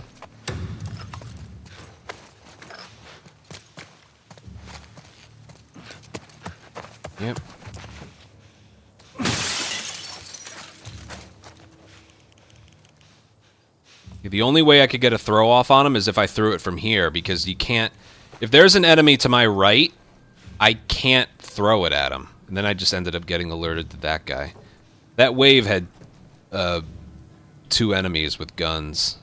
Yep. The only way I could get a throw off on him is if I threw it from here, because you can't... If there's an enemy to my right, I can't throw it at him. And then I just ended up getting alerted to that guy. That wave had 2 enemies with guns.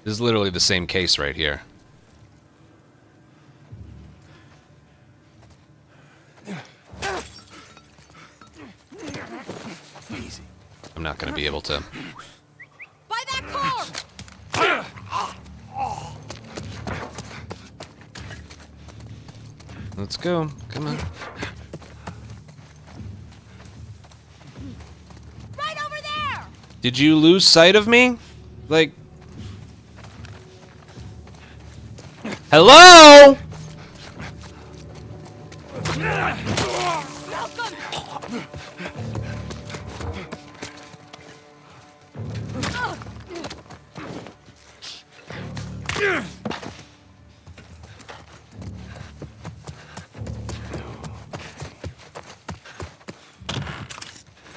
This is literally the same case right here. Easy. I'm not going to be able to... By that car! Let's go. Come on. Right over there! Did you lose sight of me? Like... Hello?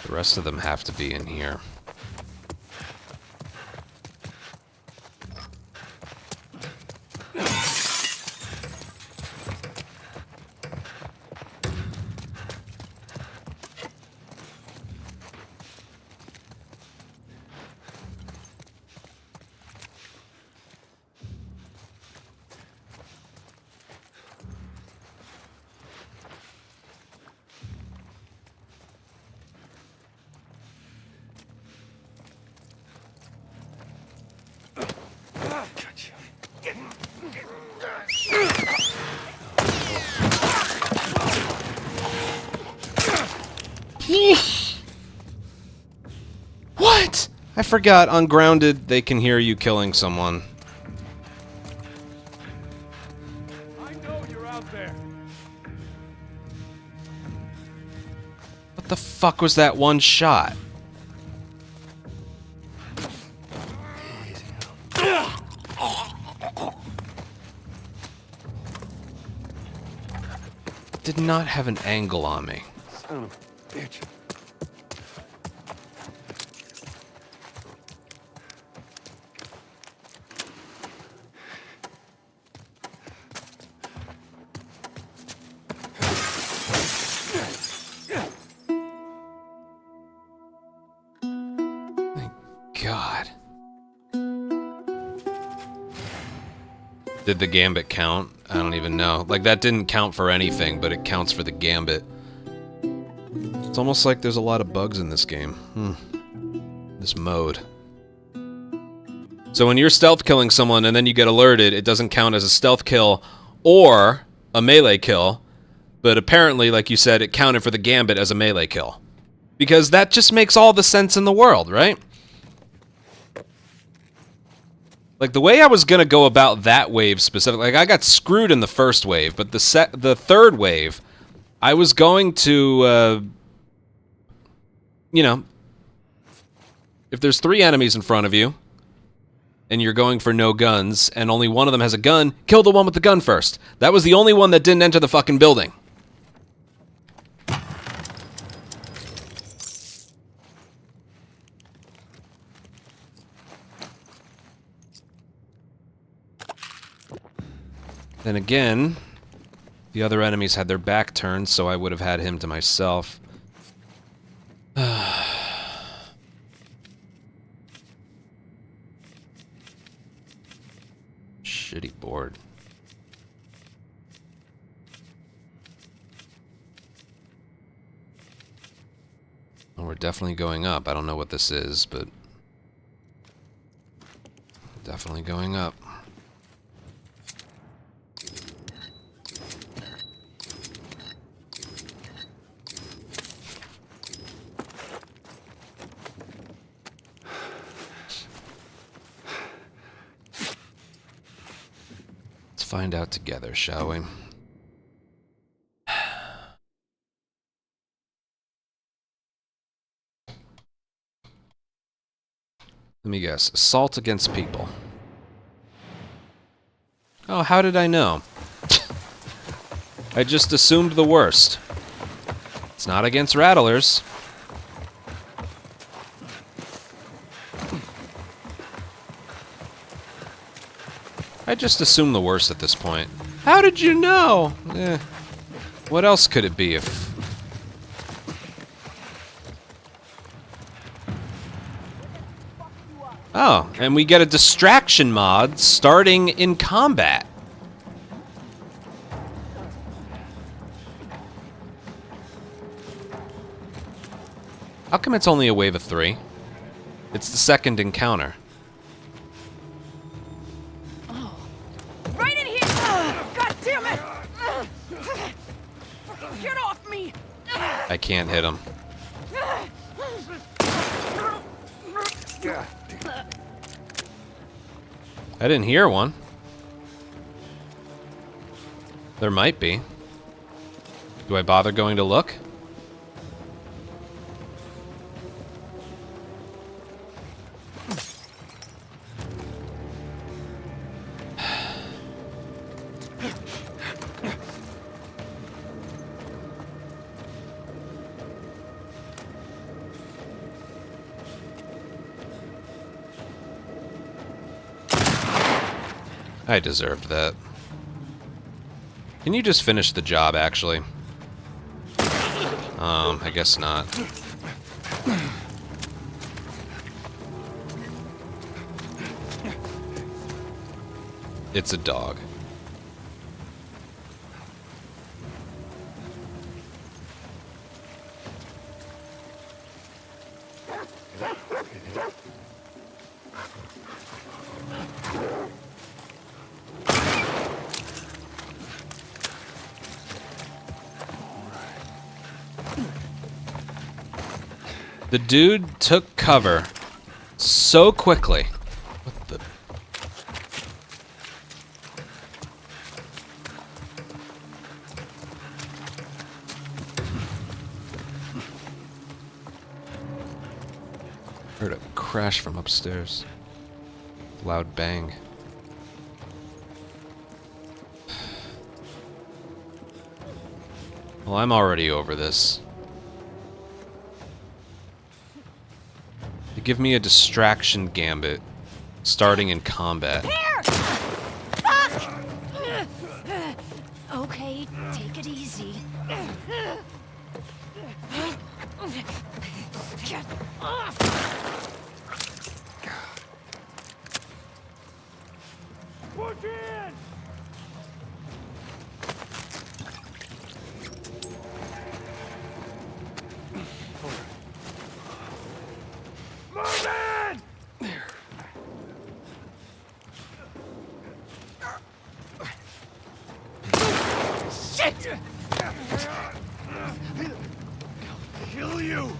The rest of them have to be in here. I forgot, on grounded, they can hear you killing someone. I know you're out there. What the fuck was that one shot? Did not have an angle on me. Son of a bitch. Thank God. Did the gambit count? I don't even know. Like, that didn't count for anything, but it counts for the gambit. It's almost like there's a lot of bugs in this game. This mode. So when you're stealth killing someone and then you get alerted, it doesn't count as a stealth kill or a melee kill. But apparently, like you said, it counted for the gambit as a melee kill. Because that just makes all the sense in the world, right? Like, the way I was gonna go about that wave specifically, like, I got screwed in the first wave, but the third wave, I was going to, you know, if there's 3 enemies in front of you, and you're going for no guns, and only one of them has a gun, kill the one with the gun first. That was the only one that didn't enter the fucking building. Then again, the other enemies had their back turned, so I would have had him to myself. Shitty board. Well, we're definitely going up. I don't know what this is, but definitely going up. Find out together, shall we? Let me guess. Assault against people. Oh, how did I know? I just assumed the worst. It's not against rattlers. I just assume the worst at this point. How did you know? What else could it be if... Oh, and we get a distraction mod starting in combat. How come it's only a wave of 3? It's the second encounter. I can't hit him. I didn't hear one. There might be. Do I bother going to look? I deserved that. Can you just finish the job, actually? I guess not. It's a dog. The dude took cover so quickly. What the... Heard a crash from upstairs. Loud bang. Well, I'm already over this. They give me a distraction gambit starting in combat. Here! Fuck! Okay, take it easy. Get off! Push in! Move in! Shit! Kill you!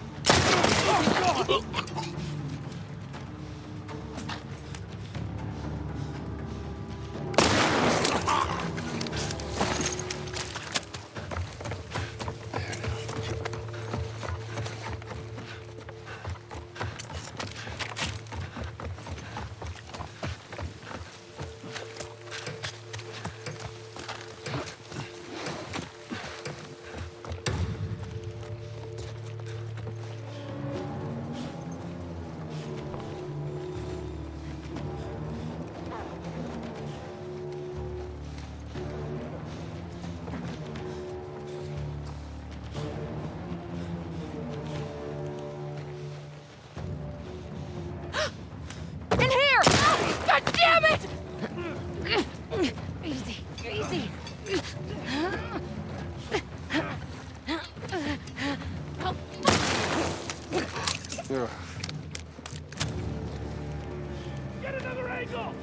In here! God damn it! Easy, easy. Get another angle!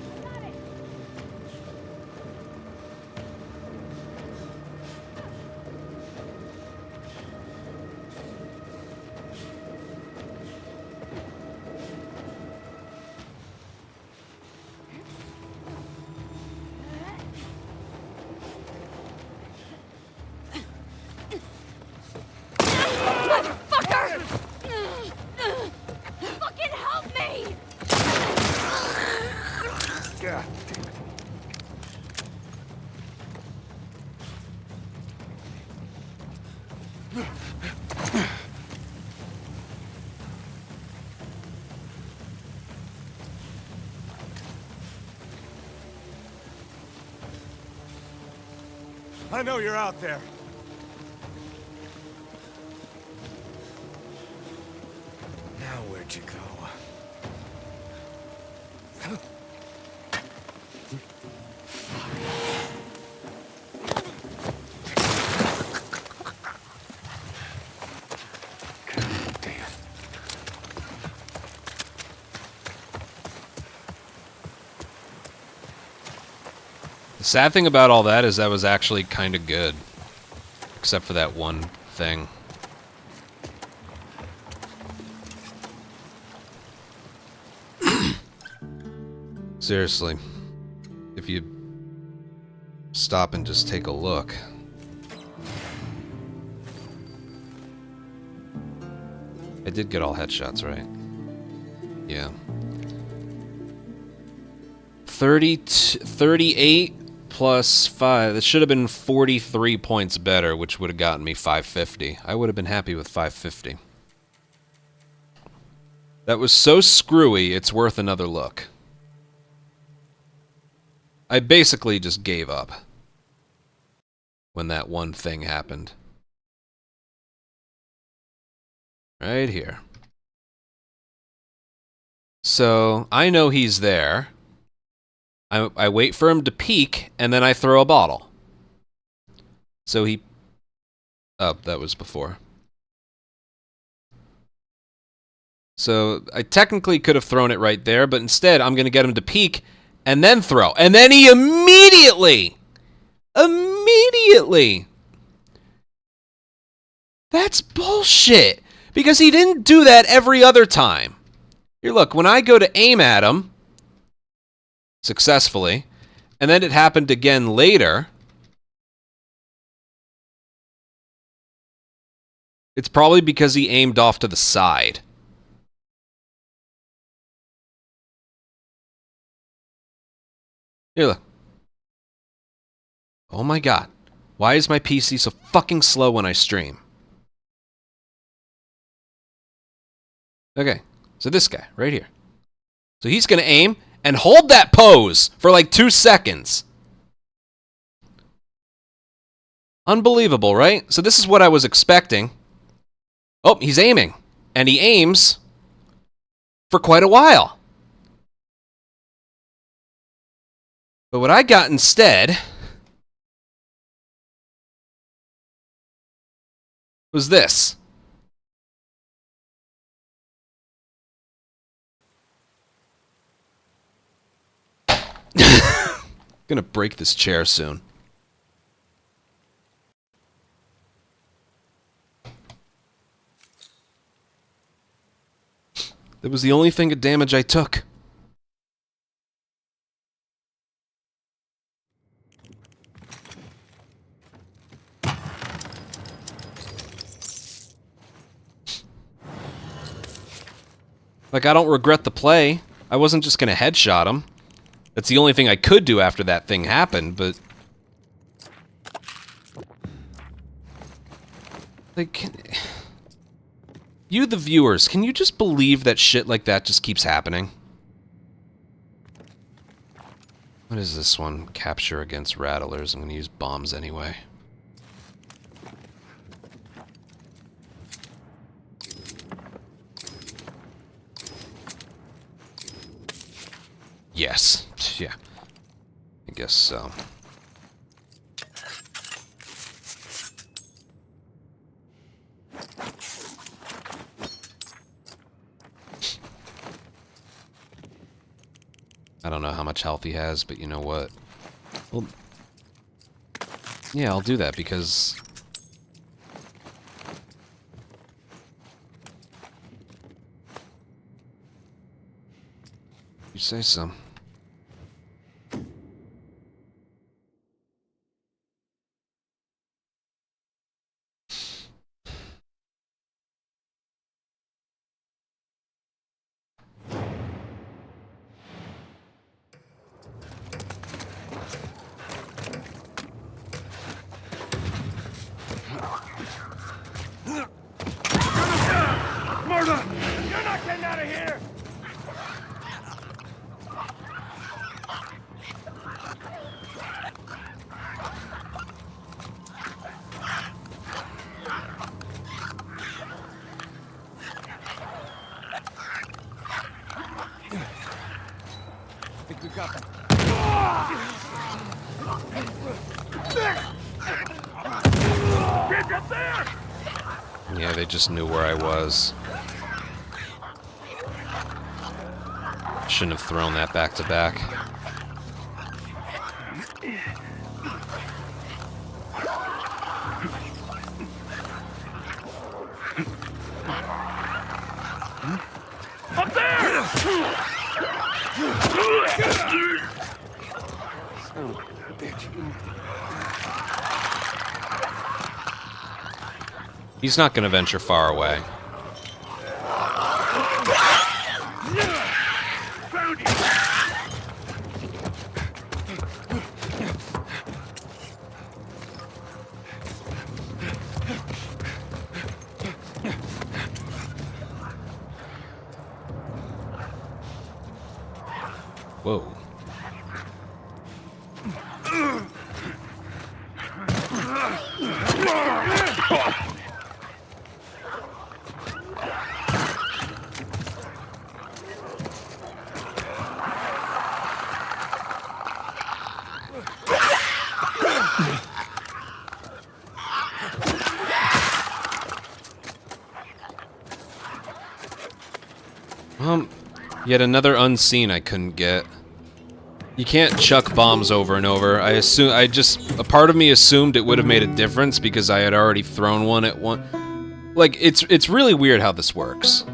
Motherfucker! Fucking help me! God. I know you're out there. Now where'd you go? The sad thing about all that is that was actually kind of good. Except for that one thing. Seriously. If you stop and just take a look. I did get all headshots, right? Yeah. 38 plus 5. That should have been 43 points better, which would have gotten me 550. I would have been happy with 550. That was so screwy, it's worth another look. I basically just gave up when that one thing happened. Right here. So, I know he's there. I wait for him to peek, and then I throw a bottle. So he... Oh, that was before. So, I technically could have thrown it right there, but instead I'm going to get him to peek, and then throw. And then he immediately... That's bullshit! Because he didn't do that every other time. Here, look, when I go to aim at him successfully, and then it happened again later, it's probably because he aimed off to the side. Here, look. Oh my god. Why is my PC so fucking slow when I stream? Okay, so this guy, right here. So he's gonna aim and hold that pose for like 2 seconds. Unbelievable, right? So this is what I was expecting. Oh, he's aiming. And he aims for quite a while. But what I got instead was this. Gonna break this chair soon. That was the only thing of damage I took. Like, I don't regret the play. I wasn't just gonna headshot him. That's the only thing I could do after that thing happened, but... Like... You, the viewers, can you just believe that shit like that just keeps happening? What is this one? Capture against rattlers. I'm gonna use bombs anyway. Yes. Yeah. I guess so. I don't know how much health he has, but you know what? Well, yeah, I'll do that because... You say so. Marta! You're not getting out of here! I think we got them. Get up there! Yeah, they just knew where I was. Shouldn't have thrown that back to back. Up there! He's not gonna venture far away. Found you! Whoa. Yet another unseen I couldn't get. You can't chuck bombs over and over. A part of me assumed it would have made a difference because I had already thrown one at one. Like, it's really weird how this works.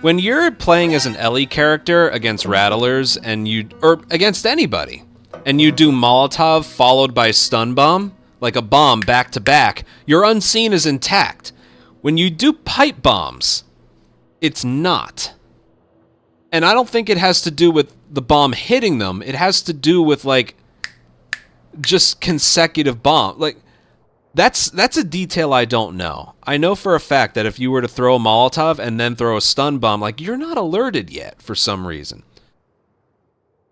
When you're playing as an Ellie character against Rattlers or against anybody, and you do Molotov followed by stun bomb, like a bomb back to back, your unseen is intact. When you do pipe bombs, it's not. And I don't think it has to do with the bomb hitting them. It has to do with, like, just consecutive bomb. Like, that's a detail I don't know. I know for a fact that if you were to throw a Molotov and then throw a stun bomb, like, you're not alerted yet for some reason.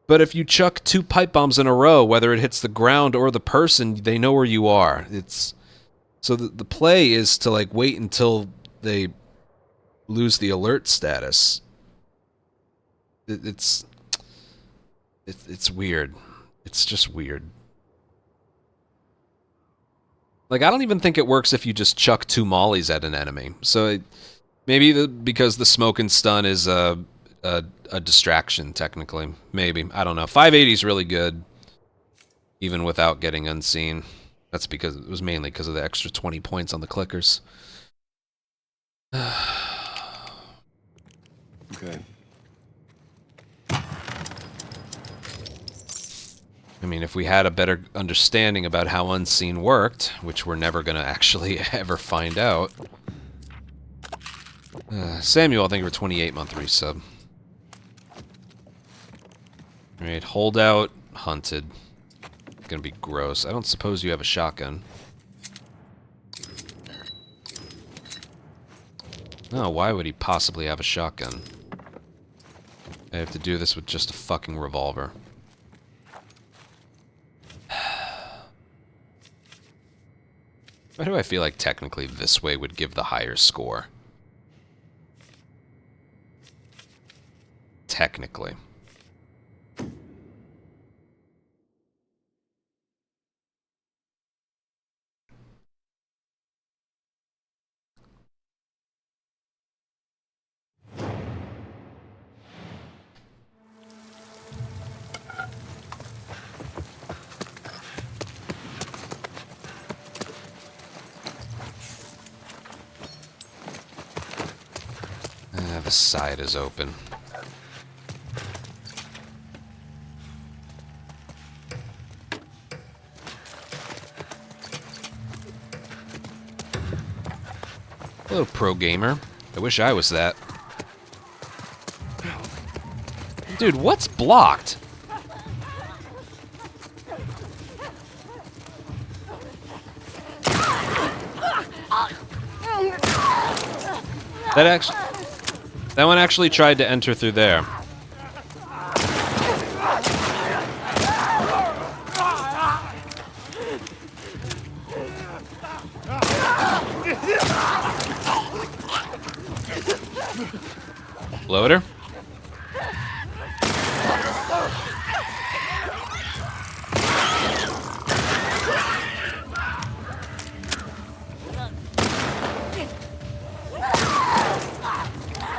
But if you chuck 2 pipe bombs in a row, whether it hits the ground or the person, they know where you are. So the play is to, like, wait until they lose the alert status. It's weird. It's just weird. Like, I don't even think it works if you just chuck 2 mollies at an enemy. So maybe because the smoke and stun is a distraction, technically. Maybe. I don't know. 580 is really good, even without getting unseen. That's because it was mainly because of the extra 20 points on the clickers. Okay. I mean, if we had a better understanding about how unseen worked, which we're never going to actually ever find out. Samuel, thank you for 28-month resub. Alright, holdout, hunted. Gonna be gross. I don't suppose you have a shotgun. No, why would he possibly have a shotgun? I have to do this with just a fucking revolver. Why do I feel like technically this way would give the higher score? Technically. The side is open. Hello, pro gamer. I wish I was that. Dude, what's blocked? That one actually tried to enter through there. Loader?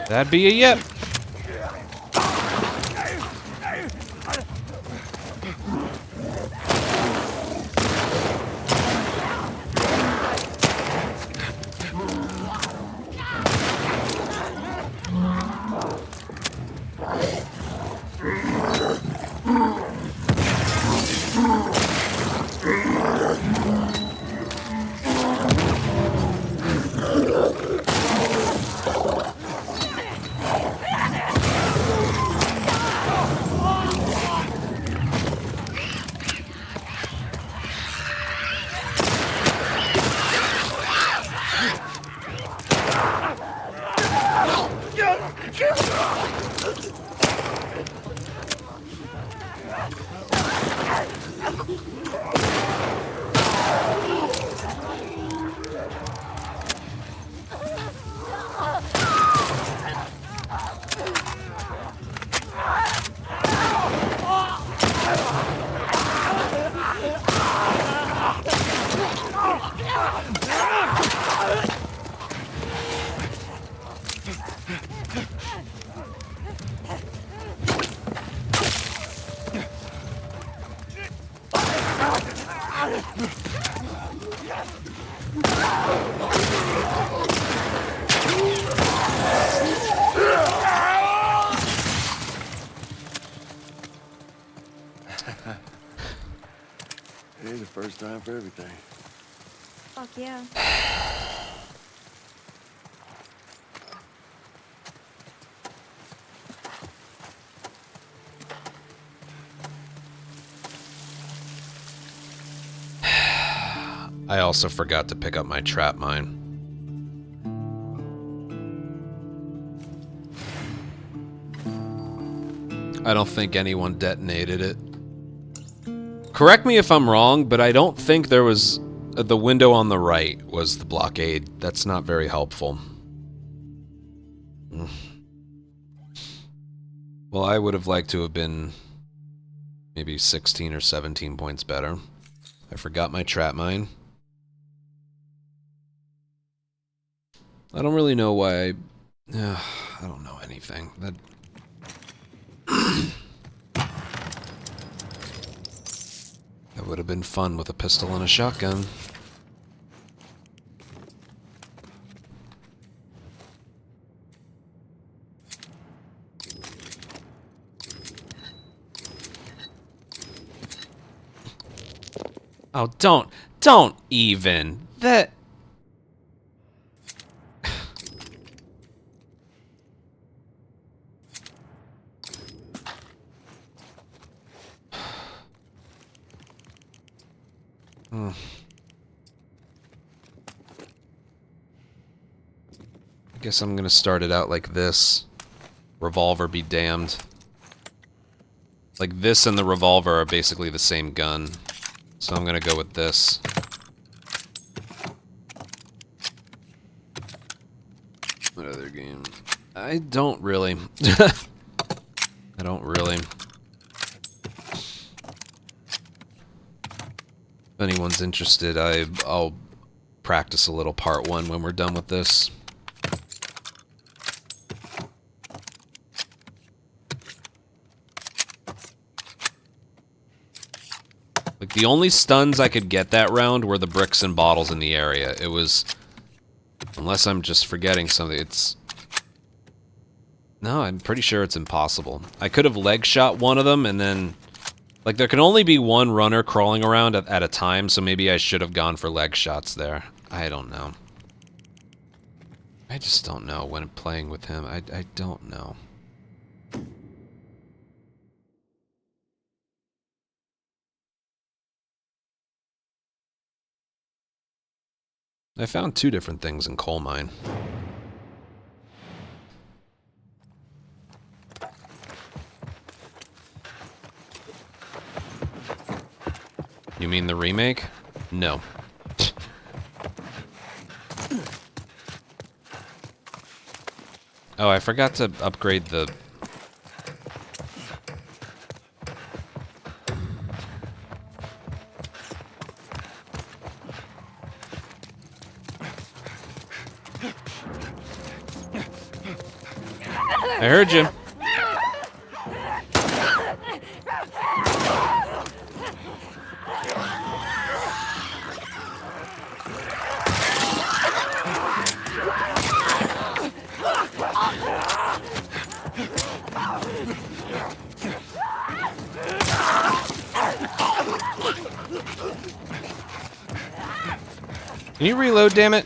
That'd be a yep. Hey, the first time for everything. Fuck yeah. I also forgot to pick up my trap mine. I don't think anyone detonated it. Correct me if I'm wrong, but I don't think there was... the window on the right was the blockade. That's not very helpful. Well, I would have liked to have been maybe 16 or 17 points better. I forgot my trap mine. I don't really know why... I don't know anything. That... That would have been fun with a pistol and a shotgun. Oh, don't even. That... I guess I'm gonna start it out like this. Revolver be damned. Like this and the revolver are basically the same gun. So I'm gonna go with this. What other game? I don't really. I don't really. If anyone's interested, I'll practice a little part 1 when we're done with this. Like, the only stuns I could get that round were the bricks and bottles in the area. It was... Unless I'm just forgetting something, it's... No, I'm pretty sure it's impossible. I could have leg shot one of them and then... Like, there can only be one runner crawling around at a time, so maybe I should have gone for leg shots there. I don't know. I just don't know when playing with him. I don't know. I found 2 different things in coal mine. You mean the remake? No. Oh, I forgot to upgrade the... I heard you. Can you reload, damn it?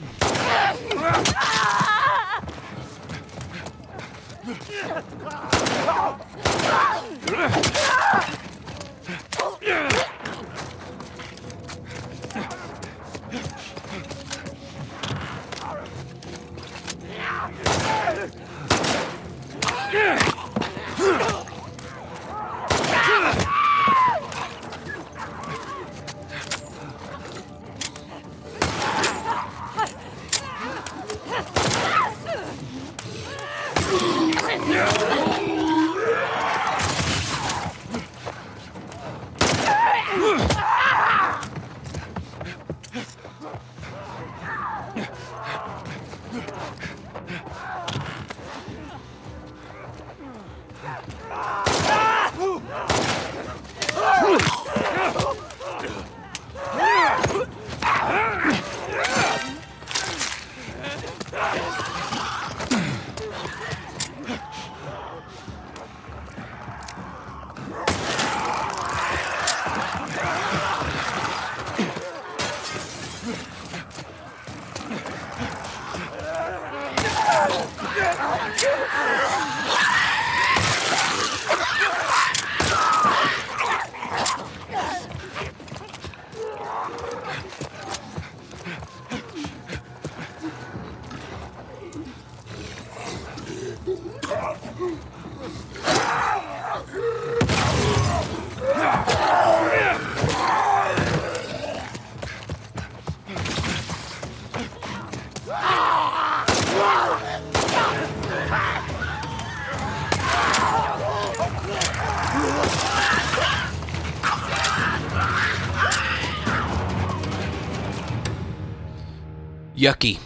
Yucky.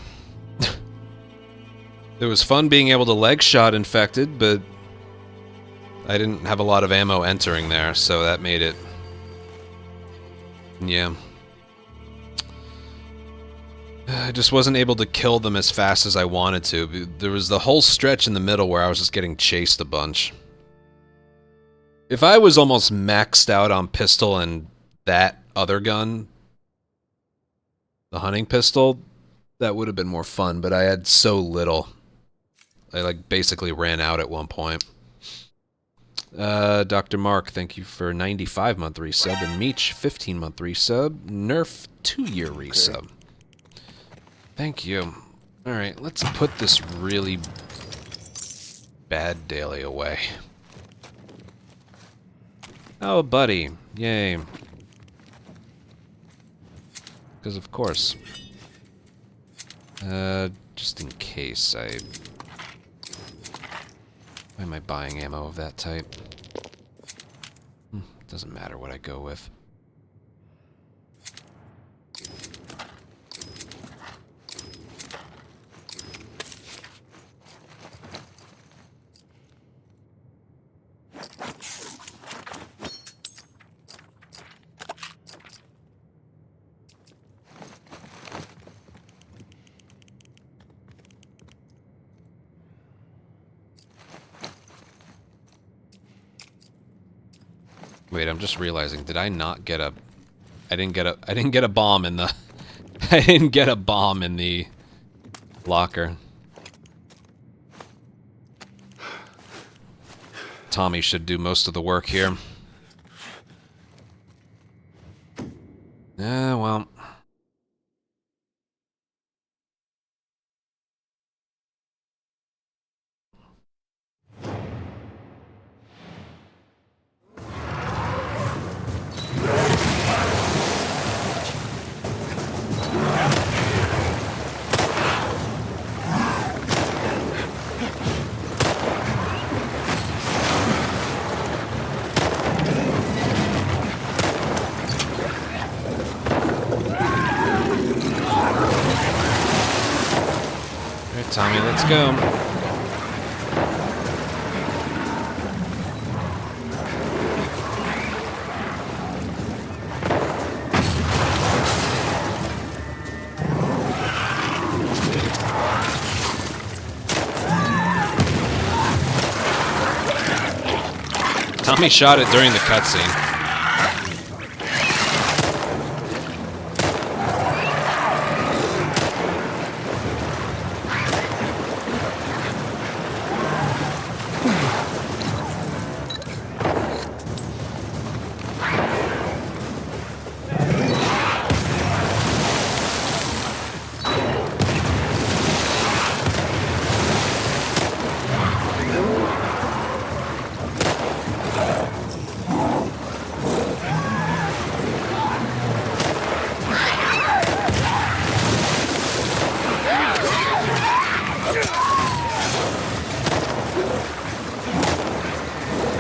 It was fun being able to leg shot infected, but I didn't have a lot of ammo entering there, so that made it... Yeah. I just wasn't able to kill them as fast as I wanted to. There was the whole stretch in the middle where I was just getting chased a bunch. If I was almost maxed out on pistol and that other gun, the hunting pistol, that would have been more fun, but I had so little. I like basically ran out at one point. Dr. Mark, thank you for 95-month resub, and Meech, 15-month resub, Nerf, 2-year resub. Thank you. Alright, let's put this really bad daily away. Oh, buddy. Yay. Because of course. Just in case I... Why am I buying ammo of that type? Doesn't matter what I go with. Wait, I'm just realizing, did I not get a... I didn't get a bomb in the... I didn't get a bomb in the locker. Tommy should do most of the work here. Well... Tommy, let's go. Tommy shot it during the cutscene.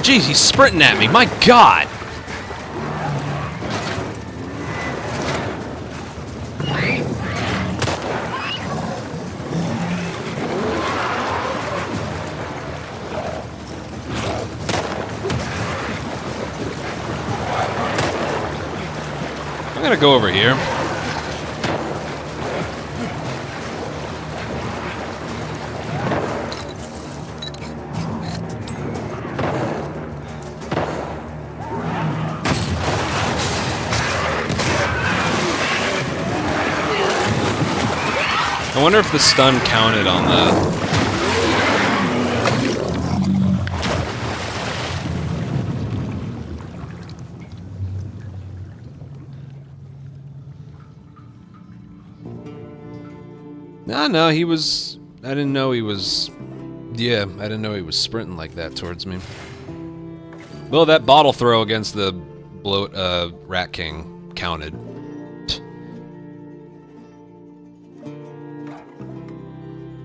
Jeez, he's sprinting at me. My God! I'm gonna go over here. I wonder if the stun counted on that. No, he was... I didn't know he was... Yeah, I didn't know he was sprinting like that towards me. Well, that bottle throw against the Rat King counted.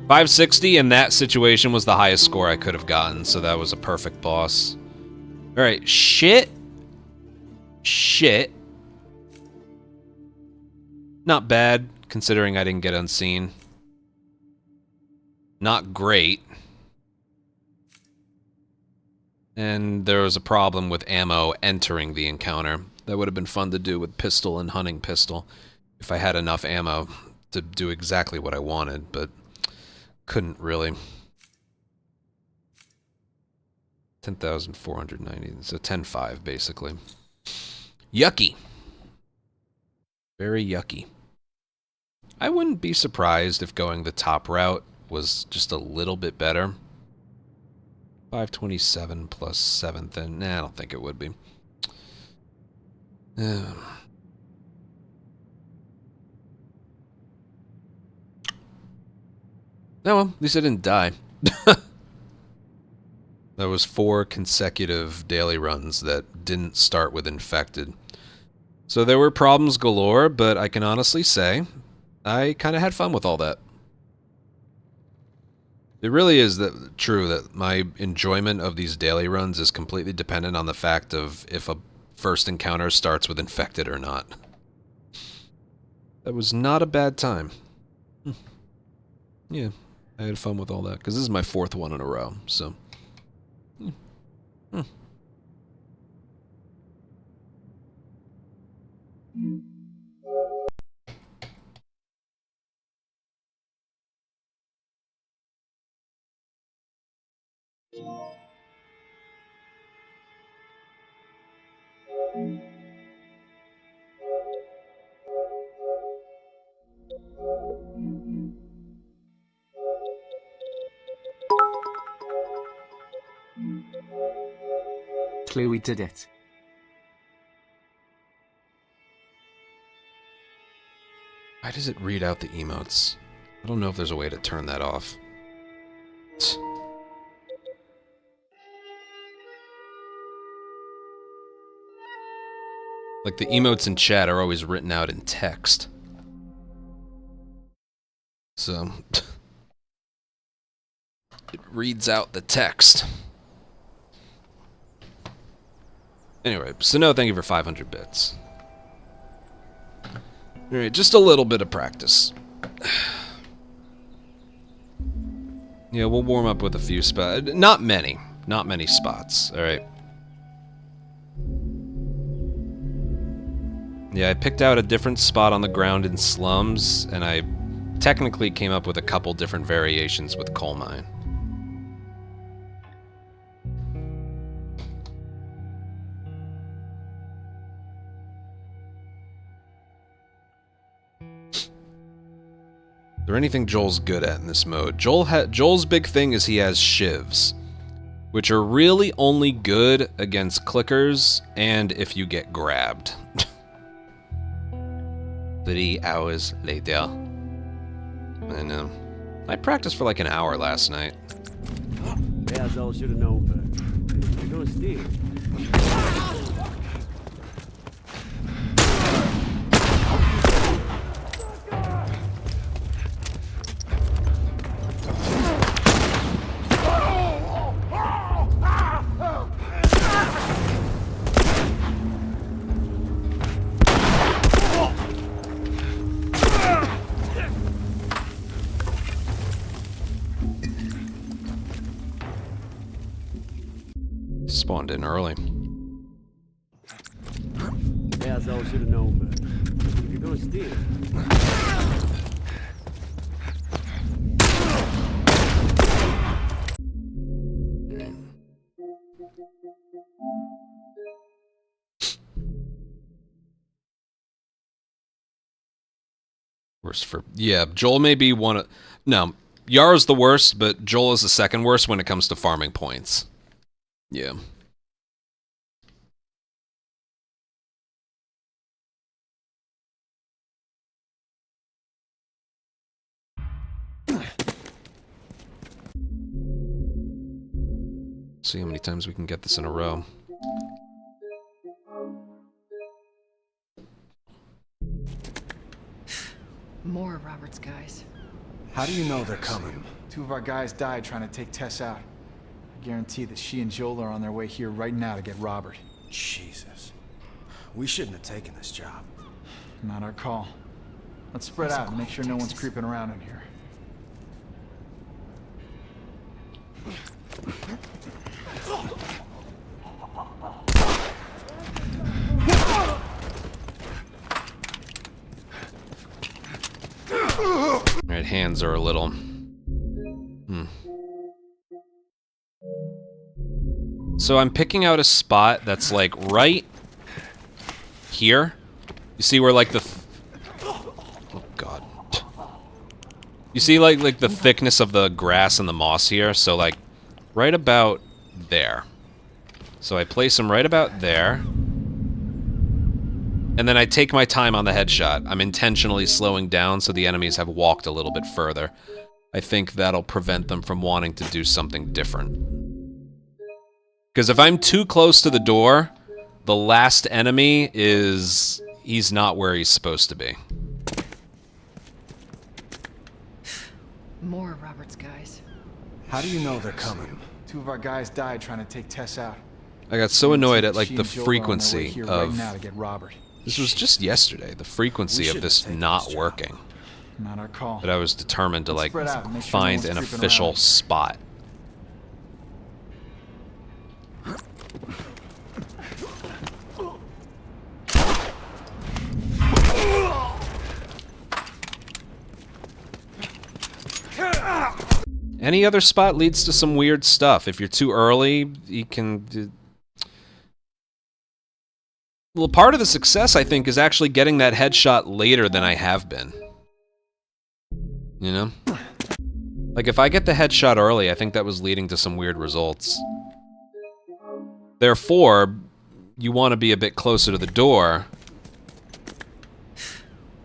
560 in that situation was the highest score I could have gotten, so that was a perfect boss. Alright, shit. Shit. Not bad. considering I didn't get unseen. Not great. And there was a problem with ammo entering the encounter. That would have been fun to do with pistol and hunting pistol if I had enough ammo to do exactly what I wanted, but couldn't really. 10,490, so 10.5 basically. Yucky. Very yucky. I wouldn't be surprised if going the top route was just a little bit better. 527 plus 7th, and nah, I don't think it would be. Oh, well, at least I didn't die. There was 4 consecutive daily runs that didn't start with infected. So there were problems galore, but I can honestly say I kind of had fun with all that. It really is true that my enjoyment of these daily runs is completely dependent on the fact of if a first encounter starts with infected or not. That was not a bad time. Yeah, I had fun with all that, because this is my 4th one in a row, so... Clear, we did it. Why does it read out the emotes? I don't know if there's a way to turn that off. Like, the emotes in chat are always written out in text. So... it reads out the text. Anyway, so no, thank you for 500 bits. Alright, just a little bit of practice. Yeah, we'll warm up with a few spots. Not many. Not many spots. Alright. Yeah, I picked out a different spot on the ground in slums, and I technically came up with a couple different variations with coal mine. Is there anything Joel's good at in this mode? Joel's big thing is he has shivs, which are really only good against clickers and if you get grabbed. 3 hours later. I know. I practiced for like an hour last night. Bears should have known better. You're gonna steal. Spawned in early. Bears should have known better. You're gonna steal. Worst for... Yeah, Joel may be one of... No, Yara's the worst, but Joel is the second worst when it comes to farming points. Yeah. See how many times we can get this in a row. More of Robert's guys. How do you know they're coming? 2 of our guys died trying to take Tess out. I guarantee that she and Joel are on their way here right now to get Robert. Jesus. We shouldn't have taken this job. Not our call. Let's spread out and make sure no one's creeping around in here. Alright, hands are a little... So I'm picking out a spot that's like right here. You see where like the... Oh god. You see like the thickness of the grass and the moss here? So like right about there. So I place them right about there. And then I take my time on the headshot. I'm intentionally slowing down so the enemies have walked a little bit further. I think that'll prevent them from wanting to do something different. Because if I'm too close to the door, the last enemy is... he's not where he's supposed to be. More Robert's guys. How do you know they're coming? 2 of our guys died trying to take Tess out. I got so annoyed at like She the and Joel are on their way frequency here of... right now to get Robert. This was just yesterday, the frequency of this not working. Not our call. But I was determined to like Spread out and make sure find no an one's creeping official around. spot. Any other spot leads to some weird stuff. If you're too early, you can... Well, part of the success, I think, is actually getting that headshot later than I have been. You know? Like, if I get the headshot early, I think that was leading to some weird results. Therefore, you want to be a bit closer to the door,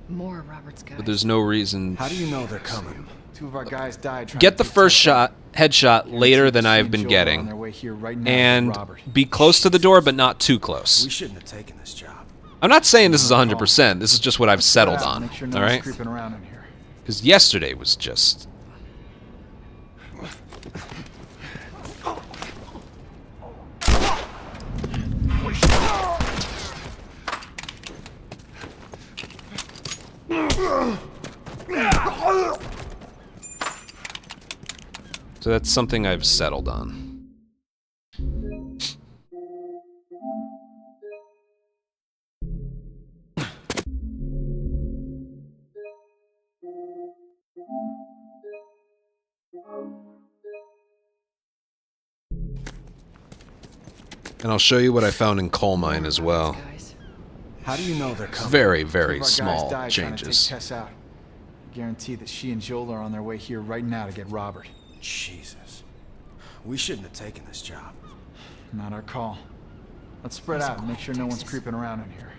More Robert's guys. but there's no reason... How do you know they're coming? 2 of our guys died trying Get to the take first Tess out. headshot later than She I've and been Joel are on getting. their way here right now to get And Robert. be close to the door, but not too close. We shouldn't have taken this job. I'm not saying this is 100%. This is just what I've settled Spread out on. and make sure no All one's right? creeping around in here. Because yesterday was just... So that's something I've settled on. And I'll show you what I found in coal mine as well. Guys. How do you know they're coming? Very, 2 of very our guys small died trying to take changes. Tess out. I guarantee that she and Joel are on their way here right now to get Robert. Jesus. We shouldn't have taken this job. Not our call. Let's spread out and make sure no one's creeping around in here.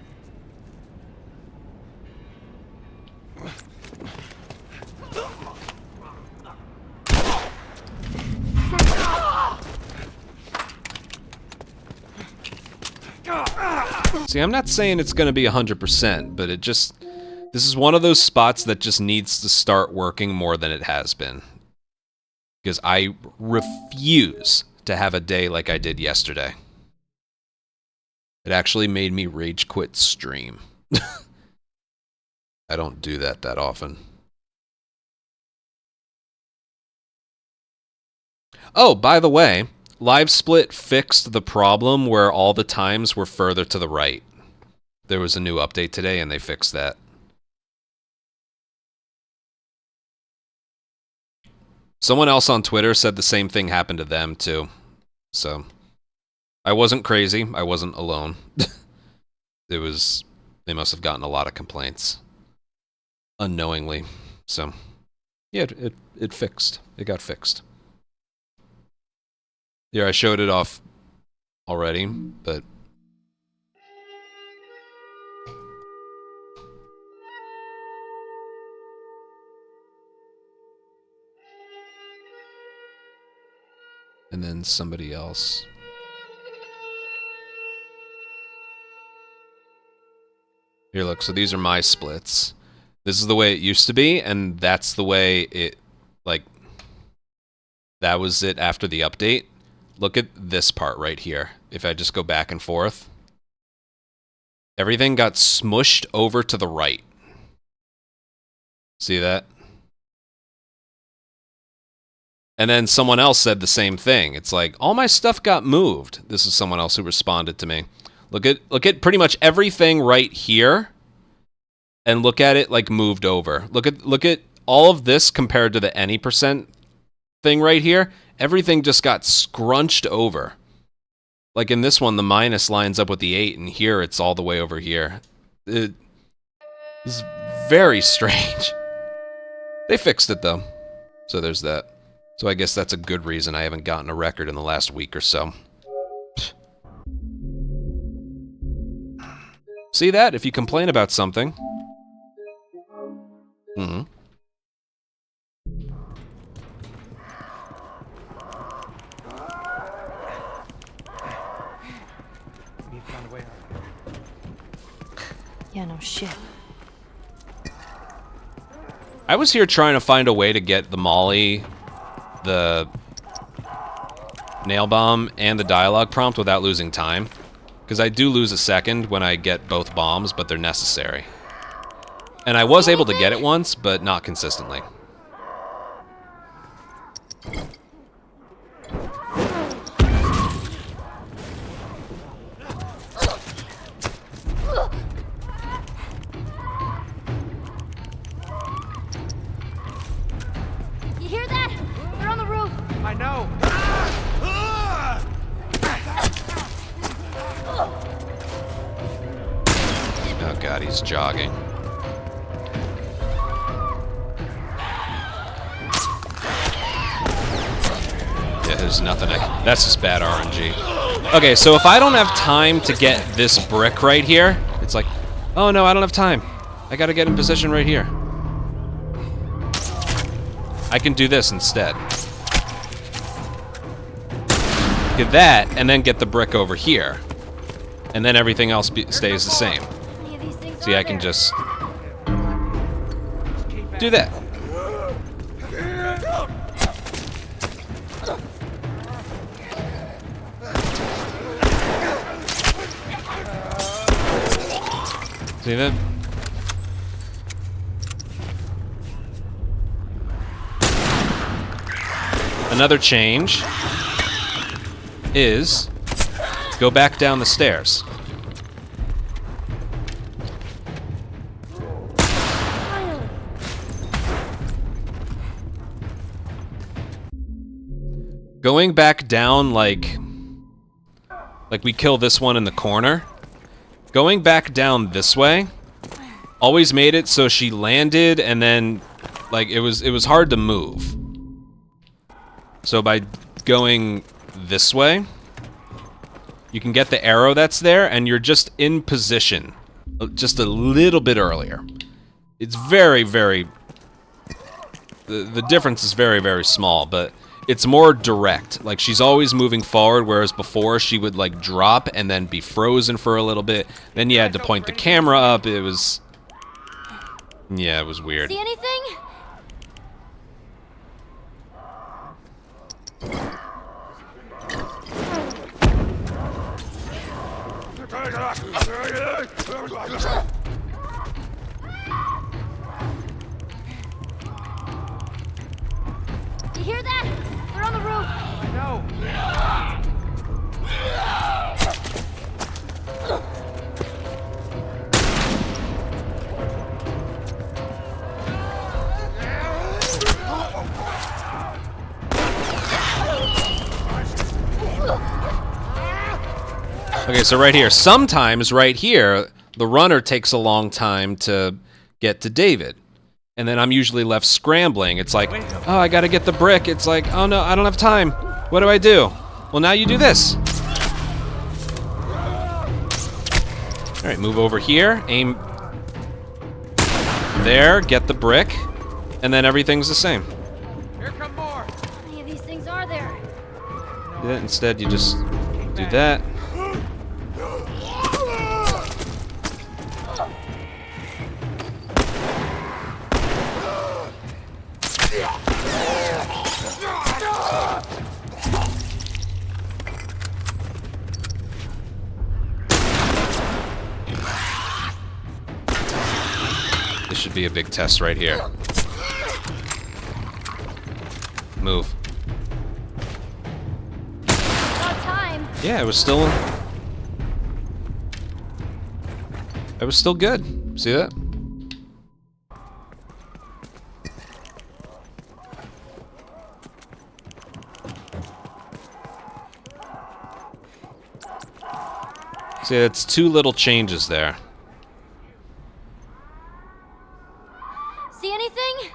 See, I'm not saying it's going to be 100%, but it just... This is one of those spots that just needs to start working more than it has been. Because I refuse to have a day like I did yesterday. It actually made me rage quit stream. I don't do that often. Oh, by the way, Live Split fixed the problem where all the times were further to the right. There was a new update today and they fixed that. Someone else on Twitter said the same thing happened to them too. So, I wasn't crazy. I wasn't alone. It was... They must have gotten a lot of complaints. Unknowingly. So, yeah, it fixed. It got fixed. Here, I showed it off already, but... And then somebody else. Here, look, so these are my splits. This is the way it used to be, and that's the way it, like, that was it after the update. Look at this part right here. If I just go back and forth, everything got smushed over to the right. See that? And then someone else said the same thing. It's like, all my stuff got moved. This is someone else who responded to me. Look at pretty much everything right here, and look at it like moved over. Look at all of this compared to the any percent thing right here. Everything just got scrunched over. Like in this one, the minus lines up with the 8, and here it's all the way over here. It is very strange. They fixed it though, so there's that. So I guess that's a good reason I haven't gotten a record in the last week or so. See that? If you complain about something. Mm-hmm. Yeah, no shit. I was here trying to find a way to get the Molly, the nail bomb, and the dialogue prompt without losing time. Because I do lose a second when I get both bombs, but they're necessary. And I was able to get it once, but not consistently. You hear that? They're on the roof. I know. Oh god, he's jogging. Yeah, there's nothing that's just bad RNG. Okay, so if I don't have time to get this brick right here, it's like, oh no, I don't have time. I gotta get in position right here. I can do this instead. Get that, and then get the brick over here. And then everything else stays the same. See, I can just do that. See that? Another change is go back down the stairs. Going back down like we kill this one in the corner. Going back down this way always made it so she landed and then like it was hard to move. So by going this way, you can get the arrow that's there and you're just in position just a little bit earlier. It's very, very the difference is very, very small, but it's more direct. Like, she's always moving forward, whereas before she would, like, drop and then be frozen for a little bit. Then you had to point the camera up. It was... yeah, it was weird. See anything? You hear that? They're on the roof. I know. Okay, so right here. Sometimes right here, the runner takes a long time to get to David. And then I'm usually left scrambling. It's like, oh, I gotta get the brick. It's like, oh no, I don't have time. What do I do? Well, now you do this. All right, move over here, aim there, get the brick, and then everything's the same. Here come more. How many of these things are there? Do that. Instead, you just do that. This should be a big test right here. move. About time. Yeah, it was still good. See that? See, it's 2 little changes there. See anything?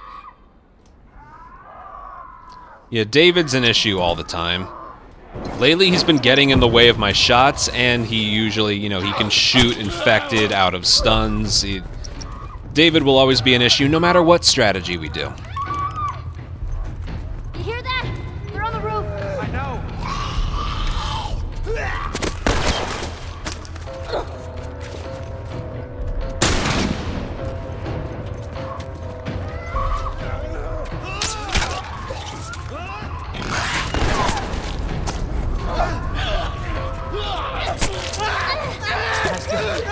Yeah, David's an issue all the time. Lately, he's been getting in the way of my shots, and he usually, you know, he can shoot infected out of stuns. David will always be an issue, no matter what strategy we do. You hear that? They're on the roof. I know.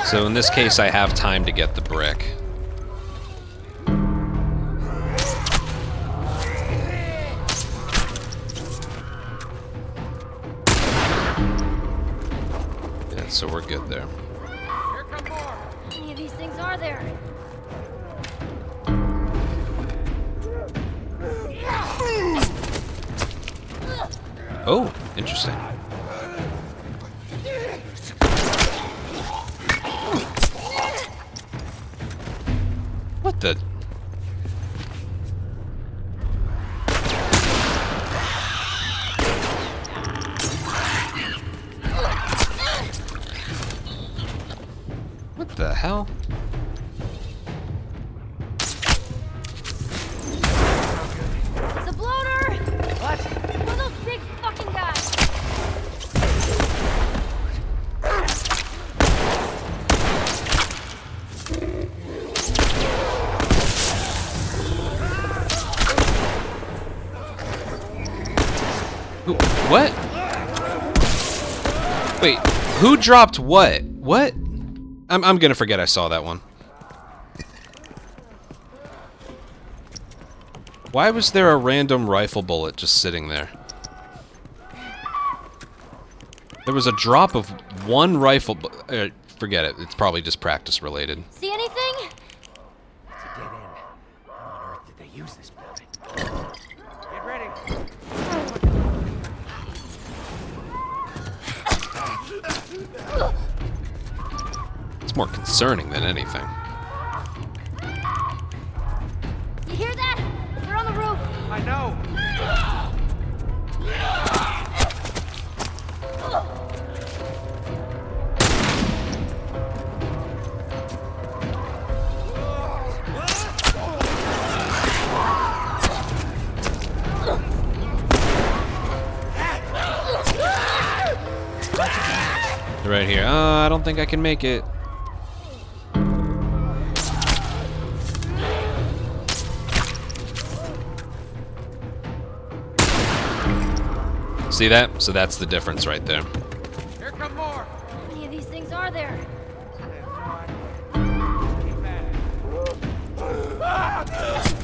So in this case, I have time to get the brick. Yeah, so we're good there. Here come more. How many of these things are there? Oh, interesting. What the? What the hell? It's a bloater! What? One of those big fucking guys! What? Wait, who dropped what? What? I'm gonna forget I saw that one. Why was there a random rifle bullet just sitting there? There was a drop of 1 rifle forget it, it's probably just practice related. See anything? It's a dead end. How on earth did they use this building? Get ready. It's more concerning than anything. You hear that? They're on the roof. I know. They're right here. I don't think I can make it. See that? So that's the difference right there. Here come more. How many of these things are there? Keep at it.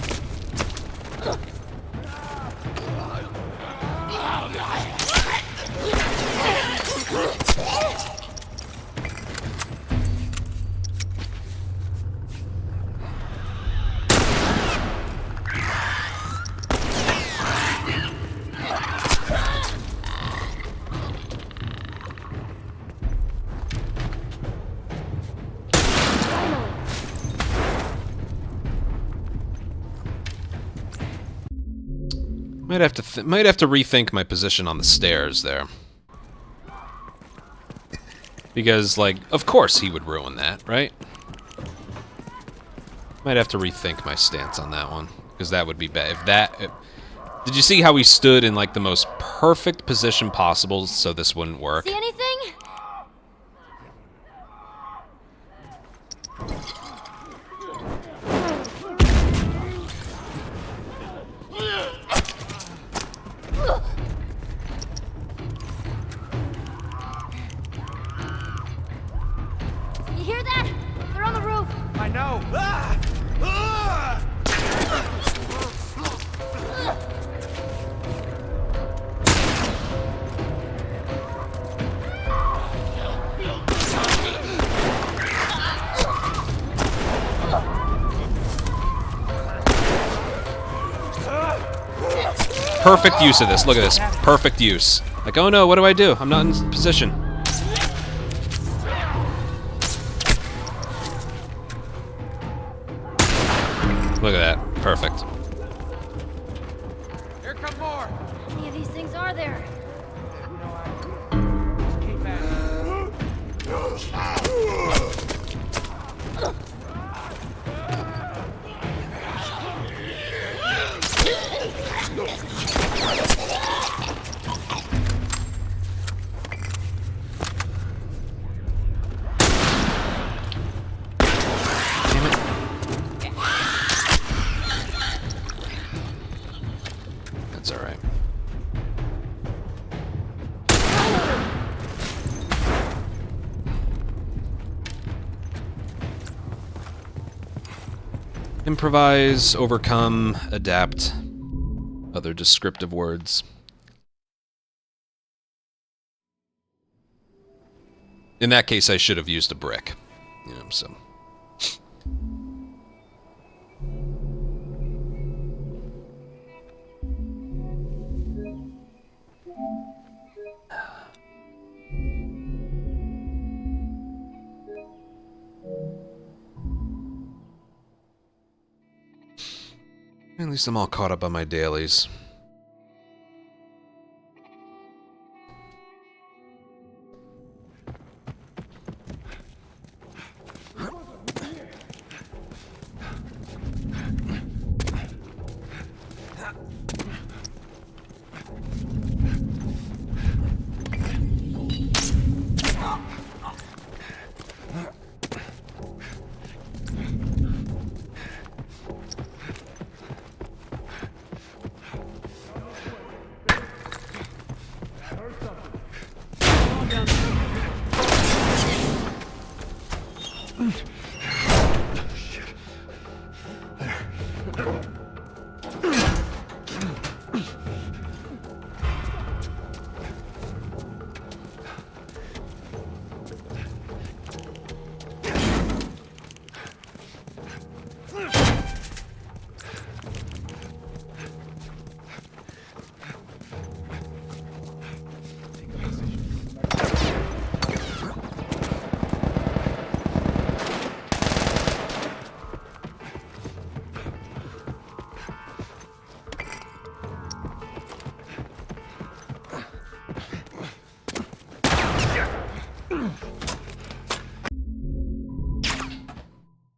Might have to rethink my position on the stairs there. Because, like, of course he would ruin that, right? Might have to rethink my stance on that one, because that would be bad. Did you see how he stood in, like, the most perfect position possible so this wouldn't work? See anything? You hear that? They're on the roof. I know. perfect use of this. Look at this. Perfect use. Like, oh no, what do I do? I'm not in position. Look at that. Perfect. Here come more. How many of these things are there? Just keep at it. Damn it. That's alright. Improvise, overcome, adapt. Other descriptive words. In that case, I should have used a brick. You know, so. At least I'm all caught up on my dailies.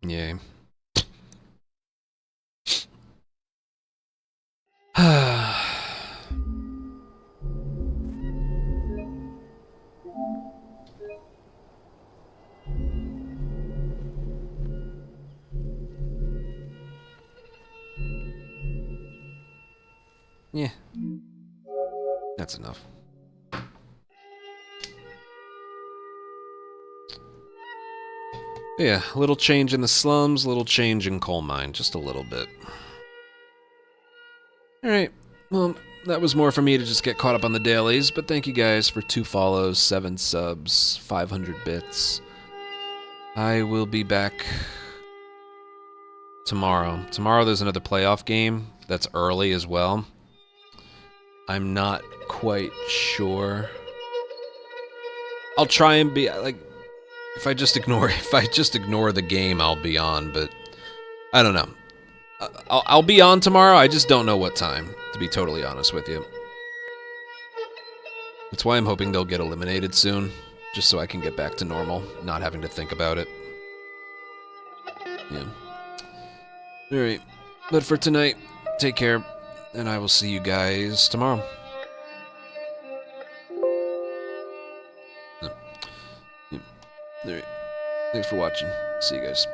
Yay. Yeah. That's enough. Yeah, a little change in the slums, a little change in coal mine, just a little bit. Alright, well, that was more for me to just get caught up on the dailies, but thank you guys for 2 follows, 7 subs, 500 bits. I will be back tomorrow. Tomorrow there's another playoff game that's early as well. I'm not quite sure. I'll try and be, like, if I just ignore the game, I'll be on, but I don't know. I'll be on tomorrow, I just don't know what time, to be totally honest with you. That's why I'm hoping they'll get eliminated soon, just so I can get back to normal, not having to think about it. Yeah. Alright, but for tonight, take care, and I will see you guys tomorrow. Alright, thanks for watching. See you guys.